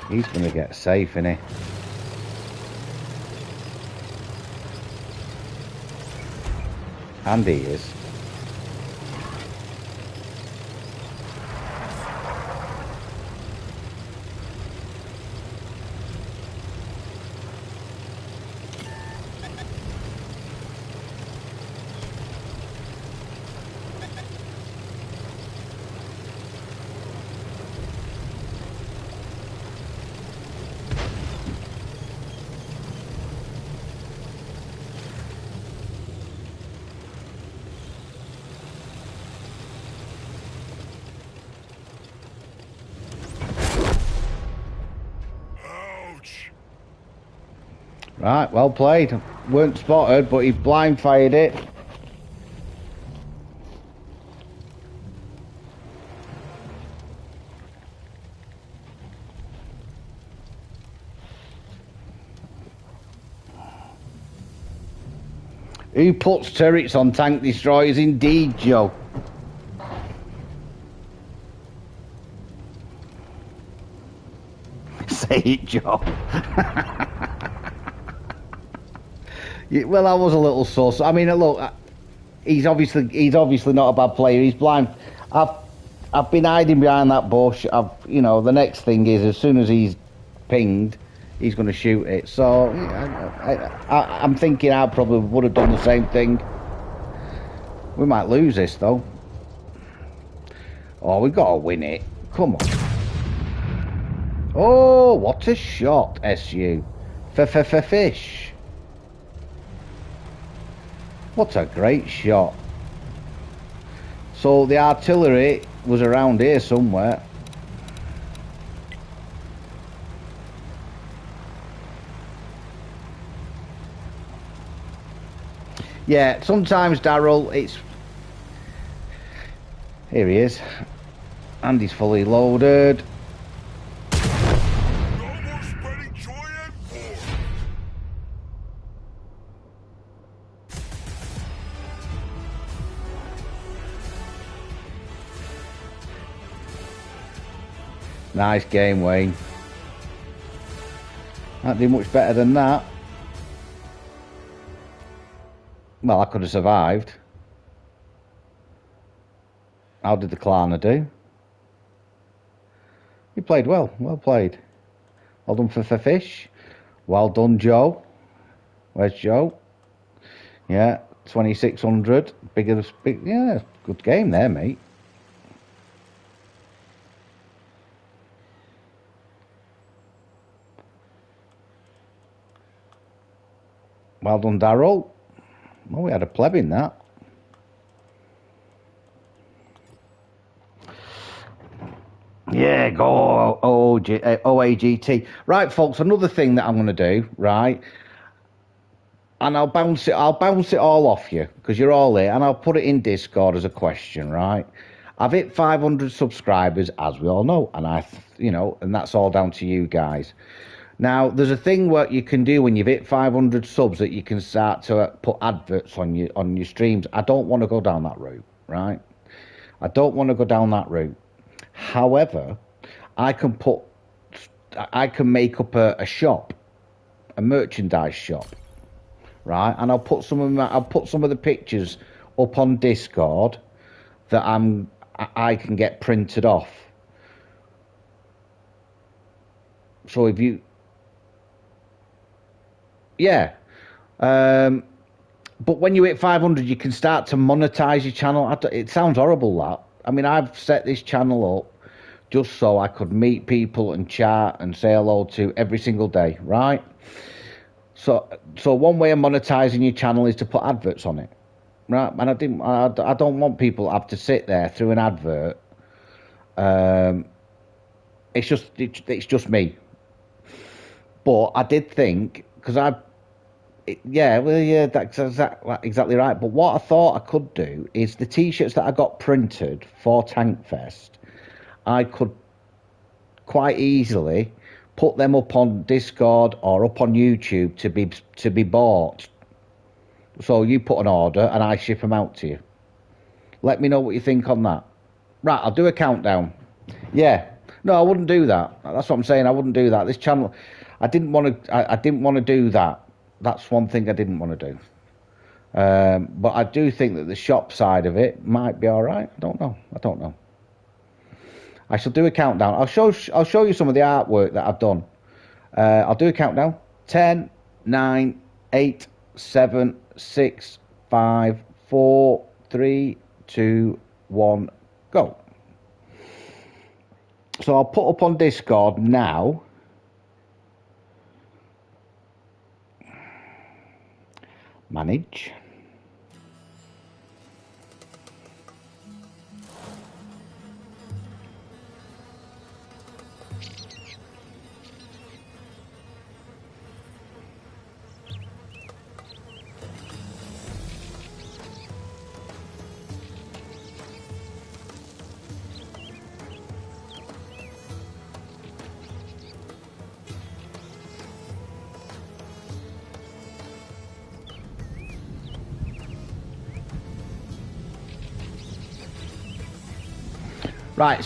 A: He's going to get safe, isn't he? And he is. Right, well played. Weren't spotted, but he blind fired it. Who puts turrets on tank destroyers? Indeed, Joe. Say it, Joe. Yeah, well, I was a little sus. I mean, look, he's obviously not a bad player. He's blind. I've been hiding behind that bush. You know, the next thing is as soon as he's pinged, he's going to shoot it. So I'm thinking I probably would have done the same thing. We might lose this though. Oh, we've got to win it. Come on. Oh, what a shot, SU. Fish. What a great shot. So the artillery was around here somewhere. Yeah, sometimes, Daryl, it's... Here he is. And he's fully loaded. Nice game, Wayne. Can't do much better than that. Well, I could have survived. How did the Klarna do? He played well. Well played. Well done for Fish. Well done, Joe. Where's Joe? Yeah, 2600. Yeah, good game there, mate. Well done, Daryl. Well, we had a pleb in that. Yeah, go OAGT. Right, folks, another thing that I'm going to do, right, and I'll bounce it all off you, because you're all here, and I'll put it in Discord as a question, right? I've hit 500 subscribers, as we all know, and and that's all down to you guys. Now, there's a thing what you can do when you've hit 500 subs that you can start to put adverts on your streams. I don't want to go down that route, right? I don't want to go down that route. However, I can make up a shop, a merchandise shop, right? And I'll put some of the pictures up on Discord that I can get printed off. So if you... Yeah. But when you hit 500, you can start to monetize your channel. It sounds horrible, that. I mean, I've set this channel up just so I could meet people and chat and say hello to every single day, right? So one way of monetizing your channel is to put adverts on it, right? And I don't want people to have to sit there through an advert. It's just me. But I did think, because that's exactly right. But what I thought I could do is the T-shirts that I got printed for Tankfest, I could quite easily put them up on Discord or up on YouTube to be bought. So you put an order and I ship them out to you. Let me know what you think on that. Right, I'll do a countdown. Yeah, no, I wouldn't do that. That's what I'm saying. I wouldn't do that. This channel, I didn't want to do that. That's one thing I didn't want to do. But I do think that the shop side of it might be all right. I don't know. I shall do a countdown. I'll show you some of the artwork that I've done. I'll do a countdown. 10, 9, 8, 7, 6, 5, 4, 3, 2, 1, go. So I'll put up on Discord now. Manage. Right,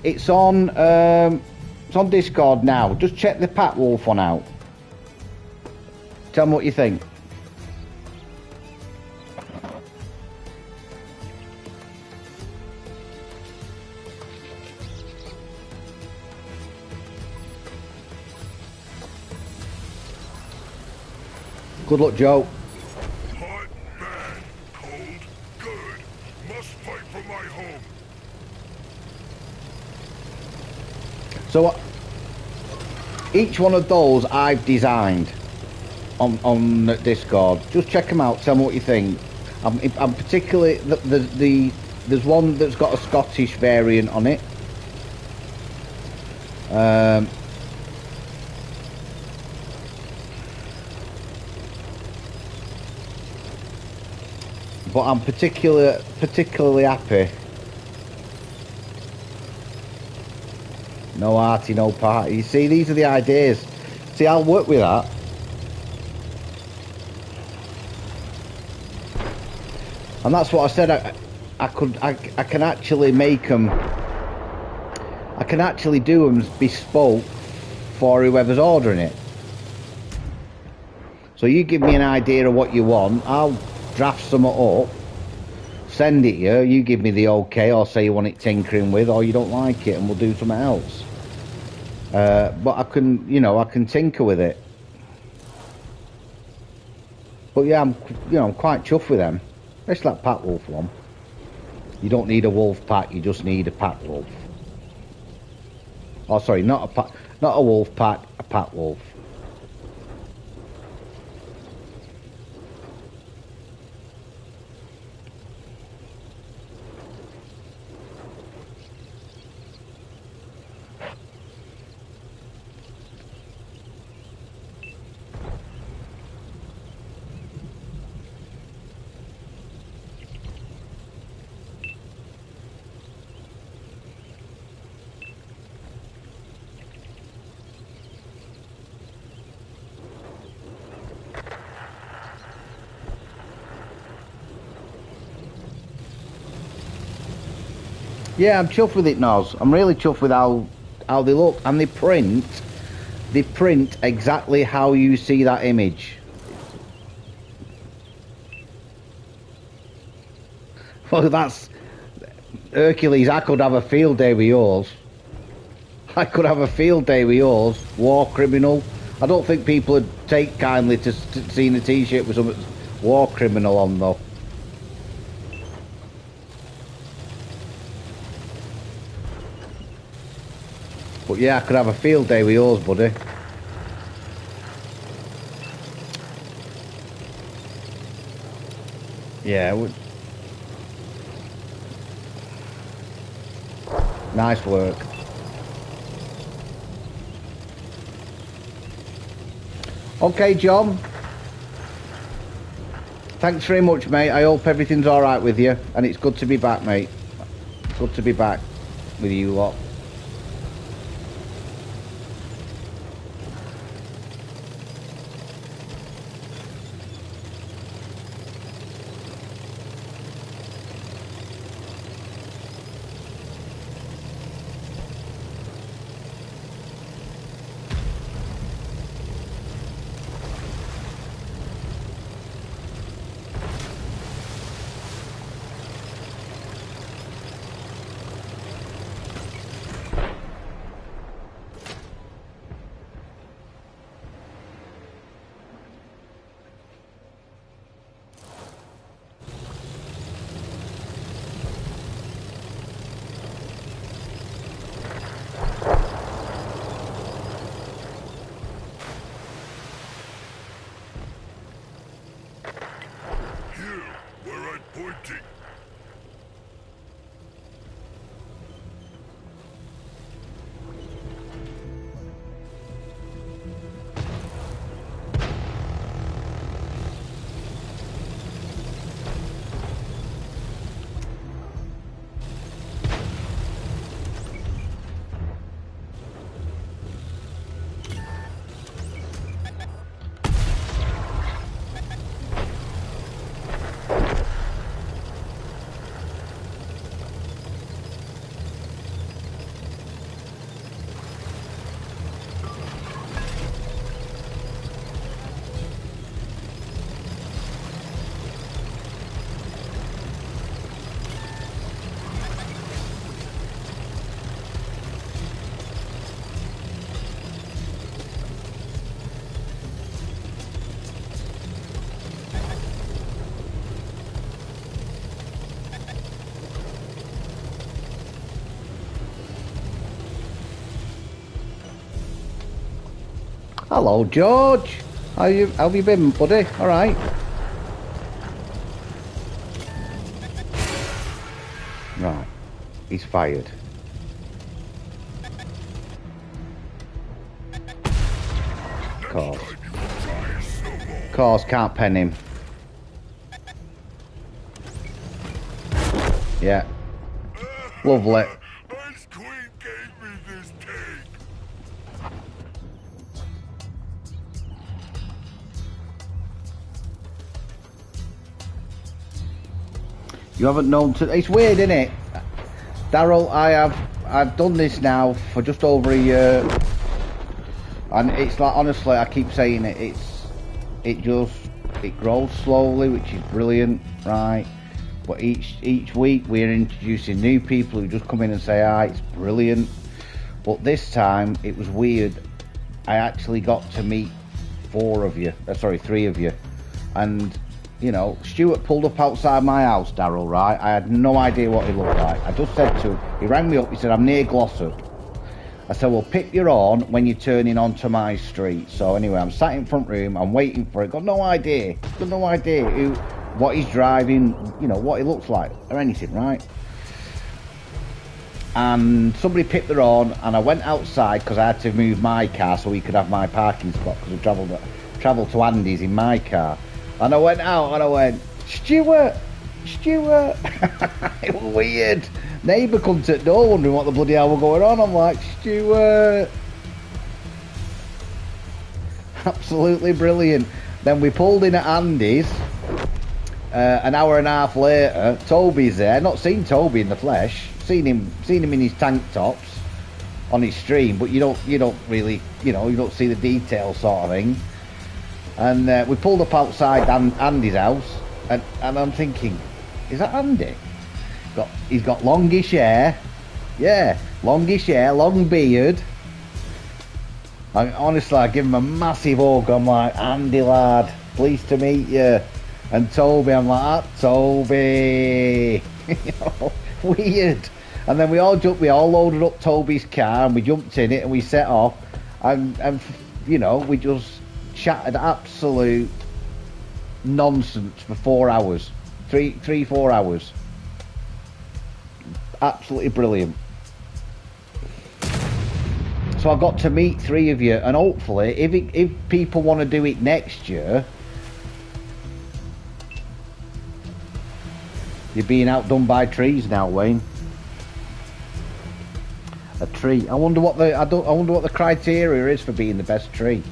A: it's on Discord now. Just check the Pat Wolf one out. Tell me what you think. Good luck, Joe.
C: Hot man, cold, good. Must fight for my home.
A: So each one of those I've designed on Discord. Just check them out. Tell me what you think. I'm particularly there's one that's got a Scottish variant on it. But I'm particularly happy. No arty, no party. You see, these are the ideas. See, I'll work with that. And that's what I said. I can actually make them. I can actually do them bespoke for whoever's ordering it. So you give me an idea of what you want. I'll draft some up, send it you. You give me the okay, or say you want it tinkering with, or you don't like it, and we'll do something else. But I can, I can tinker with it. But yeah, I'm quite chuffed with them. Especially that Pat Wolf one. You don't need a wolf pack, you just need a Pat Wolf. Oh, sorry, not a wolf pack, a Pat Wolf. Yeah, I'm chuffed with it, Noz. I'm really chuffed with how they look, and they print exactly how you see that image. Well, that's Hercules. I could have a field day with yours. I could have a field day with yours. War criminal. I don't think people would take kindly to seeing a T-shirt with something war criminal on, though. But yeah, I could have a field day with yours, buddy. Yeah, it would. Nice work. Okay, John. Thanks very much, mate. I hope everything's all right with you, and it's good to be back, mate. Good to be back with you lot. Hello, George. How have you been, buddy? All right. Right. He's fired. Course, can't pen him. Yeah. Lovely.
C: Ice Queen gave me this tank.
A: You haven't known to... It's weird, isn't it? Daryl, I've done this now for just over a year. And it's like, honestly, I keep saying it, it grows slowly, which is brilliant, right? But each week we're introducing new people who just come in and say, it's brilliant. But this time it was weird. I actually got to meet three of you. And, you know, Stuart pulled up outside my house, Daryl, right? I had no idea what he looked like. I just said to him, he rang me up, he said, I'm near Glossop. I said, well, pick your horn when you're turning onto my street. So anyway, I'm sat in front room, I'm waiting for it. Got no idea what he's driving, you know, what he looks like or anything, right? And somebody picked their horn, and I went outside because I had to move my car so he could have my parking spot because we travelled to Andy's in my car. And I went out and I went, Stuart. It was weird. Neighbour come to the door wondering what the bloody hell was going on. I'm like, Stuart. Absolutely brilliant. Then we pulled in at Andy's. An hour and a half later, Toby's there. Not seen Toby in the flesh. Seen him in his tank tops on his stream, but you don't really, you know, you don't see the detail sort of thing. And we pulled up outside Andy's house, and I'm thinking, is that Andy? He's got longish hair. Yeah, longish hair, long beard. Honestly, I give him a massive hug. I'm like, Andy lad, pleased to meet you. And Toby, I'm like, Toby. You know, weird. And then we all loaded up Toby's car and we jumped in it and we set off. And you know, we just chatted absolute nonsense for 4 hours. 4 hours. Absolutely brilliant. So I got to meet 3 of you, and hopefully if people want to do it next year, you're being outdone by trees now, Wayne. A tree. I wonder what the criteria is for being the best tree.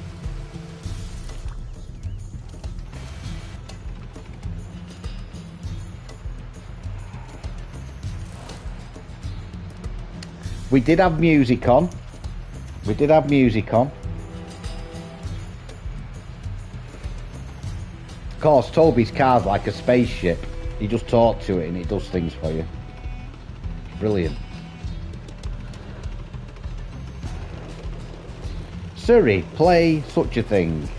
A: We did have music on. Of course, Toby's car's like a spaceship. You just talk to it and it does things for you. Brilliant. Siri, play such a thing.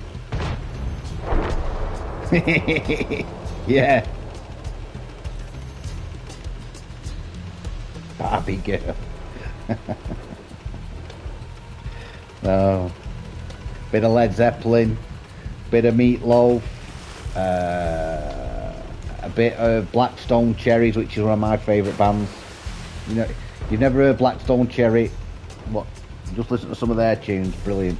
A: Yeah. Barbie girl. No. Bit of Led Zeppelin, bit of Meatloaf, a bit of Blackstone Cherries, which is one of my favourite bands. You know, you've never heard Blackstone Cherry? What? Just listen to some of their tunes. Brilliant.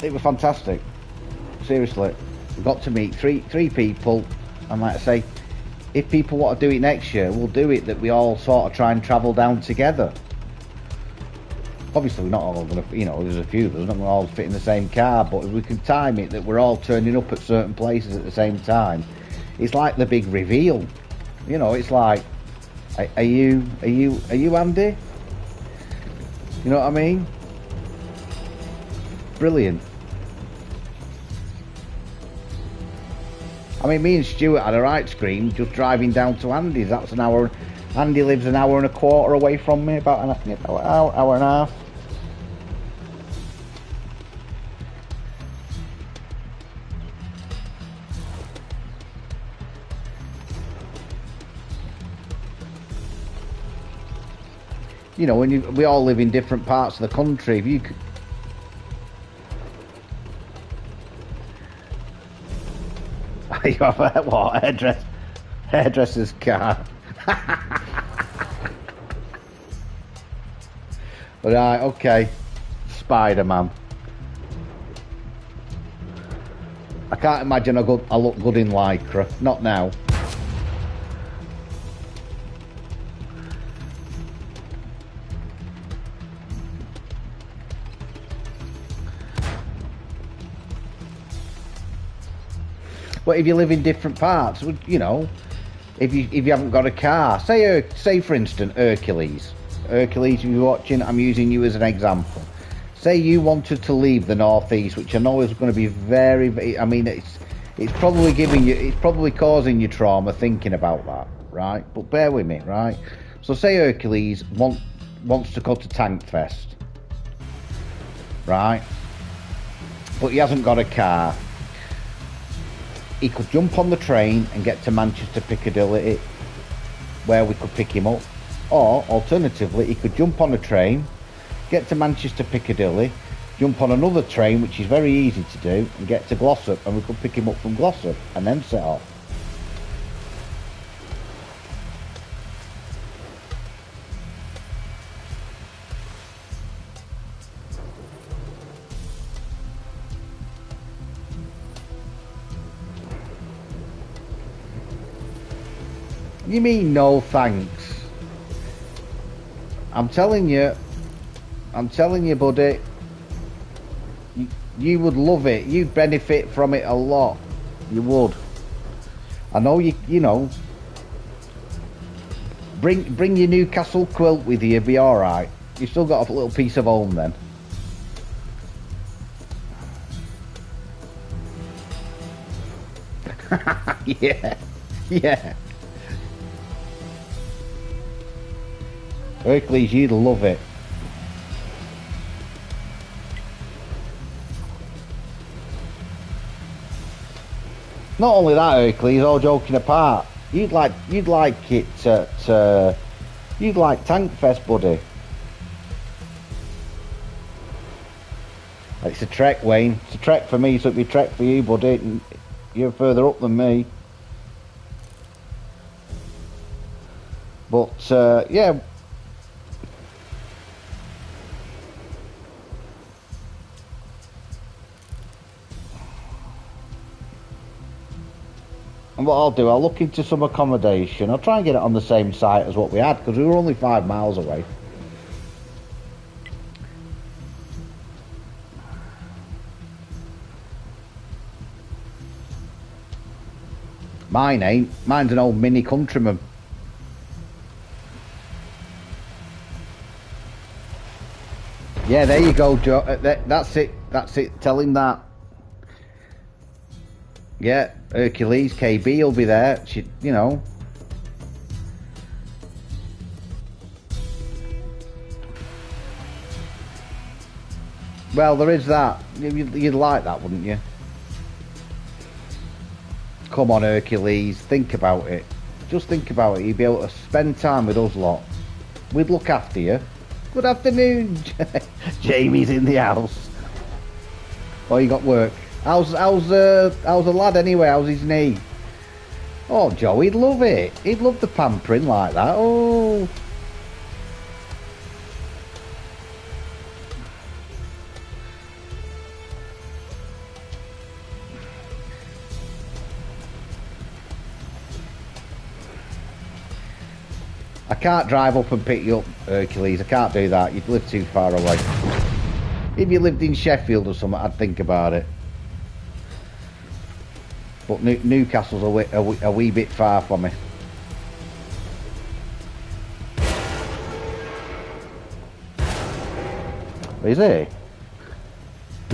A: It was fantastic. Seriously, we got to meet three people, and like I say, if people want to do it next year, we'll do it that we all sort of try and travel down together. Obviously, we're not all going to, you know, there's a few of us, not going to all fit in the same car, but if we can time it that we're all turning up at certain places at the same time, it's like the big reveal. You know, it's like, are you Andy? You know what I mean? Brilliant. I mean, me and Stuart had a right scream just driving down to Andy's. That's an hour. Andy lives an hour and a quarter away from me, about an hour and a half. You know, when we all live in different parts of the country. If you could... You have a, what? Hairdresser's car. Right, okay. Spider-Man. I can't imagine I look good in Lycra. Not now. But if you live in different parts, you know, if you haven't got a car, say for instance Hercules, if you're watching, I'm using you as an example. Say you wanted to leave the northeast, which I know is going to be very, I mean, it's probably causing you trauma thinking about that, right? But bear with me, right? So say Hercules wants to go to Tank Fest, right? But he hasn't got a car. He could jump on the train and get to Manchester Piccadilly, where we could pick him up. Or, alternatively, he could jump on a train, get to Manchester Piccadilly, jump on another train, which is very easy to do, and get to Glossop, and we could pick him up from Glossop, and then set off. You mean no thanks? I'm telling you, buddy, you would love it. You'd benefit from it a lot. You would. I know you know. Bring your Newcastle quilt with you, be alright. You've still got a little piece of home then. Yeah. Hercules, you'd love it. Not only that, Hercules, all joking apart, you'd like it you'd like Tank Fest, buddy. It's a trek, Wayne. It's a trek for me, so it'd be a trek for you, buddy. You're further up than me. But yeah. And what I'll do, I'll look into some accommodation. I'll try and get it on the same site as what we had, because we were only 5 miles away. Mine ain't. Mine's an old Mini Countryman. Yeah, there you go, Joe. That's it. Tell him that. Yeah, Hercules, KB will be there. You know. Well, there is that. You'd like that, wouldn't you? Come on, Hercules. Think about it. Just think about it. You'd be able to spend time with us lot. We'd look after you. Good afternoon. Jamie's in the house. Oh, you got work. How's the lad anyway? How's his knee? Oh, Joe, he'd love it. He'd love the pampering like that. Oh. I can't drive up and pick you up, Hercules. I can't do that. You'd live too far away. If you lived in Sheffield or something, I'd think about it. But Newcastle's a wee bit far from me. Is he?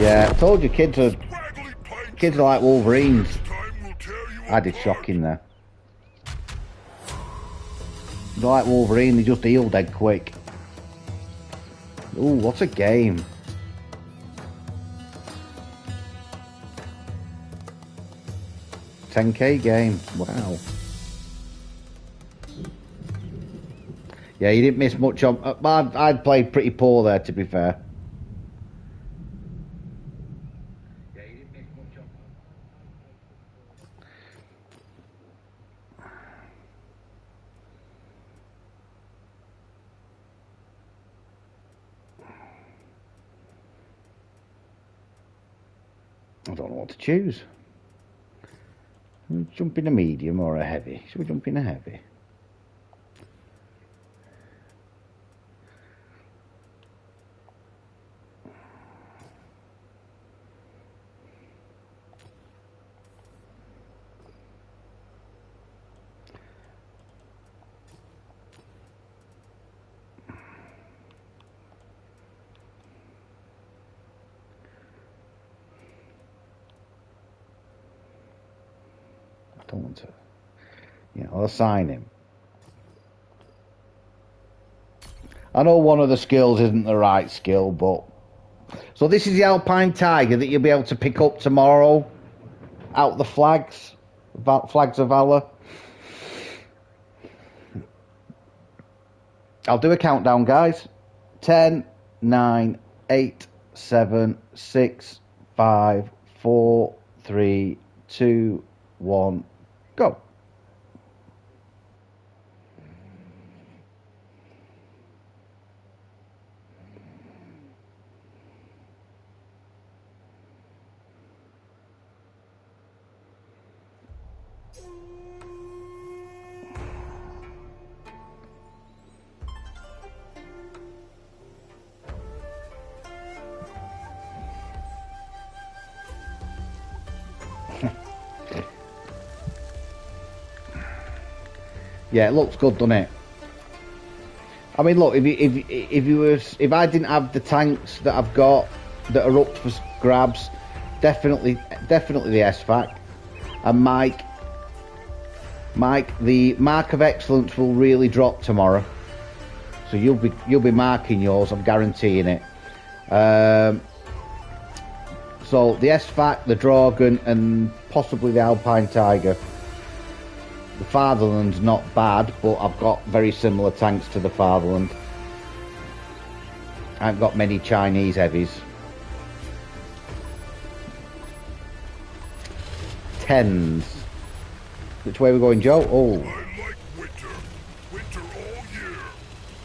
A: Yeah, I told you kids are like Wolverines. I did shocking there. They're like Wolverine, they just heal dead quick. Ooh, what a game. $10K game, wow. Yeah, you didn't miss much on. I'd played pretty poor there, to be fair. Yeah, you didn't miss much on. I don't know what to choose. Should we jump in a medium or a heavy? Should we jump in a heavy? I don't want to. Yeah, I'll assign him. I know one of the skills isn't the right skill, but... So this is the Alpine Tiger that you'll be able to pick up tomorrow. Out the flags. Flags of Valor. I'll do a countdown, guys. 10, 9, 8, 7, 6, 5, 4, 3, 2, 1, go. Yeah, it looks good, doesn't it? I mean, look, if I didn't have the tanks that I've got that are up for grabs, definitely the SFAC. And Mike, the mark of excellence will really drop tomorrow, so you'll be marking yours. I'm guaranteeing it. So the SFAC, the Dragon, and possibly the Alpine Tiger. The Fatherland's not bad, but I've got very similar tanks to the Fatherland. I haven't got many Chinese heavies. 10s. Which way are we going, Joe? Oh.
C: I like winter. Winter all year.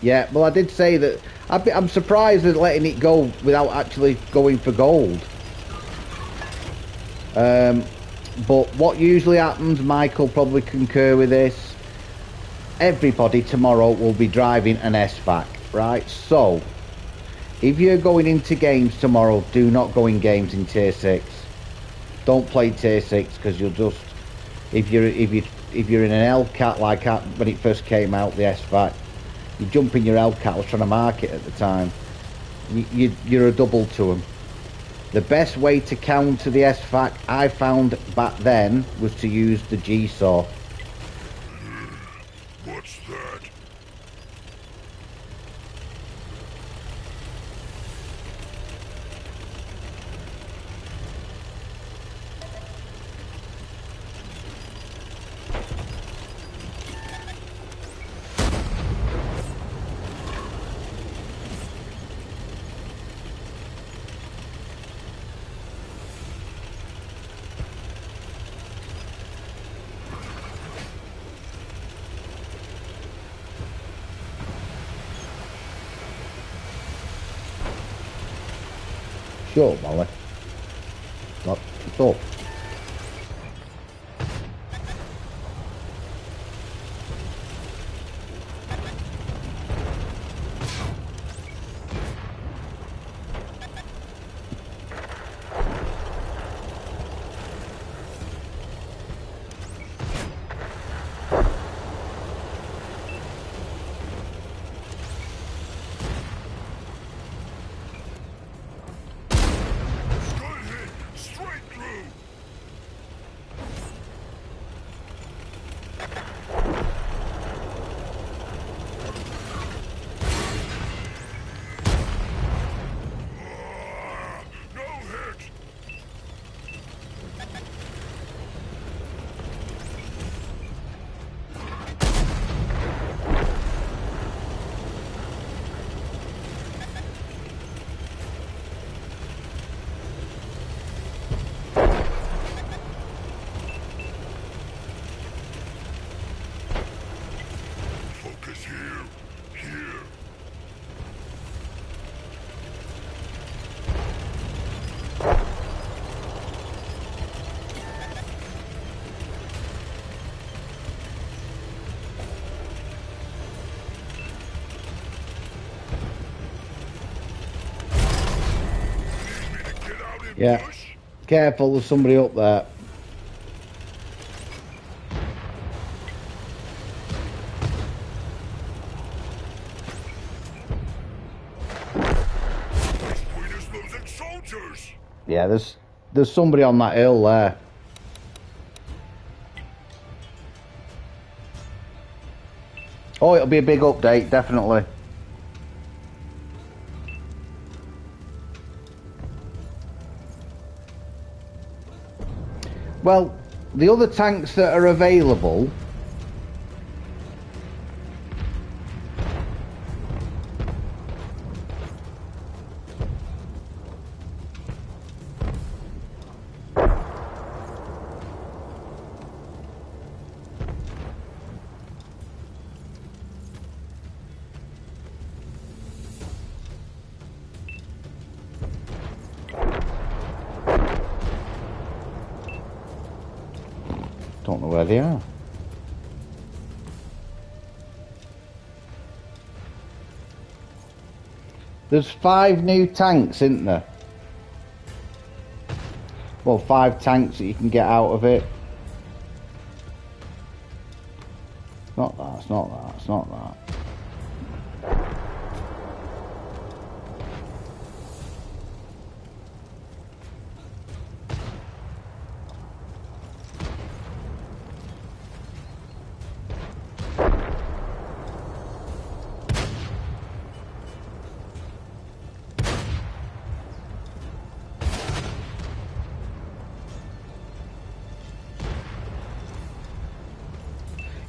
A: Yeah, well, I did say that. I'm surprised at letting it go without actually going for gold. But what usually happens, Michael probably concur with this, everybody tomorrow will be driving an SFAC, right? So, if you're going into games tomorrow, do not go in games in tier 6. Don't play tier 6, because you'll just, if you're in an LCAT like when it first came out, the SFAC, you jump in your LCAT. I was trying to mark it at the time. You're a double to them. The best way to counter the SFAC I found back then was to use the G-Saw.
C: What's that?
A: Sure, Molly. What's up?
C: Good hit. Straight through.
A: Yeah. Careful, there's somebody up there. Yeah, there's somebody on that hill there. Oh, it'll be a big update, definitely. Well, the other tanks that are available... Don't know where they are. There's 5 new tanks, isn't there? Well, 5 tanks that you can get out of it. Not that, it's not that, it's not that.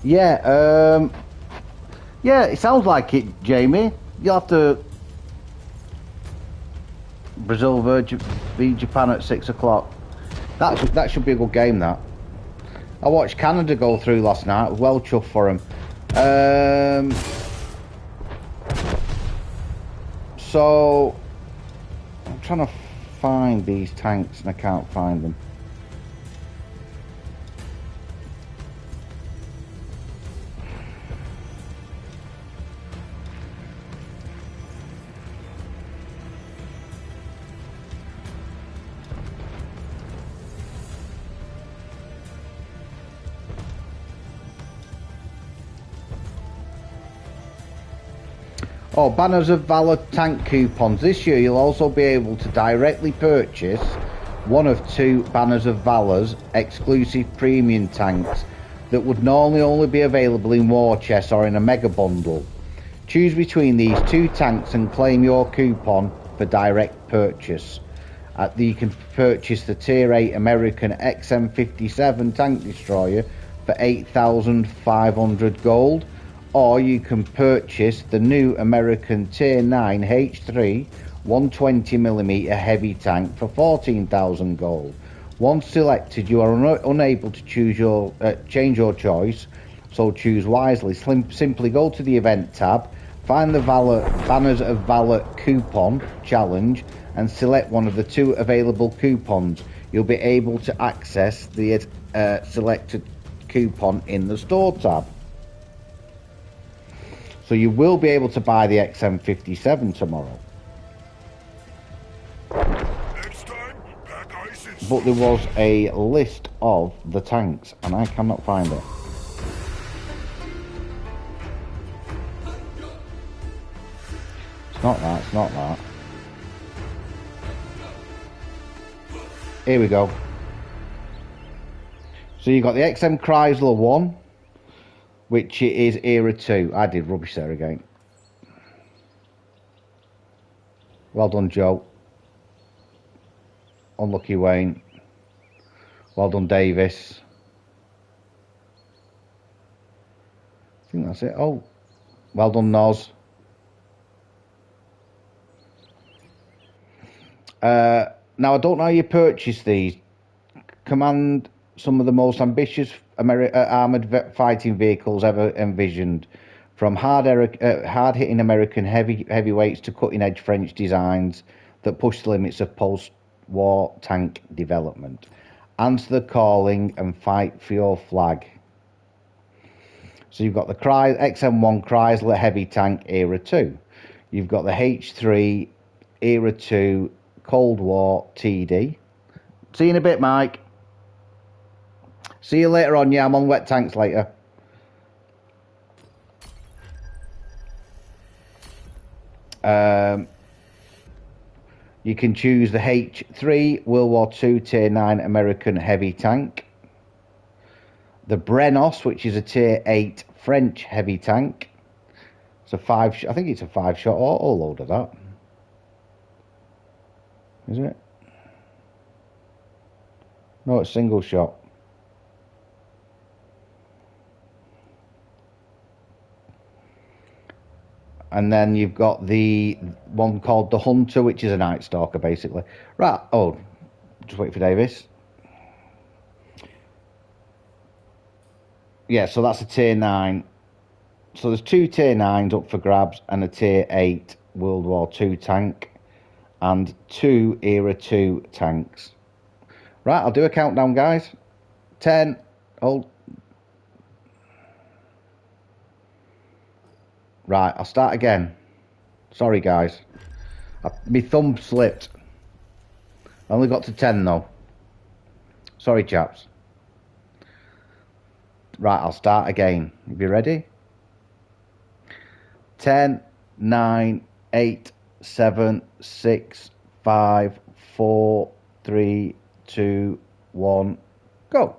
A: Yeah, yeah, it sounds like it, Jamie. You'll have to... Brazil v Japan at 6 o'clock. That should be a good game, that. I watched Canada go through last night. Well chuffed for them. So... I'm trying to find these tanks and I can't find them. Oh, Banners of Valor tank coupons. This year you'll also be able to directly purchase one of 2 Banners of Valor's exclusive premium tanks that would normally only be available in war chests or in a mega bundle. Choose between these 2 tanks and claim your coupon for direct purchase. You can purchase the Tier 8 American XM57 tank destroyer for 8,500 gold. Or you can purchase the new American Tier 9 H3 120mm heavy tank for 14,000 gold. Once selected, you are unable to choose change your choice, so choose wisely. Simply go to the event tab, find the Banners of Valor coupon challenge, and select one of the 2 available coupons. You'll be able to access the selected coupon in the store tab. So you will be able to buy the XM57 tomorrow. But there was a list of the tanks and I cannot find it. It's not that, it's not that. Here we go. So you got the XM Chrysler 1. Which is Era 2. I did rubbish there again. Well done, Joe. Unlucky, Wayne. Well done, Davis. I think that's it. Oh, well done, Noz. Now, I don't know how you purchase these. Command some of the most ambitious armoured fighting vehicles ever envisioned, from hard-hitting American heavyweights to cutting-edge French designs that push the limits of post-war tank development. Answer the calling and fight for your flag. So you've got the XM1 Chrysler heavy tank Era 2. You've got the H3 Era 2 Cold War TD. See you in a bit, Mike. See you later on. Yeah, I'm on wet tanks later. You can choose the H3 World War II Tier 9 American heavy tank. The Brennos, which is a Tier 8 French heavy tank. It's a I think it's a 5-shot auto loader, that. Isn't it? No, it's single shot. And then you've got the one called the Hunter, which is a Night Stalker, basically. Right, oh, just wait for Davis. Yeah, so that's a Tier 9. So there's 2 Tier 9s up for grabs and a Tier 8 World War II tank and 2 Era 2 tanks. Right, I'll do a countdown, guys. 10, hold. Right, I'll start again. Sorry, guys. My thumb slipped. I only got to 10, though. Sorry, chaps. Right, I'll start again. You ready? 10, 9, 8, 7, 6, 5, 4, 3, 2, 1, go.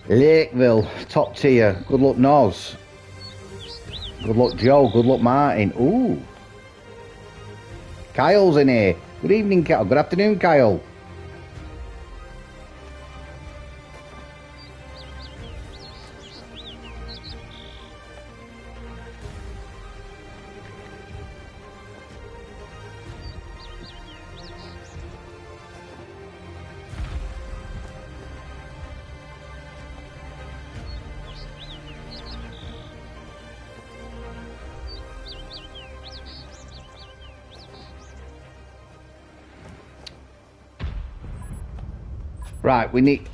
A: Lakeville, top tier. Good luck, Noz. Good luck, Joe. Good luck, Martin. Ooh. Kyle's in here. Good evening, Kyle. Good afternoon, Kyle. Right, we need...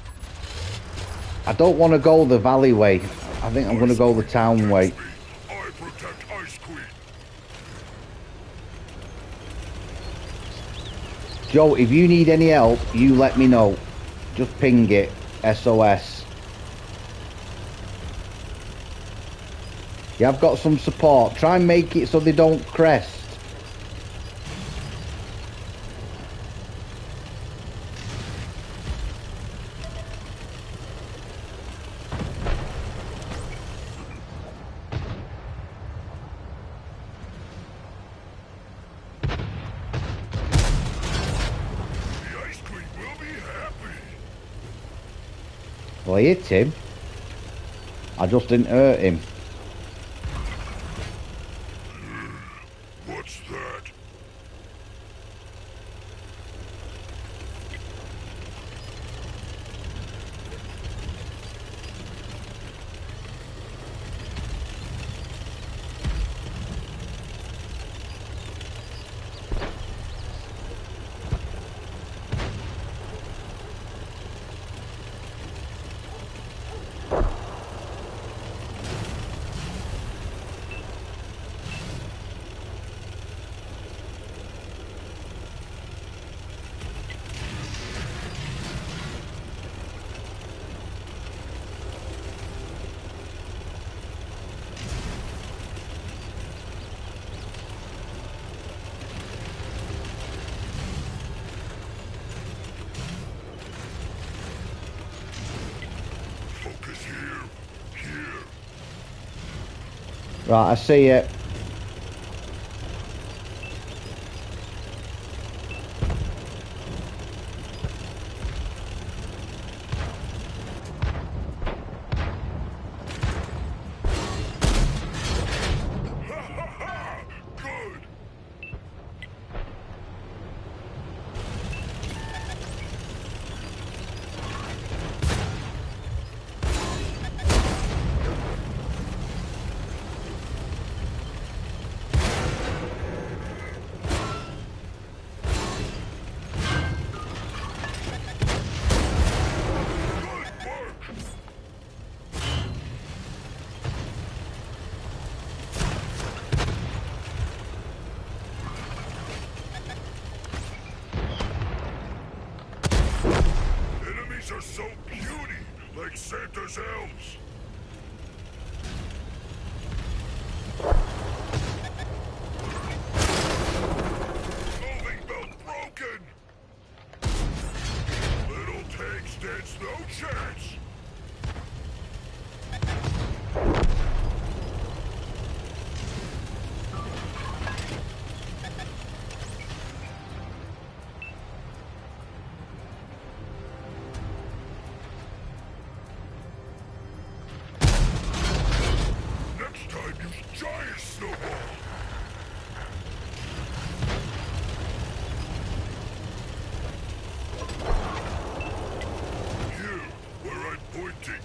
A: I don't want to go the valley way. I think I'm going to go the town way. Joe, if you need any help, you let me know. Just ping it. SOS. Yeah, I've got some support. Try and make it so they don't crest. Well, I hit him. I just didn't hurt him.
C: What's that?
A: Right, I see it.
C: like Santa's elves. Moving belt broken. Little tank stands no chance. Next time, use giant snowball. You, where I'm pointing.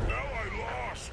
C: Now I lost.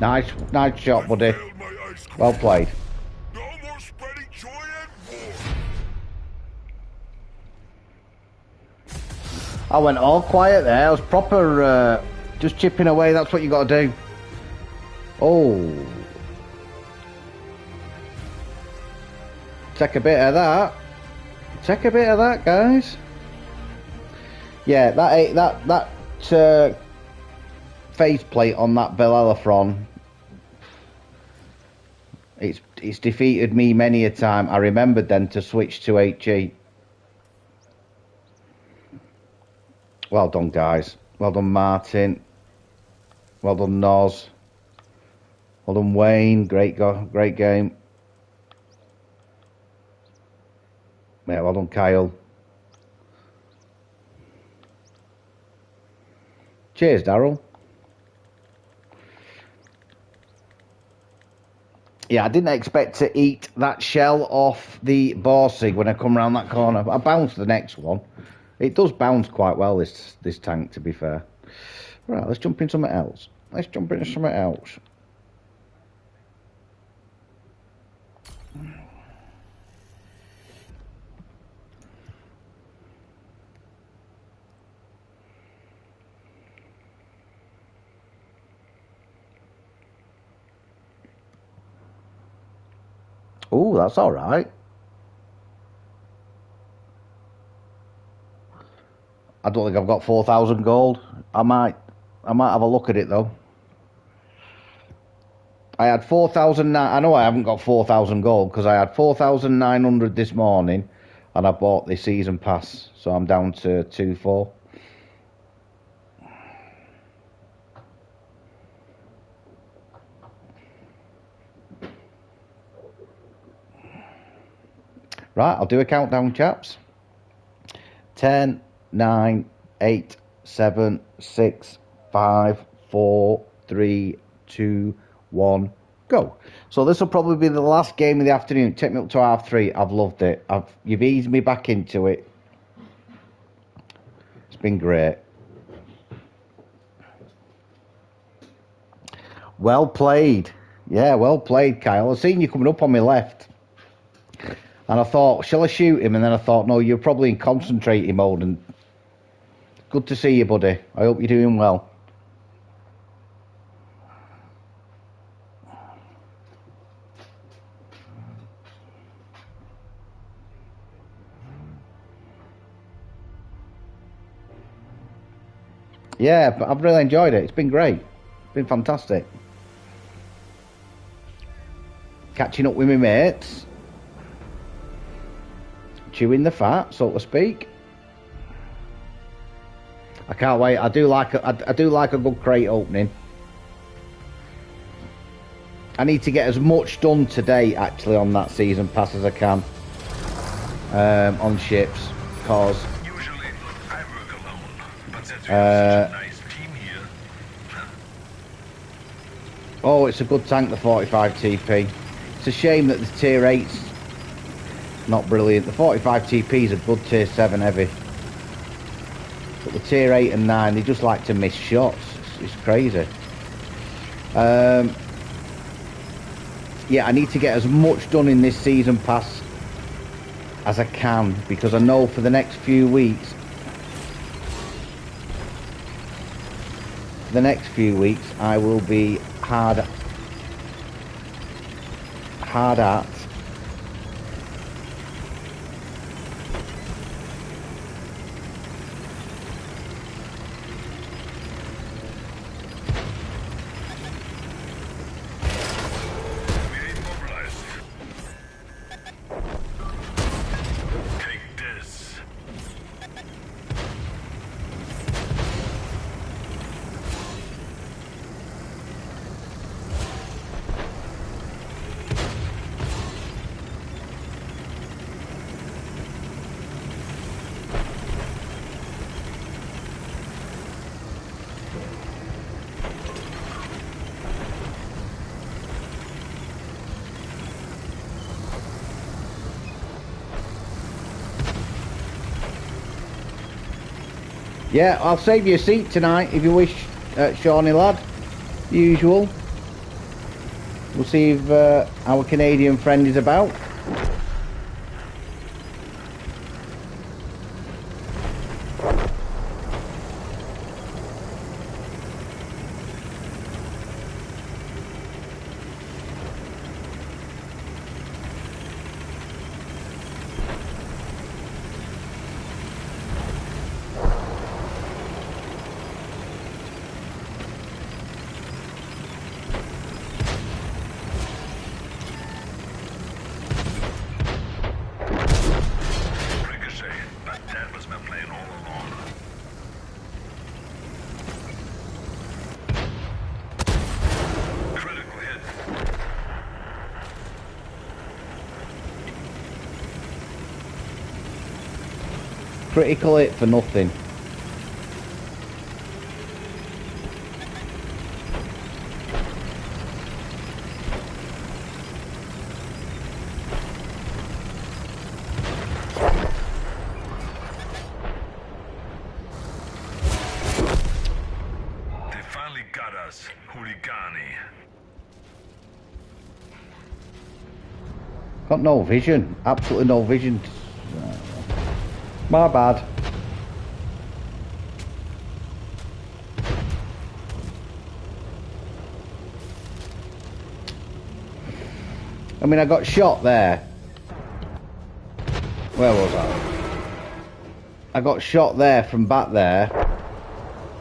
A: Nice shot, buddy. Well played.
C: No more spreading joy and war.
A: I went all quiet there. I was proper, just chipping away. That's what you got to do. Oh. Take a bit of that. Take a bit of that, guys. Yeah, that faceplate on that Bellelafron. It's defeated me many a time. I remembered then to switch to HE. Well done, guys. Well done, Martin. Well done, Noz. Well done, Wayne. Great game. Yeah, well done, Kyle. Cheers, Daryl. Yeah, I didn't expect to eat that shell off the Borsig when I come around that corner. I bounced the next one. It does bounce quite well, this tank, to be fair. Right, let's jump into something else. Oh, that's all right. I don't think I've got 4,000 gold. I might have a look at it though. I had 4,000. I know I haven't got 4,000 gold because I had 4,900 this morning, and I bought the season pass, so I'm down to 2,400. Right, I'll do a countdown, chaps. 10, 9, 8, 7, 6, 5, 4, 3, 2, 1, go. So this will probably be the last game of the afternoon. Take me up to 3:30. I've loved it. You've eased me back into it. It's been great. Well played. Yeah, well played, Kyle. I've seen you coming up on my left. And I thought, shall I shoot him? And then I thought, no, you're probably in concentrating mode. And good to see you, buddy. I hope you're doing well. Yeah, but I've really enjoyed it. It's been great. It's been fantastic. Catching up with my mates. Chewing the fat, so to speak. I can't wait. I do like a good crate opening. I need to get as much done today, actually, on that season pass as I can on ships, cause
C: Usually I work alone, but since we have such a nice team here.
A: Oh, it's a good tank, the 45 TP. It's a shame that the tier 8's not brilliant. The 45 TP is a good tier 7 heavy. But the tier 8 and 9, they just like to miss shots. It's crazy. Yeah, I need to get as much done in this season pass as I can, because I know for the next few weeks, I will be hard at yeah, I'll save you a seat tonight if you wish, Shawnee lad. Usual. We'll see if our Canadian friend is about. Critical hit for nothing.
C: They finally got us, Hurigani.
A: Got no vision. Absolutely no vision. My bad. I mean, I got shot there. Where was I? I got shot there from back there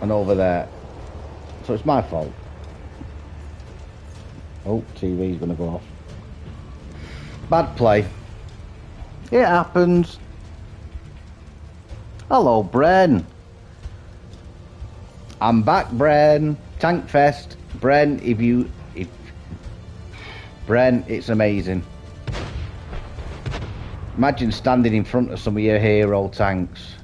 A: and over there. So it's my fault. Oh, TV's gonna go off. Bad play. It happens. Hello, Bren. I'm back, Bren. Tankfest. Bren, Bren, it's amazing. Imagine standing in front of some of your hero tanks.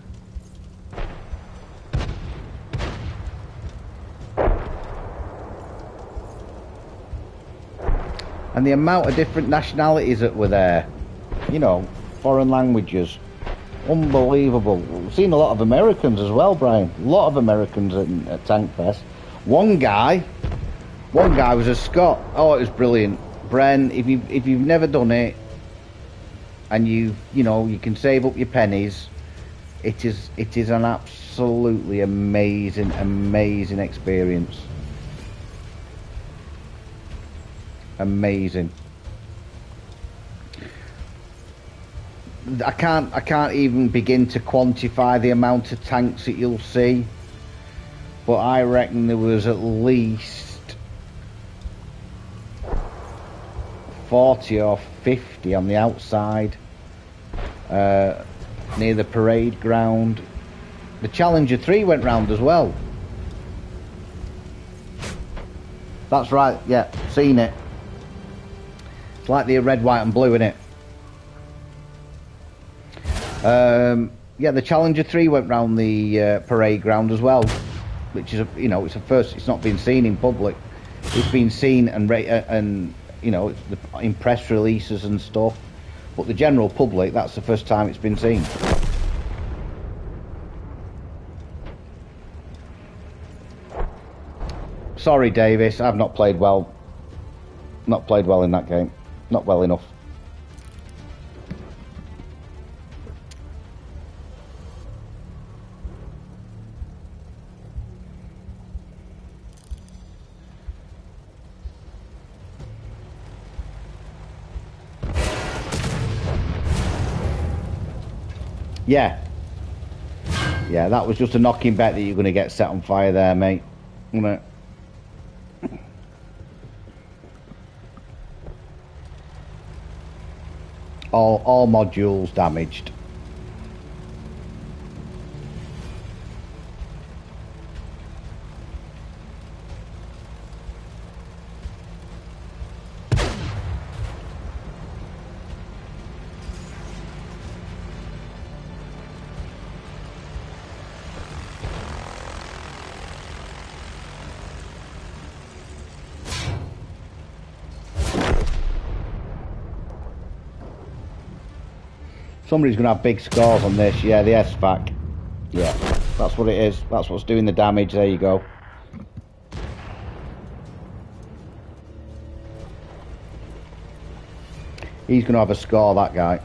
A: And the amount of different nationalities that were there. You know, foreign languages. Unbelievable. We've seen a lot of Americans as well, Brian. A lot of Americans at Tankfest. One guy was a Scot. Oh, it was brilliant. Bren, if you've never done it, and you can save up your pennies, it is an absolutely amazing experience. Amazing. I can't even begin to quantify the amount of tanks that you'll see, but I reckon there was at least 40 or 50 on the outside, near the parade ground. The Challenger 3 went round as well. That's right, yeah, seen it. It's like the red, white and blue, innit? Yeah, the Challenger 3 went round the parade ground as well, which is it's a first. It's not been seen in public. It's been seen and in press releases and stuff, but the general public, that's the first time it's been seen. Sorry, Davis, I've not played well. Not played well in that game. Not well enough. Yeah. Yeah, that was just a knocking bet that you're going to get set on fire there, mate. Wasn't it? All modules damaged. Somebody's going to have big scores on this. Yeah, the SVAC. Yeah, that's what it is. That's what's doing the damage. There you go. He's going to have a score, that guy.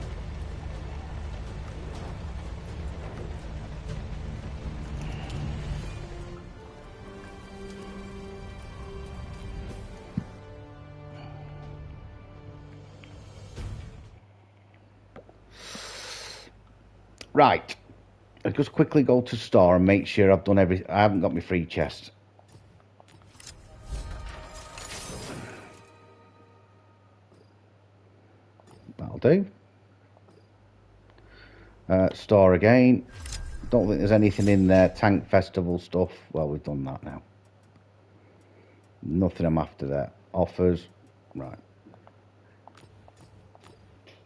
A: Right. I'll just quickly go to store and make sure I've done everything. I haven't got my free chest. That'll do. Store again. Don't think there's anything in there. Tank festival stuff. Well, we've done that now. Nothing I'm after there. Offers. Right.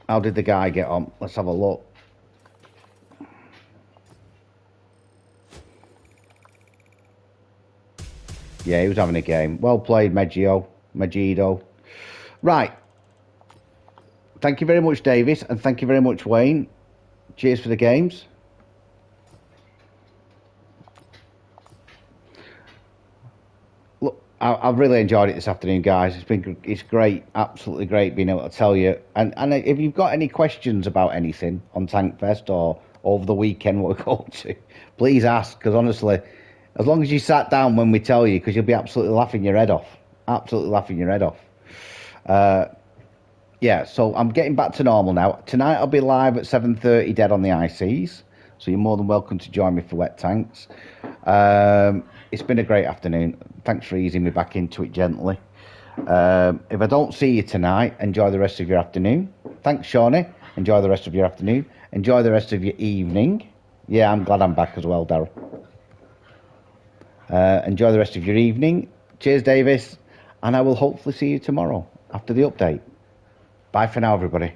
A: How did the guy get on? Let's have a look. Yeah, he was having a game. Well played, Megido. Right. Thank you very much, Davis, and thank you very much, Wayne. Cheers for the games. Look, I've really enjoyed it this afternoon, guys. It's great, absolutely great being able to tell you. And if you've got any questions about anything on Tankfest or over the weekend what we're going to, please ask, because honestly, as long as you sat down when we tell you, because you'll be absolutely laughing your head off. Absolutely laughing your head off. Yeah, so I'm getting back to normal now. Tonight I'll be live at 7:30 dead on the ICs, so you're more than welcome to join me for Wet Tanks. It's been a great afternoon. Thanks for easing me back into it gently. If I don't see you tonight, enjoy the rest of your afternoon. Thanks, Shawnee. Enjoy the rest of your afternoon. Enjoy the rest of your evening. Yeah, I'm glad I'm back as well, Daryl. Enjoy the rest of your evening. Cheers, Davis. And I will hopefully see you tomorrow after the update. Bye for now, everybody.